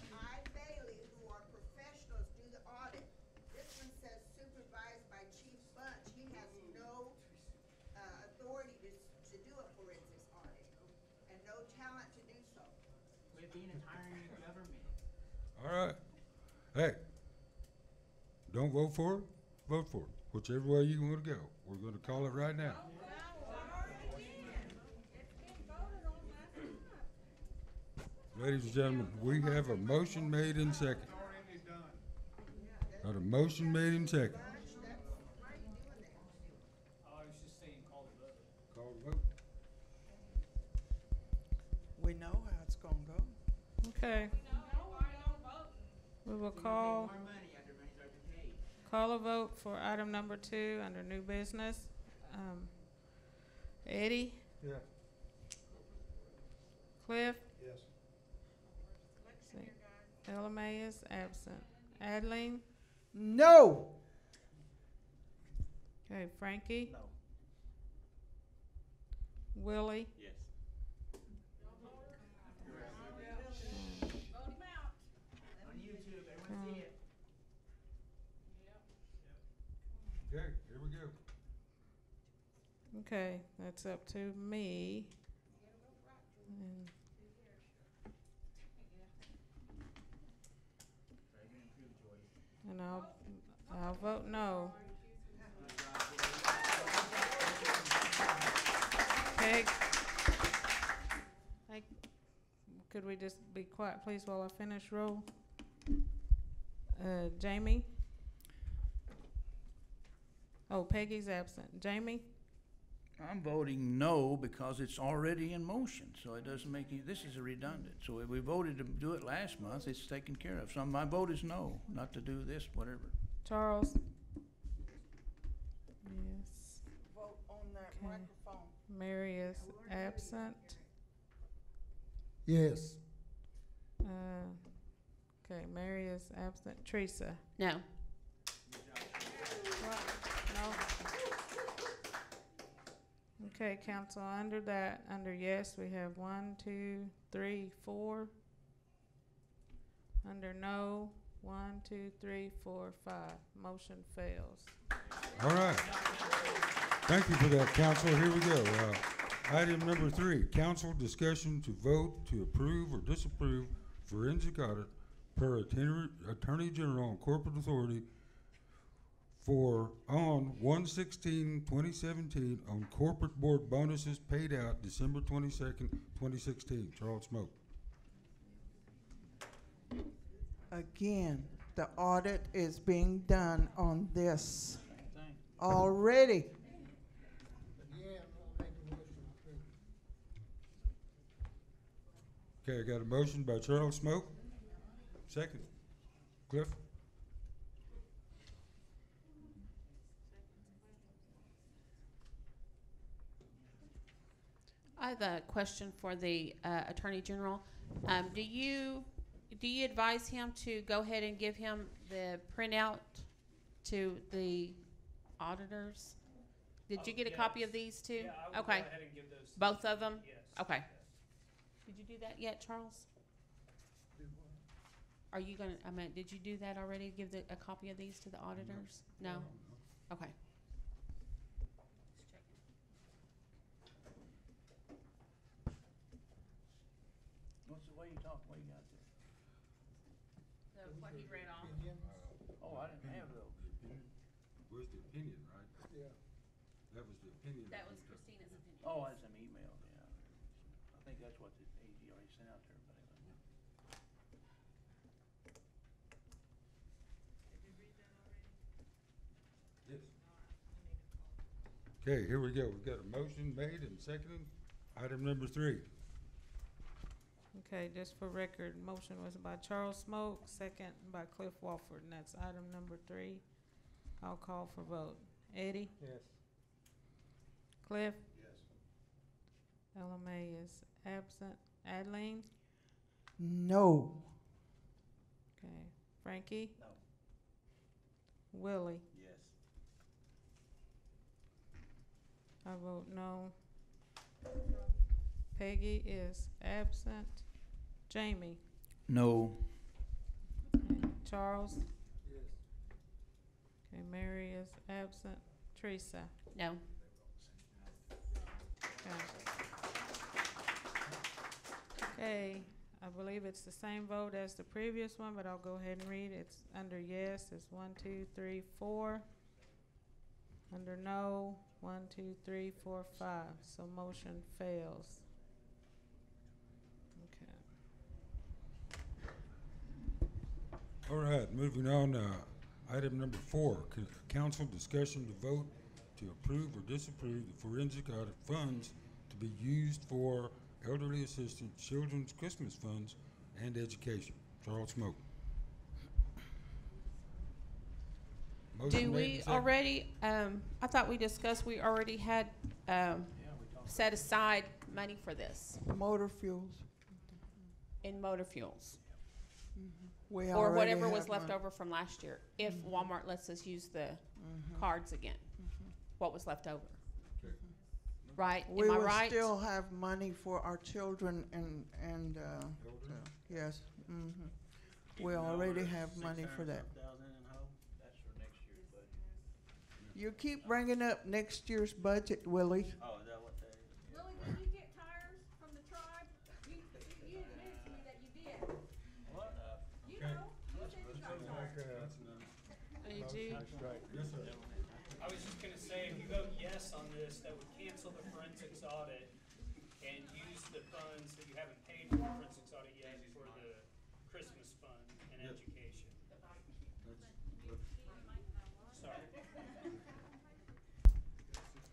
Speaker 8: Bailey, who are professionals, do the audit. This one says supervised by Chief Bunch. He has no, authority to do a forensics audit, and no talent to do so.
Speaker 16: We're being a tyranny government.
Speaker 1: all right. Hey, don't vote for it, vote for it. Whichever way you want to go. We're gonna call it right now. Ladies and gentlemen, we have a motion made in second. Got a motion made in second.
Speaker 17: I was just saying call the vote.
Speaker 1: Call the vote.
Speaker 3: We know how it's gonna go.
Speaker 2: Okay. We will call a vote for item number 2 under new business. Eddie?
Speaker 6: Yeah.
Speaker 2: Cliff?
Speaker 6: Yes.
Speaker 2: Ella May is absent. Adeline?
Speaker 3: No.
Speaker 2: Okay, Frankie?
Speaker 16: No.
Speaker 2: Willie?
Speaker 16: Yes. On YouTube, everyone see it.
Speaker 1: Okay, here we go.
Speaker 2: Okay, that's up to me. And I'll vote no. Okay. Could we just be quiet, please, while I finish roll? Jamie? Oh, Peggy's absent. Jamie?
Speaker 4: I'm voting no because it's already in motion, so it doesn't make any, this is redundant. So if we voted to do it last month, it's taken care of. So my vote is no, not to do this, whatever.
Speaker 2: Charles? Yes.
Speaker 3: Vote on that
Speaker 2: Okay.
Speaker 3: microphone.
Speaker 2: Mary is absent.
Speaker 18: Yes.
Speaker 2: Okay, Mary is absent. Teresa?
Speaker 5: No.
Speaker 2: No. Okay, council, under that, under yes, we have 1, 2, 3, 4. Under no, 1, 2, 3, 4, 5. Motion fails.
Speaker 1: All right. Thank you for that, council. Here we go. Item number 3, council discussion to vote to approve or disapprove forensic audit per Attorney General and Corporate Authority for on 1/16/2017 on corporate board bonuses paid out December 22nd, 2016. Charles Smoke.
Speaker 3: Again, the audit is being done on this already.
Speaker 1: Okay, I got a motion by Charles Smoke. Second. Cliff?
Speaker 5: I have a question for the Attorney General. Do you advise him to go ahead and give him the printout to the auditors? Did you get a copy of these too?
Speaker 17: Yeah, I will
Speaker 5: Okay.
Speaker 17: go ahead and give those.
Speaker 5: Both of them?
Speaker 17: Yes.
Speaker 5: Okay. Did you do that yet, Charles? Are you gonna, did you do that already? Give a copy of these to the auditors? No? Okay.
Speaker 4: What's the way you talk, what you got there?
Speaker 5: What he read off.
Speaker 4: Oh, I didn't have those.
Speaker 1: Where's the opinion, right?
Speaker 18: Yeah.
Speaker 1: That was the opinion.
Speaker 5: That was Christina's opinion.
Speaker 4: Oh, that's an email, yeah. I think that's what the AG already sent out to everybody.
Speaker 1: Yes. Okay, here we go. We've got a motion made and seconded. Item number 3.
Speaker 2: Okay, just for record, motion was by Charles Smoke, second by Cliff Walford, and that's item number 3. I'll call for vote. Eddie?
Speaker 18: Yes.
Speaker 2: Cliff? LMA is absent. Adeline?
Speaker 3: No.
Speaker 2: Okay. Frankie? No. Willie?
Speaker 16: Yes.
Speaker 2: I vote no. Peggy is absent. Jamie?
Speaker 4: No.
Speaker 2: Okay. Charles?
Speaker 18: Yes.
Speaker 2: Okay, Mary is absent. Teresa?
Speaker 5: No.
Speaker 2: Okay, I believe it's the same vote as the previous one, but I'll go ahead and read. It's under yes, it's 1, 2, 3, 4. Under no, 1, 2, 3, 4, 5. So motion fails. Okay.
Speaker 1: All right, moving on, item number 4, council discussion to vote to approve or disapprove the forensic audit funds to be used for elderly assistance, children's Christmas funds, and education. Charles Smoke. Motion
Speaker 5: Do
Speaker 1: made
Speaker 5: we
Speaker 1: and seconded.
Speaker 5: already, I thought we discussed we already had, set aside money for this
Speaker 3: Motor fuels.
Speaker 5: in motor fuels.
Speaker 3: We
Speaker 5: Or
Speaker 3: already
Speaker 5: whatever was
Speaker 3: have
Speaker 5: left
Speaker 3: money.
Speaker 5: over from last year, if Walmart lets us use the cards again. What was left over?
Speaker 1: Okay.
Speaker 5: Right?
Speaker 3: We
Speaker 5: Am I
Speaker 3: will
Speaker 5: right?
Speaker 3: still have money for our children and yes. We already have money for that.
Speaker 16: That's for next year's budget.
Speaker 3: You keep bringing up next year's budget, Willie.
Speaker 16: Oh, is that what that is?
Speaker 13: Willie, when you get tires from the tribe, you admitted to me that you did.
Speaker 16: What?
Speaker 13: You know, you said you got tires.
Speaker 2: AG?
Speaker 1: Yes, sir.
Speaker 17: I was just gonna say, if you vote yes on this, that would cancel the forensics audit and use the funds that you haven't paid for the forensics audit yet for the Christmas fund and
Speaker 1: Yes.
Speaker 17: education.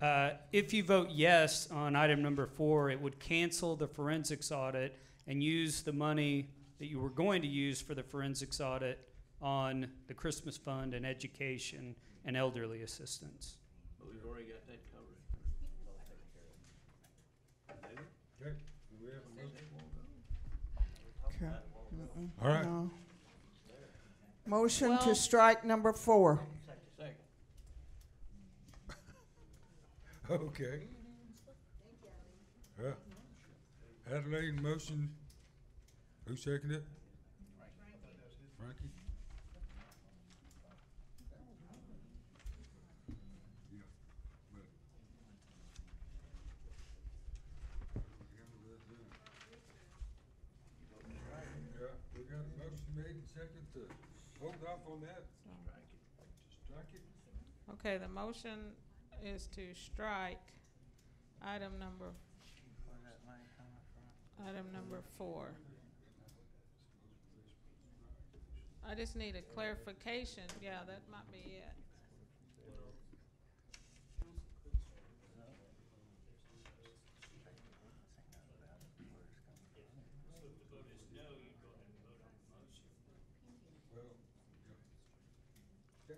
Speaker 17: Sorry. If you vote yes on item number 4, it would cancel the forensics audit and use the money that you were going to use for the forensics audit on the Christmas fund and education and elderly assistance.
Speaker 16: But we've already got that covered.
Speaker 1: Okay, do we have a motion?
Speaker 3: Okay.
Speaker 1: All right.
Speaker 3: No. Motion
Speaker 5: Well-
Speaker 3: to strike number 4.
Speaker 16: Second.
Speaker 1: Okay. Adelaide motion. Who seconded it? Frankie? Yeah, but- Yeah, we got a motion made and second to hold off on that. Strike it.
Speaker 2: Okay, the motion is to strike item number 4. I just need a clarification. Yeah, that might be it.
Speaker 17: So if the vote is no, you go ahead and vote on the motion.
Speaker 1: Well, yeah.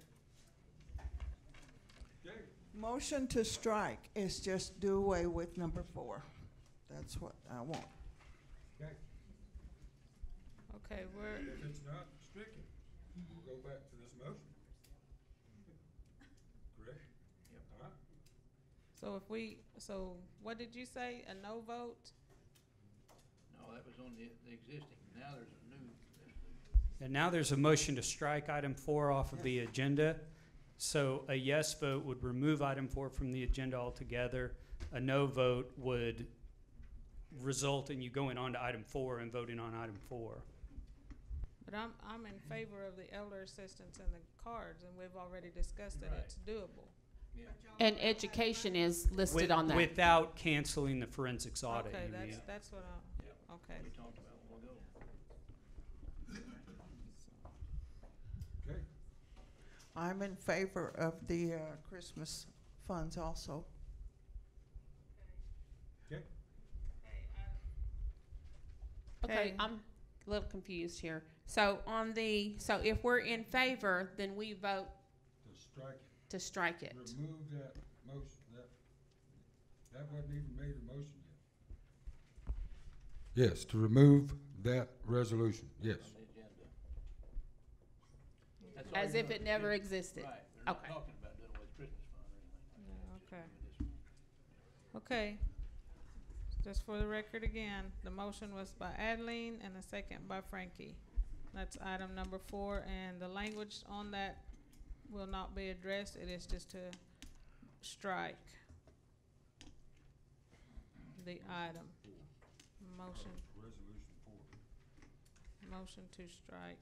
Speaker 1: Okay.
Speaker 3: Motion to strike is just do away with number 4. That's what I want.
Speaker 1: Okay.
Speaker 2: Okay, we're,
Speaker 1: If it's not stricken, we'll go back to this motion. Correct? Yep. All right.
Speaker 2: so what did you say? A no vote?
Speaker 4: No, that was on the existing. Now there's a new.
Speaker 17: And now there's a motion to strike item 4 off of the agenda. So a yes vote would remove item 4 from the agenda altogether. A no vote would result in you going on to item 4 and voting on item 4.
Speaker 2: But I'm in favor of the elder assistance and the cards, and we've already discussed that it's doable.
Speaker 5: And education is listed on that.
Speaker 17: Without canceling the forensics audit.
Speaker 2: Okay,
Speaker 17: you mean.
Speaker 2: that's what okay.
Speaker 4: We talked about a while ago.
Speaker 1: Okay.
Speaker 3: I'm in favor of the Christmas funds also.
Speaker 1: Okay.
Speaker 5: Okay, I'm a little confused here. So so if we're in favor, then we vote
Speaker 1: To strike it.
Speaker 5: to strike it.
Speaker 1: Remove that motion, that wasn't even made a motion yet. Yes, to remove that resolution, yes.
Speaker 4: On the agenda. That's all
Speaker 5: As
Speaker 4: you're
Speaker 5: if
Speaker 4: doing.
Speaker 5: it never existed.
Speaker 4: Right, they're not
Speaker 5: Okay.
Speaker 4: talking about doing away with Christmas fund or anything like that.
Speaker 2: Yeah, okay. Okay. Just for the record again, the motion was by Adeline and the second by Frankie. That's item number 4, and the language on that will not be addressed. It is just to strike the item. Motion.
Speaker 1: Resolution 4.
Speaker 2: Motion to strike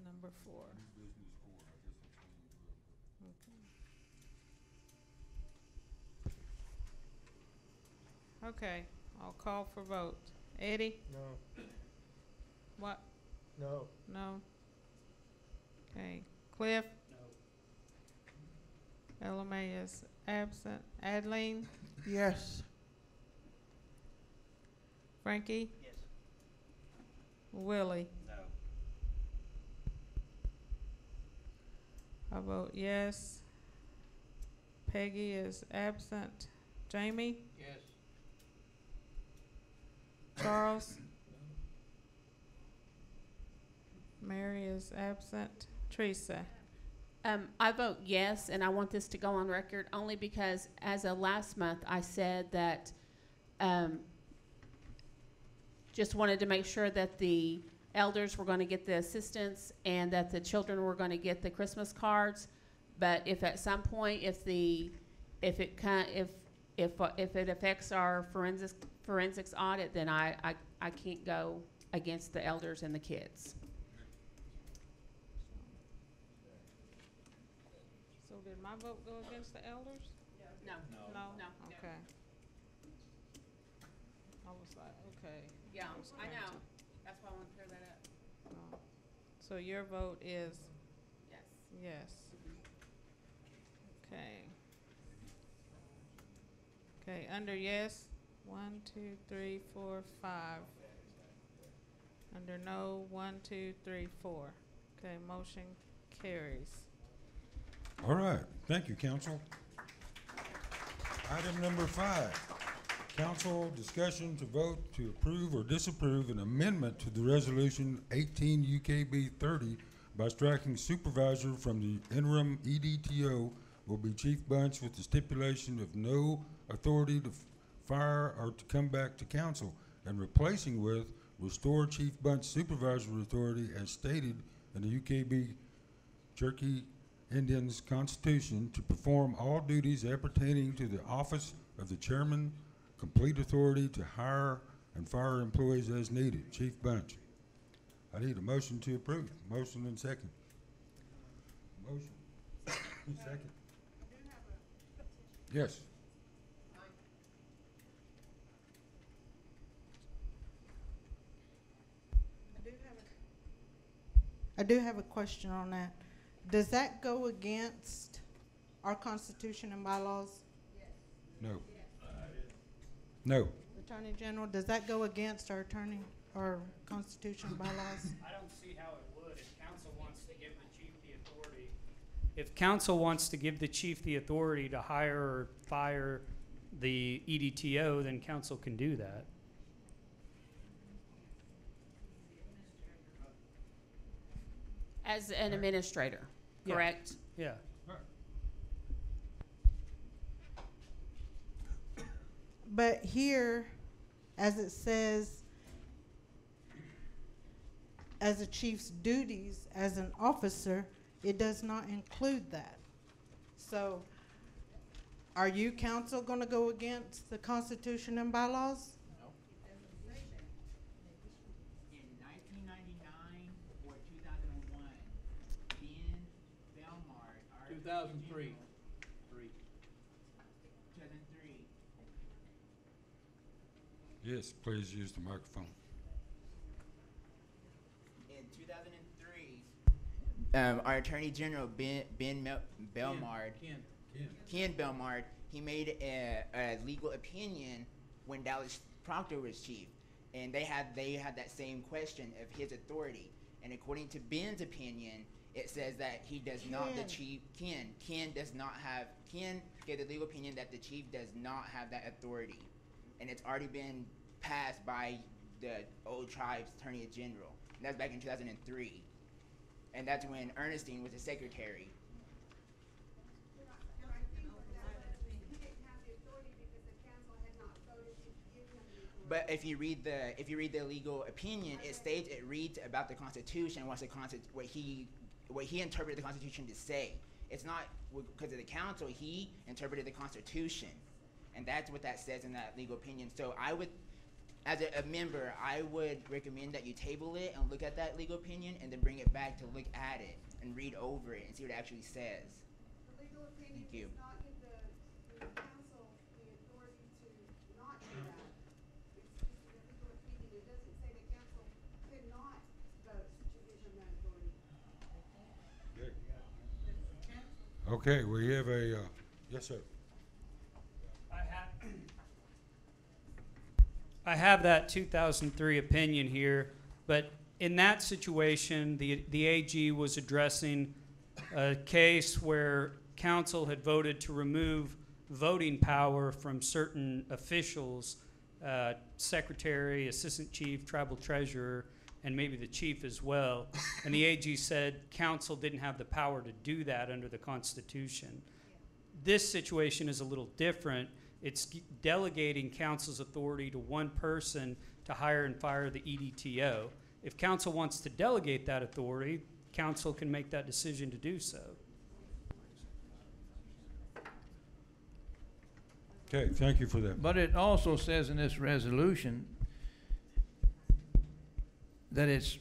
Speaker 2: number 4.
Speaker 1: New business 4, I guess that's how you do it.
Speaker 2: Okay, I'll call for vote. Eddie?
Speaker 18: No.
Speaker 2: What?
Speaker 18: No.
Speaker 2: No? Okay. Cliff? No. LMA is absent. Adeline?
Speaker 3: Yes.
Speaker 2: Frankie?
Speaker 16: Yes.
Speaker 2: Willie?
Speaker 16: No.
Speaker 2: I vote yes. Peggy is absent. Jamie?
Speaker 4: Yes.
Speaker 2: Charles? Mary is absent. Teresa?
Speaker 5: I vote yes, and I want this to go on record only because as of last month, I said that, just wanted to make sure that the elders were gonna get the assistance and that the children were gonna get the Christmas cards. But if at some point, if it affects our forensics audit, then I can't go against the elders and the kids.
Speaker 2: So did my vote go against the elders?
Speaker 5: No.
Speaker 2: No? Okay. I was like, okay.
Speaker 5: Yeah,
Speaker 2: was
Speaker 5: I
Speaker 2: trying
Speaker 5: know.
Speaker 2: to-
Speaker 5: That's why I want to clear that up.
Speaker 2: Oh. So your vote is
Speaker 5: Yes.
Speaker 2: yes. Okay. Okay, under yes, 1, 2, 3, 4, 5. Under no, 1, 2, 3, 4. Okay, motion carries.
Speaker 1: All right, thank you, council. Item number 5, council discussion to vote to approve or disapprove an amendment to the resolution 18 UKB 30 by striking supervisor from the interim EDTO will be Chief Bunch with the stipulation of no authority to fire or to come back to council, and replacing with restore Chief Bunch supervisory authority as stated in the UKB Cherokee Indians Constitution to perform all duties appertaining to the office of the chairman, complete authority to hire and fire employees as needed. Chief Bunch. I need a motion to approve. Motion and second. Motion. Second. Yes.
Speaker 19: I do have a question on that. Does that go against our Constitution and bylaws?
Speaker 1: No. No.
Speaker 19: Attorney General, does that go against our Constitution and bylaws?
Speaker 17: I don't see how it would if council wants to give the chief the authority. If council wants to give the chief the authority to hire or fire the EDTO, then council can do that.
Speaker 5: As an administrator,
Speaker 17: Yeah.
Speaker 5: correct?
Speaker 17: Yeah.
Speaker 19: But here, as it says, as a chief's duties as an officer, it does not include that. So, are you, council, going to go against the Constitution and bylaws?
Speaker 20: In 1999 or 2001, Ben Belmar, our
Speaker 4: 2003.
Speaker 20: 2003.
Speaker 1: Yes, please use the microphone.
Speaker 20: In 2003, our Attorney General Belmar, Ken Belmar, he made a legal opinion when Dallas Proctor was chief, and they had that same question of his authority. And according to Ben's opinion, it says that he does not, the chief, Ken does not have, Ken gave the legal opinion that the chief does not have that authority. And it's already been passed by the old tribe's attorney general. And that's back in 2003. And that's when Ernestine was the secretary. But if you read the legal opinion, it reads about the Constitution, what he interpreted the Constitution to say. It's not because of the council. He interpreted the Constitution, and that's what that says in that legal opinion. So I would, as a member, I would recommend that you table it and look at that legal opinion, and then bring it back to look at it and read over it and see what it actually says.
Speaker 15: The legal opinion
Speaker 20: Thank you.
Speaker 15: does not give the council the authority to not do that. It's just the legal opinion. It doesn't say the council could not vote to give him that authority.
Speaker 1: Okay, we have a, yes, sir.
Speaker 17: I have that 2003 opinion here, but in that situation, the AG was addressing a case where council had voted to remove voting power from certain officials, secretary, assistant chief, tribal treasurer, and maybe the chief as well. And the AG said council didn't have the power to do that under the Constitution. This situation is a little different. It's delegating council's authority to one person to hire and fire the EDTO. If council wants to delegate that authority, council can make that decision to do so.
Speaker 1: Okay, thank you for that.
Speaker 4: But it also says in this resolution that it's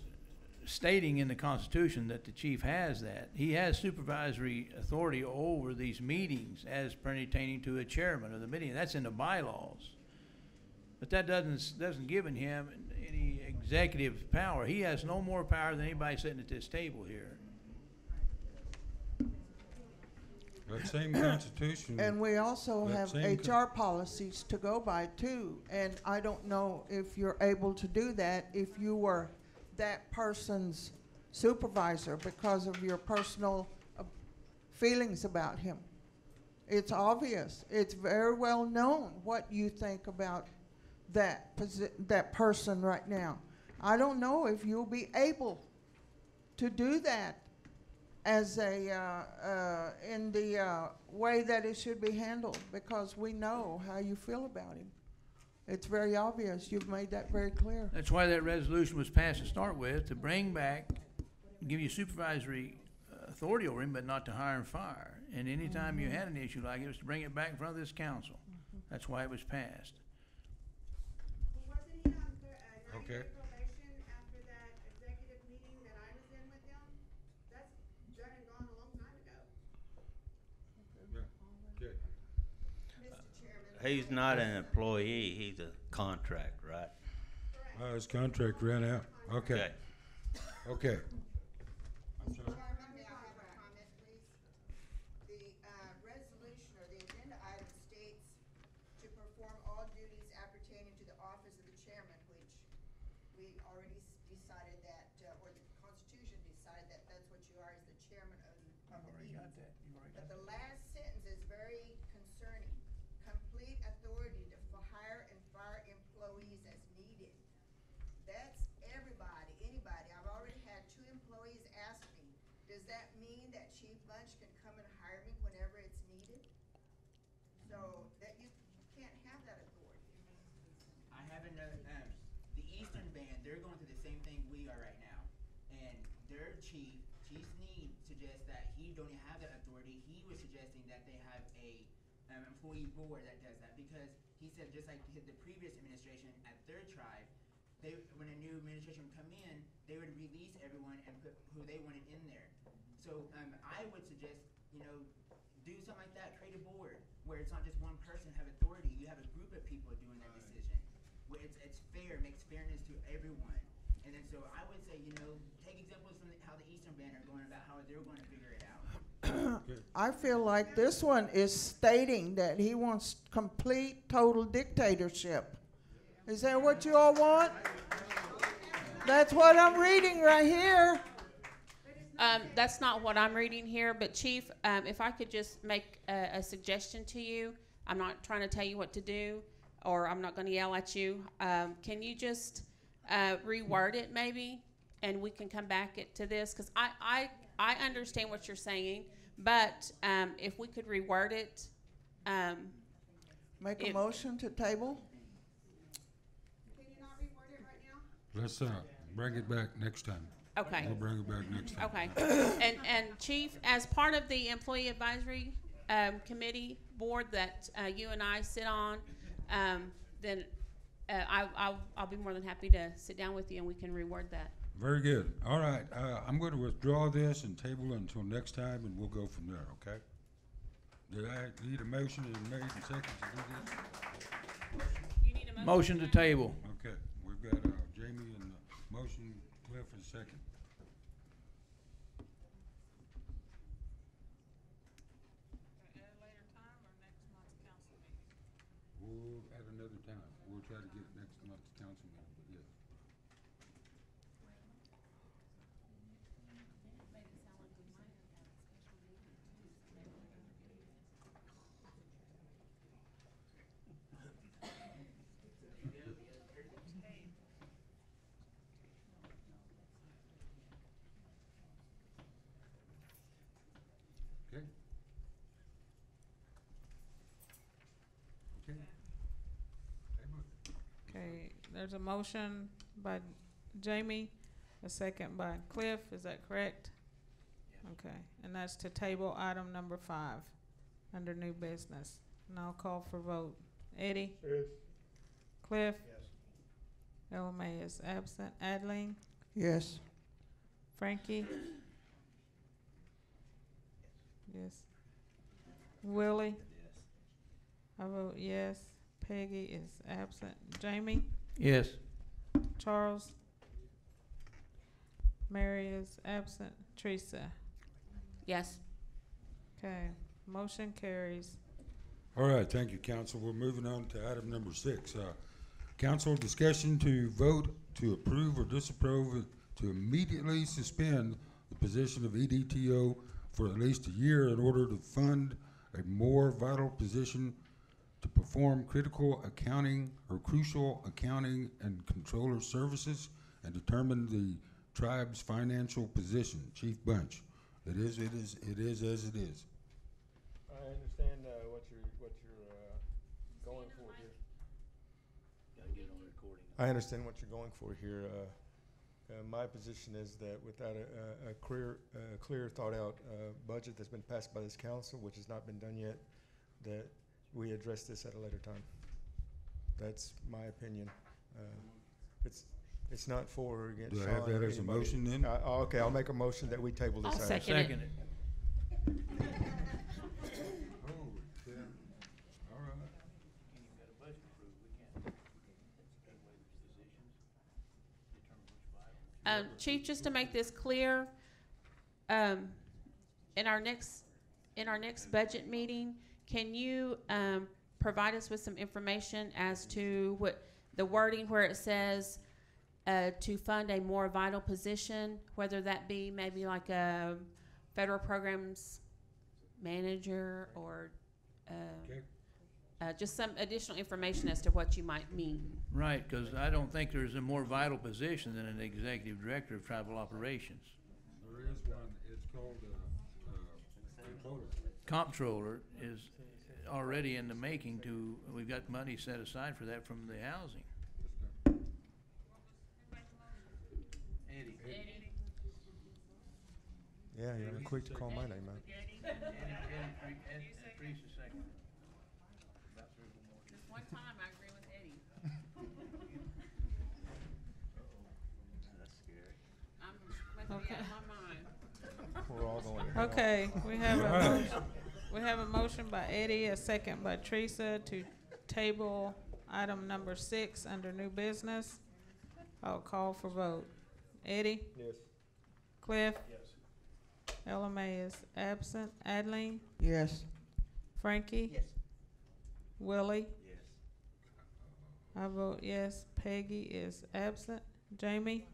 Speaker 4: stating in the Constitution that the chief has that. He has supervisory authority over these meetings as pertaining to a chairman of the meeting. That's in the bylaws. But that doesn't give him any executive power. He has no more power than anybody sitting at this table here.
Speaker 1: That same Constitution.
Speaker 3: And we also
Speaker 1: that
Speaker 3: have
Speaker 1: same
Speaker 3: HR policies to go by too. And I don't know if you're able to do that if you were that person's supervisor because of your personal feelings about him. It's obvious. It's very well known what you think about that person right now. I don't know if you'll be able to do that as a in the way that it should be handled, because we know how you feel about him. It's very obvious. You've made that very clear.
Speaker 4: That's why that resolution was passed to start with, to bring back, give you supervisory authority over him, but not to hire and fire. And anytime you had an issue like it, was to bring it back in front of this council. That's why it was passed.
Speaker 15: Well, wasn't he on the, 90-day
Speaker 1: Okay.
Speaker 15: probation after that executive meeting that I was in with him? That's done and gone a long time ago.
Speaker 1: Okay.
Speaker 15: Mr. Chairman.
Speaker 21: He's not an employee, he's a contract, right?
Speaker 1: His contract ran out. Okay. Okay.
Speaker 8: Mr. Chairman, may I have a comment, please? The resolution or the agenda item states to perform all duties appertaining to the office of the chairman, which we already decided that, or the Constitution decided that that's what you are, as the chairman of the meeting. But the last sentence is very concerning. Complete authority to hire and fire employees as needed. That's everybody, anybody. I've already had 2 employees ask me, does that mean that Chief Bunch can come and hire me whenever it's needed? So that you can't have that authority.
Speaker 20: I have another, the Eastern Band, they're going through the same thing we are right now. And their Chief Sneed suggests that he don't even have that authority. He was suggesting that they have a employee board that does that, because he said just like the previous administration at their tribe, when a new administration would come in, they would release everyone and put who they wanted in there. So I would suggest, do something like that, create a board where it's not just one person have authority. You have a group of people doing that decision. Where it's fair, makes fairness to everyone. And then so I would say, take examples from how the Eastern Band are going about how they're going to figure it out.
Speaker 3: I feel like this one is stating that he wants complete, total dictatorship. Is that what you all want? That's what I'm reading right here.
Speaker 5: That's not what I'm reading here, but Chief, if I could just make a suggestion to you. I'm not trying to tell you what to do, or I'm not going to yell at you. Can you just reword it maybe, and we can come back to this? Because I understand what you're saying, but if we could reword it.
Speaker 3: Make a motion to table?
Speaker 15: Can you not reword it right now?
Speaker 1: Let's bring it back next time.
Speaker 5: Okay.
Speaker 1: We'll bring it back next time.
Speaker 5: Okay. And Chief, as part of the Employee Advisory Committee board that you and I sit on, then I'll be more than happy to sit down with you and we can reword that.
Speaker 1: Very good. All right. I'm going to withdraw this and table it until next time, and we'll go from there, okay? Did I need a motion and made and second to do this?
Speaker 5: You need a
Speaker 4: Motion to table.
Speaker 1: Okay. We've got Jamie and motion, Cliff is second. We'll at another time. We'll try to get it next month's council meeting, but yes. Okay. Okay.
Speaker 2: Okay, there's a motion by Jamie, a second by Cliff, is that correct? Okay, and that's to table item number 5, under new business. And I'll call for vote. Eddie?
Speaker 6: Yes.
Speaker 2: Cliff?
Speaker 6: Yes.
Speaker 2: LMA is absent. Adeline?
Speaker 3: Yes.
Speaker 2: Frankie? Yes. Willie? I vote yes. Peggy is absent. Jamie?
Speaker 4: Yes.
Speaker 2: Charles? Mary is absent. Teresa?
Speaker 5: Yes.
Speaker 2: Okay, motion carries.
Speaker 1: All right, thank you, council. We're moving on to item number 6. Council discussion to vote to approve or disapprove to immediately suspend the position of EDTO for at least a year in order to fund a more vital position to perform critical accounting or crucial accounting and controller services and determine the tribe's financial position. Chief Bunch. It is as it is.
Speaker 6: I understand what you're going for here.
Speaker 4: Gotta get it on recording.
Speaker 6: I understand what you're going for here. My position is that without a clear thought out budget that's been passed by this council, which has not been done yet, that we address this at a later time. That's my opinion. It's not for or against
Speaker 1: Do I
Speaker 6: Sean
Speaker 1: have that
Speaker 6: or
Speaker 1: as a
Speaker 6: anybody.
Speaker 1: motion then?
Speaker 6: Okay, I'll make a motion that we table this
Speaker 5: I'll
Speaker 6: item.
Speaker 5: second it.
Speaker 1: Oh, yeah. All right.
Speaker 5: Chief, just to make this clear, in our next budget meeting, can you provide us with some information as to what the wording where it says to fund a more vital position, whether that be maybe like a federal programs manager or just some additional information as to what you might mean.
Speaker 4: Right, because I don't think there's a more vital position than an executive director of tribal operations.
Speaker 1: There is one. It's called controller.
Speaker 4: Comptroller is already in the making we've got money set aside for that from the housing. Eddie.
Speaker 6: Yeah, you're quick to call my name out.
Speaker 5: Just one time I agree with Eddie.
Speaker 21: That's scary.
Speaker 5: I'm making up my mind.
Speaker 6: We're all going.
Speaker 2: Okay, we have a motion by Eddie, a second by Teresa to table item number 6 under new business. I'll call for vote. Eddie?
Speaker 6: Yes.
Speaker 2: Cliff?
Speaker 6: Yes.
Speaker 2: Ella May is absent. Adeline?
Speaker 3: Yes.
Speaker 2: Frankie?
Speaker 20: Yes.
Speaker 2: Willie?
Speaker 21: Yes.
Speaker 2: I vote yes. Peggy is absent. Jamie?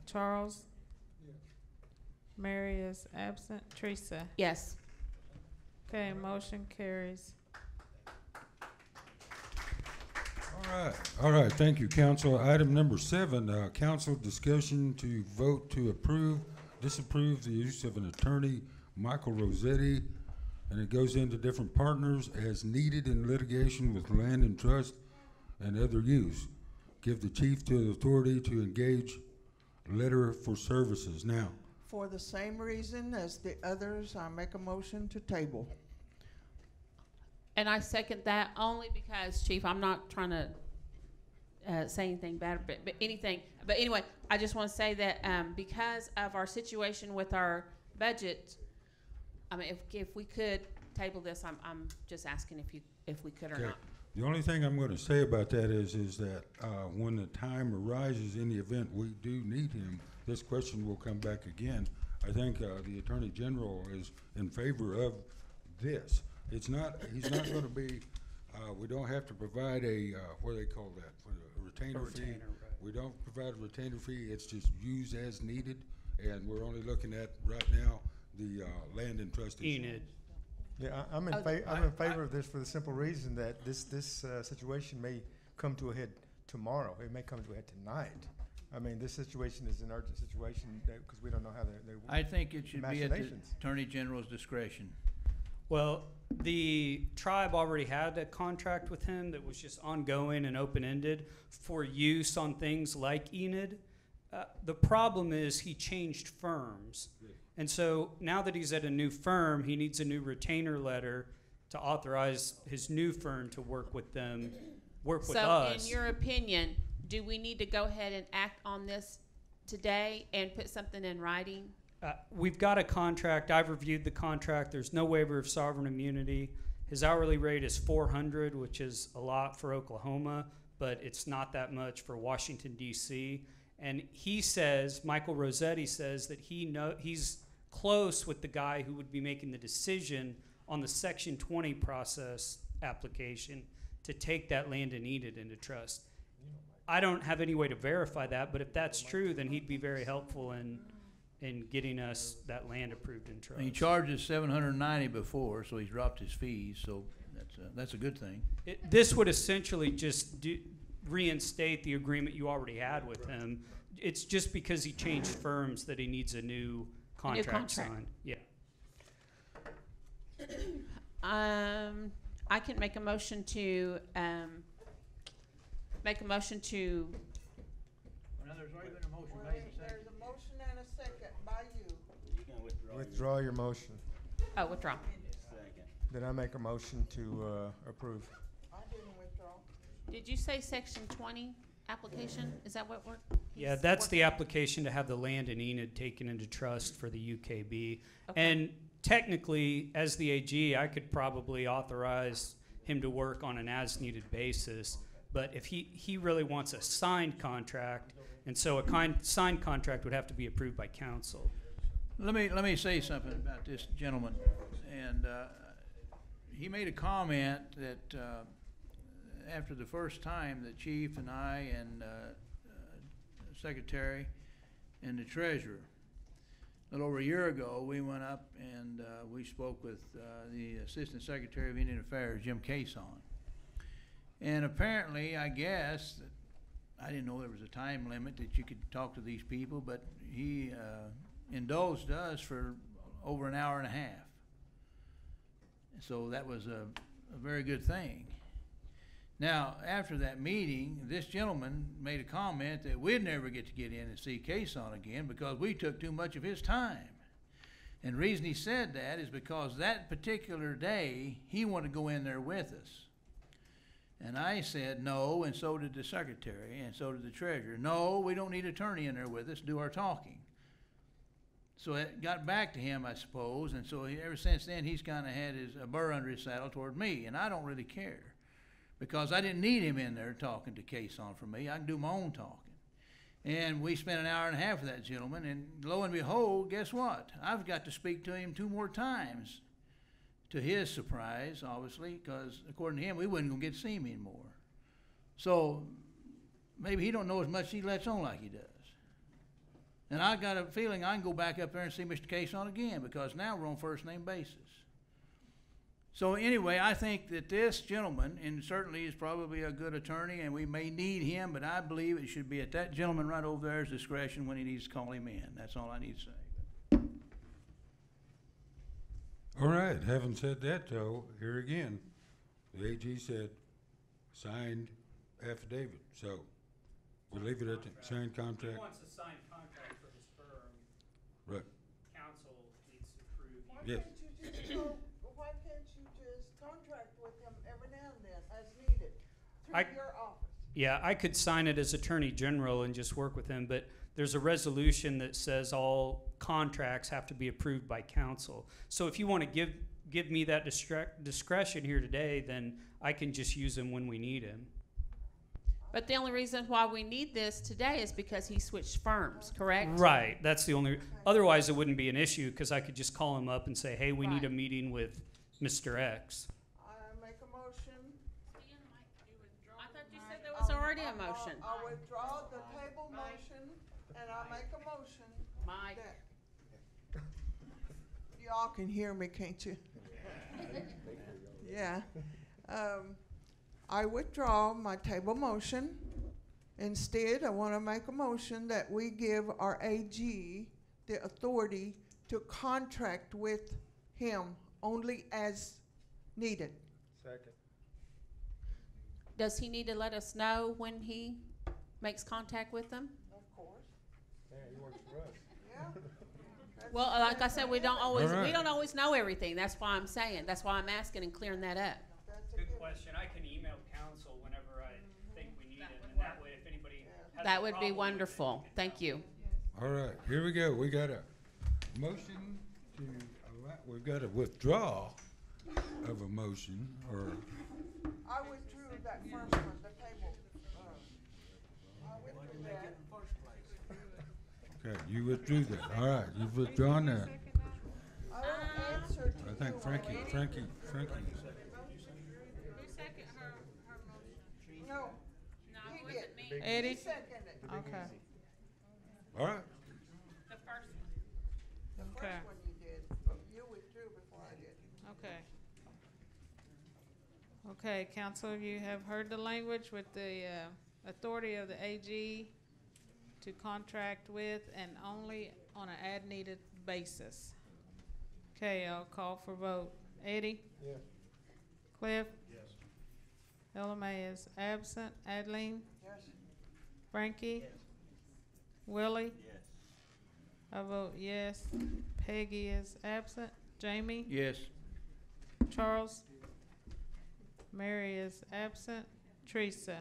Speaker 2: Charles? Mary is absent. Teresa?
Speaker 5: Yes.
Speaker 2: Okay, motion carries.
Speaker 1: All right, thank you, council. Item number 7, council discussion to vote to approve, disapprove the use of an attorney, Michael Rossetti, and it goes into different partners as needed in litigation with land and trust and other use. Give the chief the authority to engage letter for services. Now,
Speaker 3: For the same reason as the others, I make a motion to table.
Speaker 5: And I second that only because, Chief, I'm not trying to say anything bad, but anything. But anyway, I just want to say that because of our situation with our budget, I mean, if we could table this, I'm just asking if we could or
Speaker 1: okay.
Speaker 5: not.
Speaker 1: The only thing I'm going to say about that is that when the time arises in the event we do need him, this question will come back again. I think the Attorney General is in favor of this. It's not, he's not going to be, we don't have to provide a, what do they call that, a retainer fee?
Speaker 17: Right.
Speaker 1: We don't provide a retainer fee, it's just used as needed, and we're only looking at, right now, the land and trust issue.
Speaker 17: Enid.
Speaker 6: Yeah, I'm in favor of this for the simple reason that this situation may come to a head tomorrow. It may come to a head tonight. I mean, this situation is an urgent situation because we don't know how they
Speaker 4: I think it should be at the
Speaker 6: machinations.
Speaker 4: Attorney General's discretion.
Speaker 17: Well, the tribe already had a contract with him that was just ongoing and open-ended for use on things like Enid. The problem is he changed firms. And so now that he's at a new firm, he needs a new retainer letter to authorize his new firm to work with them, work with us.
Speaker 5: So in your opinion, do we need to go ahead and act on this today and put something in writing?
Speaker 17: We've got a contract. I've reviewed the contract. There's no waiver of sovereign immunity. His hourly rate is $400, which is a lot for Oklahoma, but it's not that much for Washington, D.C. And he says, Michael Rossetti says that he's close with the guy who would be making the decision on the Section 20 process application to take that land and Enid into trust. I don't have any way to verify that, but if that's true, then he'd be very helpful in getting us that land approved in trust.
Speaker 4: He charged us $790 before, so he's dropped his fees, so that's a good thing.
Speaker 17: This would essentially just reinstate the agreement you already had with him. It's just because he changed firms that he needs a new contract signed. Yeah.
Speaker 5: I can make a motion to
Speaker 4: Now, there's already been a motion made and seconded.
Speaker 3: There's a motion and a second by you.
Speaker 21: You can withdraw.
Speaker 6: Withdraw your motion.
Speaker 5: Oh, withdraw.
Speaker 21: Second.
Speaker 6: Then I make a motion to approve.
Speaker 3: I didn't withdraw.
Speaker 5: Did you say Section 20 application? Is that what we're?
Speaker 17: Yeah, that's the application to have the land in Enid taken into trust for the UKB.
Speaker 5: Okay.
Speaker 17: And technically, as the AG, I could probably authorize him to work on an as-needed basis. But if he really wants a signed contract, and so a signed contract would have to be approved by council.
Speaker 4: Let me say something about this gentleman. And he made a comment that after the first time, the chief and I and secretary and the treasurer, a little over a year ago, we went up and we spoke with the Assistant Secretary of Indian Affairs, Jim Cason. And apparently, I guess, I didn't know there was a time limit that you could talk to these people, but he indulged us for over an hour and a half. So that was a very good thing. Now, after that meeting, this gentleman made a comment that we'd never get to get in and see Cason again because we took too much of his time. And the reason he said that is because that particular day, he wanted to go in there with us. And I said no, and so did the secretary, and so did the treasurer. No, we don't need an attorney in there with us, do our talking. So it got back to him, I suppose, and so ever since then, he's kind of had a burr under his saddle toward me, and I don't really care. Because I didn't need him in there talking to Cason for me. I can do my own talking. And we spent an hour and a half with that gentleman, and lo and behold, guess what? I've got to speak to him 2 more times. To his surprise, obviously, because according to him, we wasn't going to get to see him anymore. So maybe he don't know as much as he lets on like he does. And I got a feeling I can go back up there and see Mr. Cason again, because now we're on first name basis. So anyway, I think that this gentleman, and certainly is probably a good attorney, and we may need him, but I believe it should be at that gentleman right over there's discretion when he needs to call him in. That's all I need to say.
Speaker 1: All right, having said that though, here again, the AG said signed affidavit, so we'll leave it at the signed contract.
Speaker 17: He wants a signed contract for his firm.
Speaker 1: Right.
Speaker 17: Council needs to approve.
Speaker 1: Yes.
Speaker 3: Why can't you just contract with him every now and then as needed through your office?
Speaker 17: Yeah, I could sign it as Attorney General and just work with him, but there's a resolution that says all contracts have to be approved by council. So if you want to give me that discretion here today, then I can just use him when we need him.
Speaker 5: But the only reason why we need this today is because he switched firms, correct?
Speaker 17: Right, that's the only, otherwise it wouldn't be an issue, because I could just call him up and say, hey, we need a meeting with Mr. X.
Speaker 3: I make a motion.
Speaker 5: I thought you said there was already a motion.
Speaker 3: I withdraw the table motion, and I make a motion.
Speaker 5: Mike.
Speaker 3: Y'all can hear me, can't you? Yeah. I withdraw my table motion. Instead, I want to make a motion that we give our AG the authority to contract with him only as needed.
Speaker 6: Second.
Speaker 5: Does he need to let us know when he makes contact with them?
Speaker 3: Of course.
Speaker 6: Yeah, he works for us.
Speaker 3: Yeah.
Speaker 5: Well, like I said, we don't always
Speaker 1: All right.
Speaker 5: we don't always know everything. That's why I'm saying. That's why I'm asking and clearing that up.
Speaker 17: Good question. I can email council whenever I think we need it, and that way if anybody has
Speaker 5: That
Speaker 17: a
Speaker 5: would be
Speaker 17: problem with it,
Speaker 5: wonderful. Thank you.
Speaker 1: All right, here we go. We got a motion to allow, we've got a withdrawal of a motion, or,
Speaker 3: I withdrew that first one, the table. I withdrew that.
Speaker 1: okay, you withdrew that. All right, you've withdrawn that.
Speaker 3: I don't answer to
Speaker 1: I think
Speaker 3: you,
Speaker 1: Frankie.
Speaker 2: Who seconded her motion?
Speaker 3: No,
Speaker 2: No,
Speaker 3: he
Speaker 2: it
Speaker 3: did.
Speaker 2: wasn't me. Eddie?
Speaker 3: He seconded.
Speaker 2: Okay.
Speaker 1: All right,
Speaker 5: The first
Speaker 3: The
Speaker 2: Okay.
Speaker 3: first one you did, but you withdrew before I did.
Speaker 2: Okay. Okay, council, you have heard the language with the authority of the AG to contract with and only on an as-needed basis. Okay, I'll call for vote. Eddie?
Speaker 6: Yes.
Speaker 2: Cliff?
Speaker 6: Yes.
Speaker 2: LMA is absent. Adeline?
Speaker 3: Yes.
Speaker 2: Frankie? Willie?
Speaker 21: Yes.
Speaker 2: I vote yes. Peggy is absent. Jamie?
Speaker 4: Yes.
Speaker 2: Charles? Mary is absent. Teresa?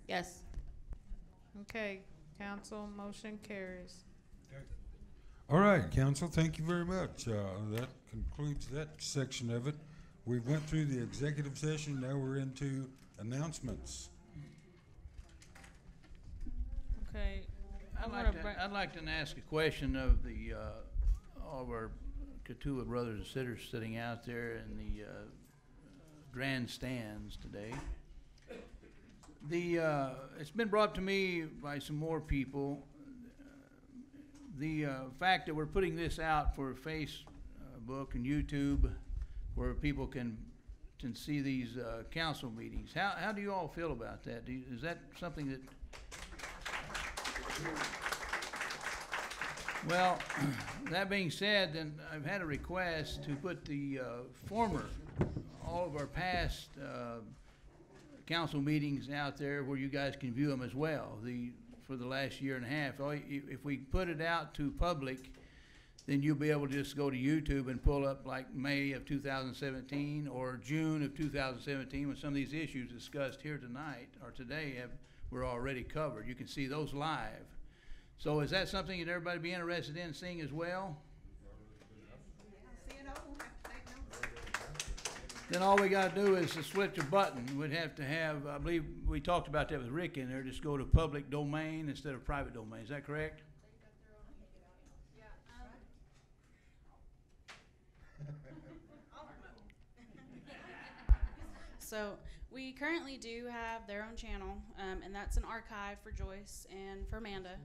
Speaker 5: Yes.
Speaker 2: Okay, council, motion carries.
Speaker 1: all right, council, thank you very much. That concludes that section of it. We went through the executive session, now we're into announcements.
Speaker 2: Okay,
Speaker 4: I'd
Speaker 2: I'm
Speaker 4: like
Speaker 2: gonna
Speaker 4: to,
Speaker 2: bring,
Speaker 4: I'd like to ask a question of the, all of our Katua brothers and sisters sitting out there in the grandstands today. It's been brought to me by some more people, the fact that we're putting this out for Facebook and YouTube, where people can see these council meetings. How do you all feel about that? Is that something that? Well, that being said, then I've had a request to put the all of our past council meetings out there where you guys can view them as well, for the last year and a half. If we put it out to public, then you'll be able to just go to YouTube and pull up like May of 2017 or June of 2017 when some of these issues discussed here tonight or today were already covered. You can see those live. So is that something that everybody be interested in seeing as well? then all we gotta do is to switch a button. We'd have to have, I believe, we talked about that with Rick in there, just go to public domain instead of private domain. Is that correct?
Speaker 10: So we currently do have their own channel, and that's an archive for Joyce and for Amanda.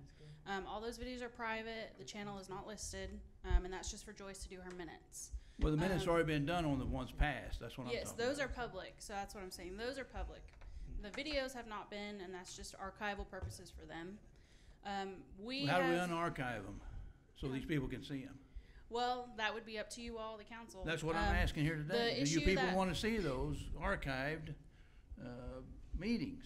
Speaker 10: All those videos are private. The channel is not listed, and that's just for Joyce to do her minutes.
Speaker 4: Well, the minutes already been done on the ones past. That's what I'm talking
Speaker 10: Yes,
Speaker 4: about.
Speaker 10: those are public, so that's what I'm saying. Those are public. The videos have not been, and that's just archival purposes for them.
Speaker 4: How do we unarchive them so these people can see them?
Speaker 10: Well, that would be up to you all, the council.
Speaker 4: That's what I'm asking here today. Do you people want to see those archived meetings?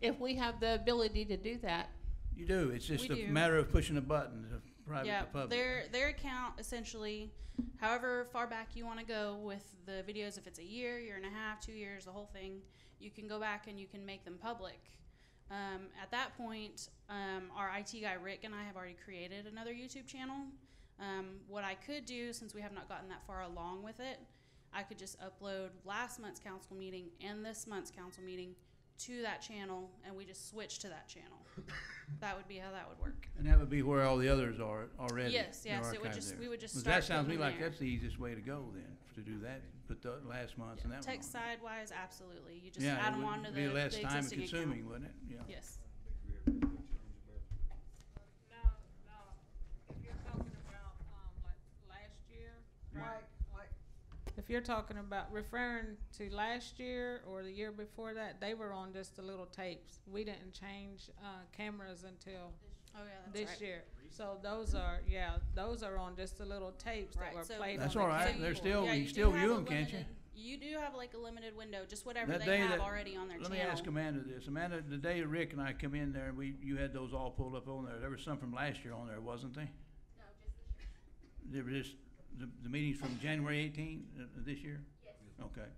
Speaker 5: If we have the ability to do that.
Speaker 4: You do. It's just a matter of pushing a button, private to public.
Speaker 10: Their account essentially, however far back you want to go with the videos, if it's a year, year and a half, 2 years, the whole thing, you can go back and you can make them public. At that point, our IT guy Rick and I have already created another YouTube channel. What I could do, since we have not gotten that far along with it, I could just upload last month's council meeting and this month's council meeting to that channel, and we just switch to that channel. That would be how that would work.
Speaker 4: And that would be where all the others are already.
Speaker 10: Yes, it would just, we would just start.
Speaker 4: That sounds to me like that's the easiest way to go then, to do that. Put the last month's and that one.
Speaker 10: Tech side wise, absolutely. You just add them onto the existing account.
Speaker 4: Yeah, it would be less time consuming, wouldn't it? Yeah.
Speaker 10: Yes.
Speaker 2: If you're talking about referring to last year or the year before that, they were on just the little tapes. We didn't change cameras until this year. So those are on just the little tapes that were played.
Speaker 4: That's
Speaker 2: on
Speaker 4: all right. They're still you still view them, can't you?
Speaker 10: You do have like a limited window, just whatever they have already on their channel.
Speaker 4: Let me ask Amanda this. Amanda, the day Rick and I come in there, you had those all pulled up on there. There was some from last year on there, wasn't there?
Speaker 10: No, just this year.
Speaker 4: They were just the meetings from January 18 this year?
Speaker 10: Yes.
Speaker 4: Okay.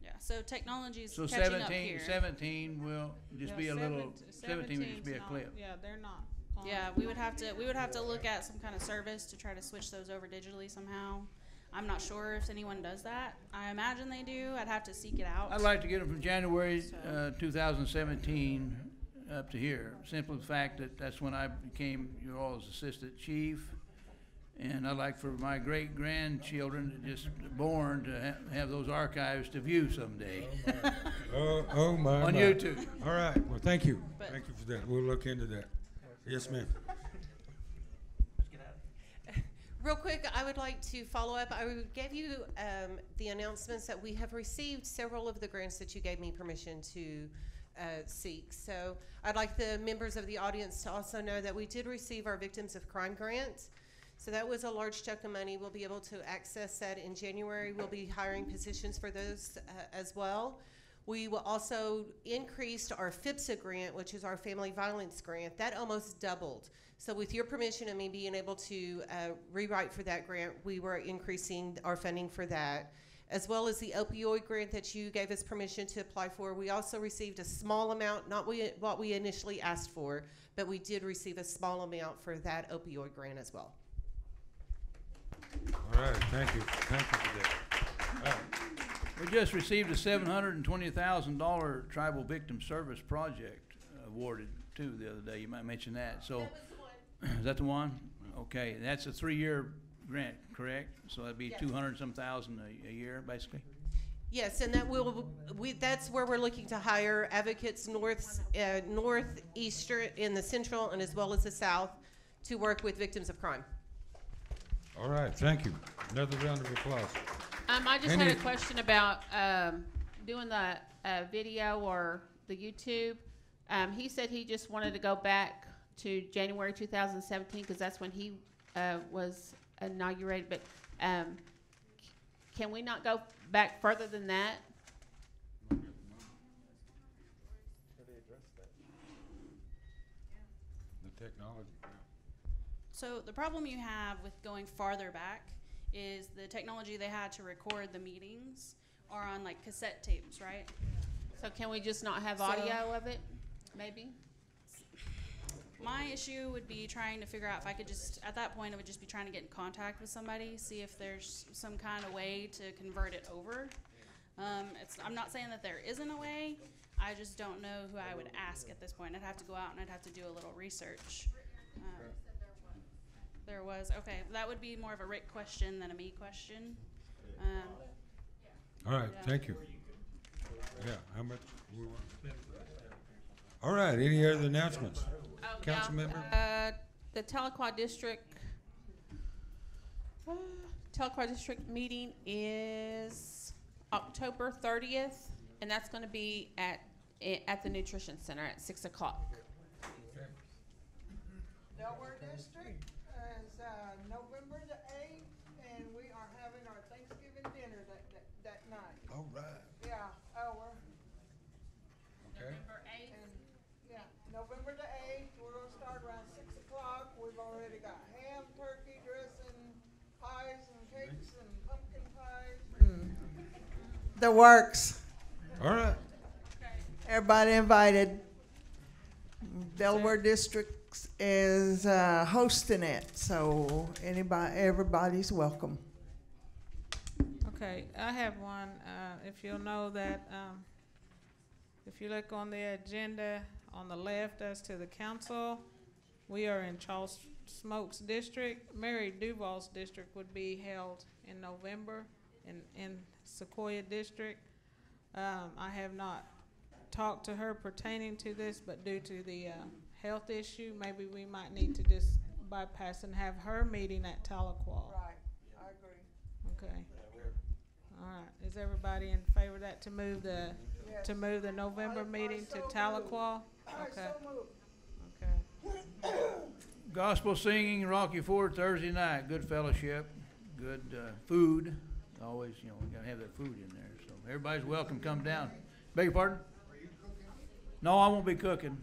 Speaker 10: Yeah, so technology is
Speaker 4: so
Speaker 10: catching up here.
Speaker 4: 17 will just be a little, 17 will just be a clip.
Speaker 2: Yeah, they're not.
Speaker 10: Yeah, we would have to look at some kind of service to try to switch those over digitally somehow. I'm not sure if anyone does that. I imagine they do. I'd have to seek it out.
Speaker 4: I'd like to get them from January 2017 up to here. Simply the fact that that's when I became your all's assistant chief. And I'd like for my great-grandchildren that just born to have those archives to view someday.
Speaker 1: Oh my.
Speaker 4: On YouTube.
Speaker 1: All right. Well, thank you. Thank you for that. We'll look into that. Yes, ma'am.
Speaker 22: Real quick, I would like to follow up. I gave you the announcements that we have received several of the grants that you gave me permission to seek. So I'd like the members of the audience to also know that we did receive our Victims of Crime grant. So that was a large chunk of money. We'll be able to access that in January. We'll be hiring positions for those as well. We will also increase our FIPSA grant, which is our family violence grant. That almost doubled. So with your permission and me being able to rewrite for that grant, we were increasing our funding for that. As well as the opioid grant that you gave us permission to apply for. We also received a small amount, not what we initially asked for, but we did receive a small amount for that opioid grant as well.
Speaker 1: All right, thank you. Thank you for that. All right.
Speaker 4: We just received a $720,000 Tribal Victim Service Project awarded too the other day. You might mention that. So, that was the one. Is that the one? Okay, that's a 3-year grant, correct? So that'd be
Speaker 22: yes.
Speaker 4: 200-some thousand a year, basically.
Speaker 22: Yes, and that that's where we're looking to hire advocates northeastern in the central and as well as the south to work with victims of crime.
Speaker 1: All right, thank you. Another round of applause.
Speaker 5: I just had a question about doing the video or the YouTube. He said he just wanted to go back to January 2017 because that's when he was inaugurated. But can we not go back further than that?
Speaker 6: How do they address that?
Speaker 1: The technology.
Speaker 10: So the problem you have with going farther back is the technology they had to record the meetings are on like cassette tapes, right?
Speaker 5: So can we just not have audio of it, maybe?
Speaker 10: My issue would be trying to figure out if I could just, at that point, it would just be trying to get in contact with somebody, see if there's some kind of way to convert it over. I'm not saying that there isn't a way, I just don't know who I would ask at this point. I'd have to go out and I'd have to do a little research. There was, okay, that would be more of a Rick question than a me question.
Speaker 1: All right,
Speaker 10: Yeah.
Speaker 1: thank you. Yeah, how much we want to spend for that? All right, any other announcements?
Speaker 5: Oh,
Speaker 1: Council
Speaker 5: yeah.
Speaker 1: member?
Speaker 5: The Tahlequah District meeting is October 30th, and that's going to be at the Nutrition Center at 6 o'clock.
Speaker 3: Delaware District is November the 8th, and we are having our Thanksgiving dinner that night.
Speaker 1: All right.
Speaker 3: Yeah, we're,
Speaker 1: Okay.
Speaker 5: November 8th.
Speaker 3: and, yeah, November the 8th, we're gonna start around 6 o'clock. We've already got ham, turkey, dressing, pies and cakes and pumpkin pies. The works.
Speaker 1: All right.
Speaker 3: Everybody invited. Delaware District is hosting it, so everybody's welcome.
Speaker 2: Okay, I have one. If you'll know that, if you look on the agenda on the left as to the council, we are in Charles Smokes District. Mary Duval's district would be held in November in Sequoia District. I have not talked to her pertaining to this, but due to the health issue, maybe we might need to just bypass and have her meeting at Tahlequah.
Speaker 3: Right, I agree.
Speaker 2: Okay. All right. Is everybody in favor of that to move the November meeting to Tahlequah? Okay. Okay.
Speaker 4: Gospel singing, Rocky Ford Thursday night, good fellowship, good food. Always, we gotta have that food in there, so everybody's welcome, come down. Beg your pardon? No, I won't be cooking.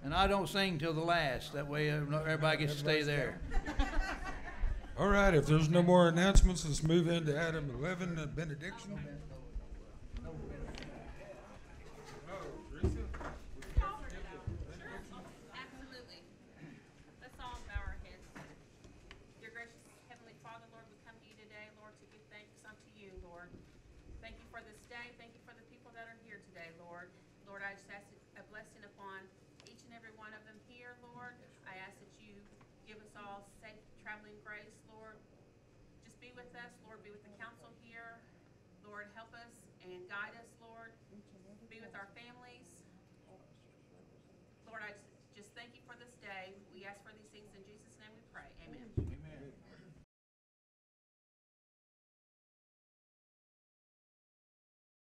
Speaker 4: And I don't sing till the last, that way everybody gets to stay there.
Speaker 1: All right, if there's no more announcements, let's move into item 11, benediction.
Speaker 5: Absolutely. Let's all bow our heads. Dear gracious Heavenly Father, Lord, we come to you today, Lord, to give thanks unto you, Lord. Thank you for this day. Thank you for the people that are here today, Lord. Lord, I just ask a blessing upon each and every one of them here, Lord. I ask that you give us all safe traveling grace, Lord. Just be with us, Lord. Be with the council here. Lord, help us and guide us, Lord. Be with our families.